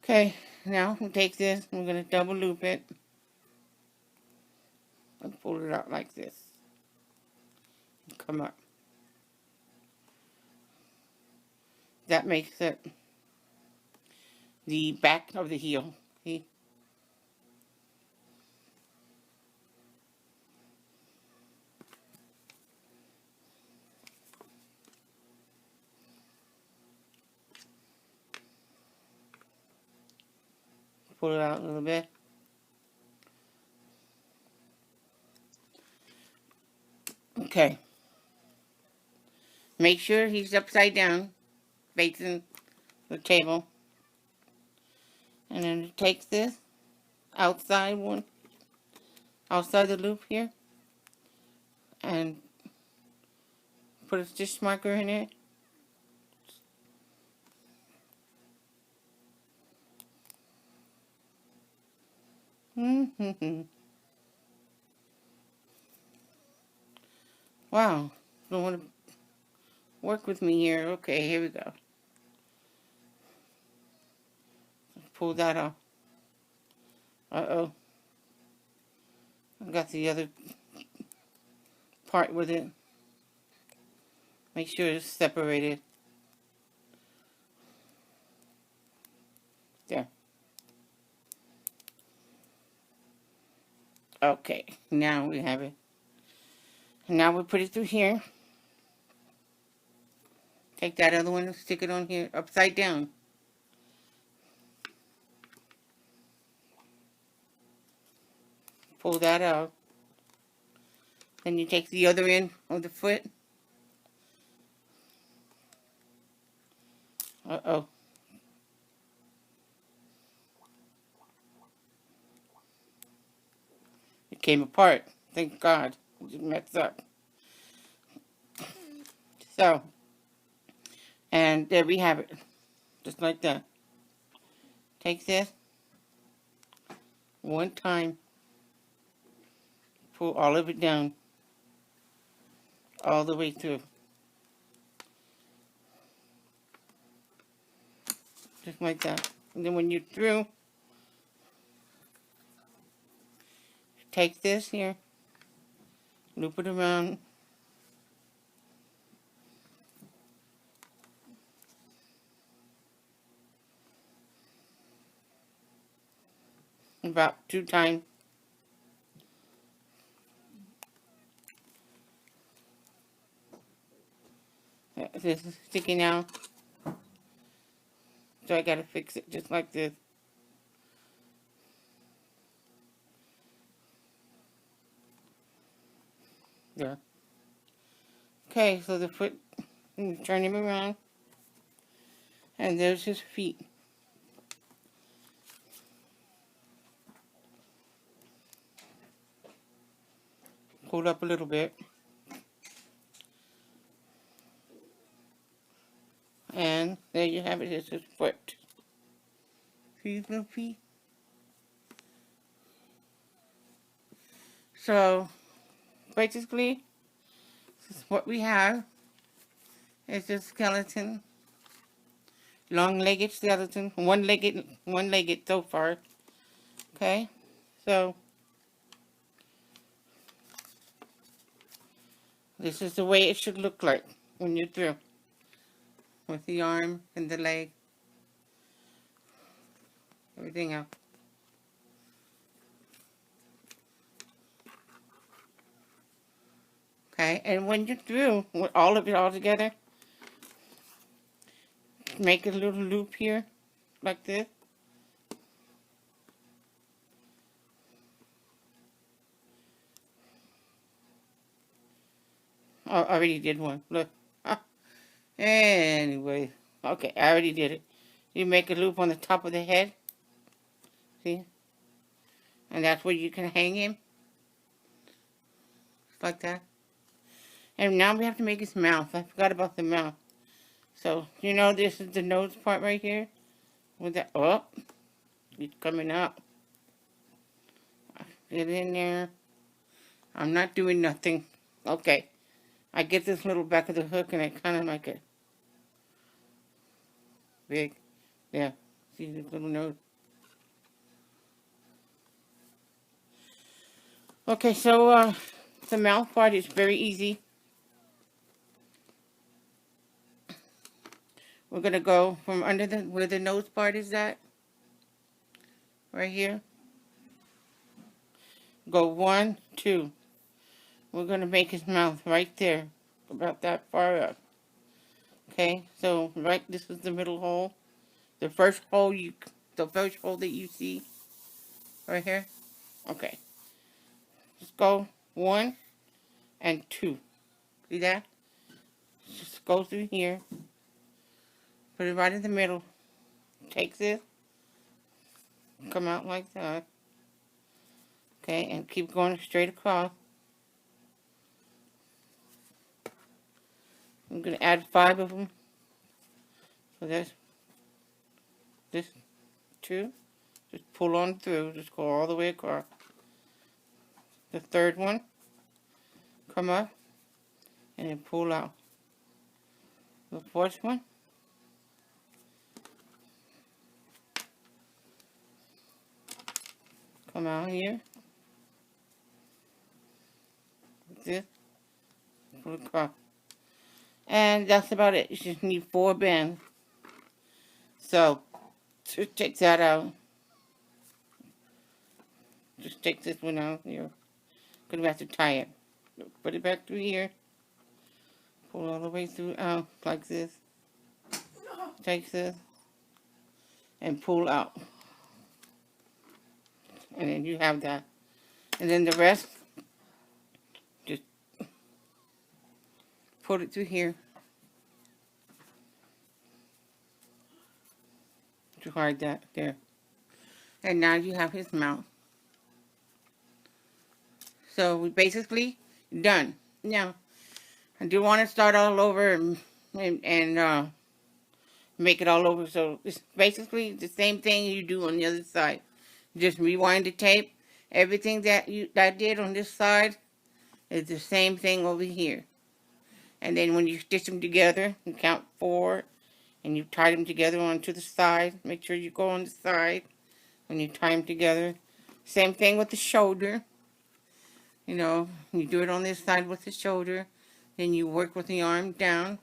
Okay, now we'll take this, we're going to double loop it and pull it out like this. Come up. That makes it the back of the heel. See? Pull it out a little bit. Okay. Make sure he's upside down, facing the table. And then take this outside one, outside the loop here, and put a stitch marker in it. Wow, don't want to work with me here. Okay, here we go. Pull that off. Uh-oh. I got the other part with it. Make sure it's separated. There. Okay, now we have it. Now we put it through here. Take that other one and stick it on here upside down. Pull that out. Then you take the other end of the foot. Uh-oh. It came apart. Thank God. It didn't mess up. So, and there we have it. Just like that. Take this. One time. Pull all of it down. All the way through. Just like that. And then when you're through, take this here. Loop it around. About 2 times. This is sticking out. So I gotta fix it just like this. There. Okay, so the foot, turn him around. And there's his feet. Pull up a little bit. And there you have it, it's his foot. See his little feet? So, basically, this is what we have. It's a skeleton. Long-legged skeleton. One-legged so far. Okay? So, this is the way it should look like when you're through. With the arm and the leg. Everything else. Okay, and when you're through with all of it all together, make a little loop here, like this. Oh, I already did one. Look. Anyway, okay, I already did it. You make a loop on the top of the head. See? And that's where you can hang him. Just like that. And now we have to make his mouth. I forgot about the mouth. So, you know this is the nose part right here? With that, oh, it's coming up. Get in there. I'm not doing nothing. Okay. I get this little back of the hook and I kind of make it big. Yeah. See this little nose? Okay, so the mouth part is very easy. We're going to go from under the, where the nose part is at. Right here. Go 1, 2. We're going to make his mouth right there. About that far up. Okay, so right, this is the middle hole. The first hole that you see right here. Okay. Just go 1 and 2. See that? Just go through here. Put it right in the middle. Take this. Come out like that. Okay, and keep going straight across. I'm going to add 5 of them. So there's this 2. Just pull on through. Just go all the way across. The third one. Come up. And then pull out. The fourth one. Come out here. Like this. Pull across. And that's about it. You just need 4 bands. So, to take that out. Just take this one out. You're going to have to tie it. Put it back through here. Pull all the way through out like this. Take this and pull out. And then you have that. And then the rest, just put it through here to hide that there. And now you have his mouth. So we basically done. Now, I do want to start all over and make it all over. So it's basically the same thing you do on the other side. Just rewind the tape. Everything that I did on this side is the same thing over here. And then when you stitch them together, you count 4, and you tie them together onto the side. Make sure you go on the side when you tie them together. Same thing with the shoulder. You know, you do it on this side with the shoulder. Then you work with the arm down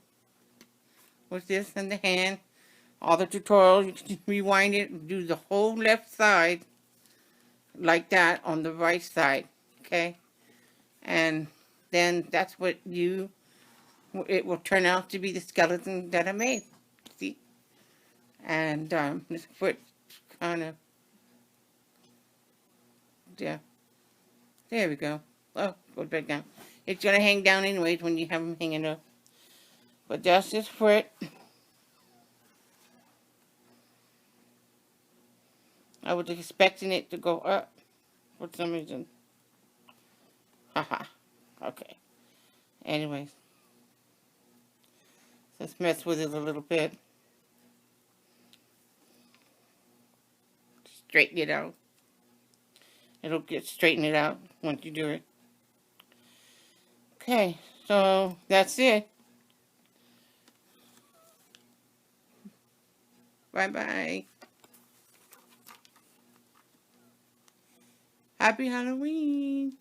with this and the hand. All the tutorials, you can rewind it, do the whole left side like that on the right side, okay? And then that's what it will turn out to be the skeleton that I made, see? And this foot kind of, yeah, there we go. Oh, go back down. It's going to hang down anyways when you have them hanging up. But that's his foot. I was expecting it to go up for some reason. Haha. Okay. Anyways. Let's mess with it a little bit. Straighten it out. It'll get straightened it out once you do it. Okay. So that's it. Bye-bye. Happy Halloween.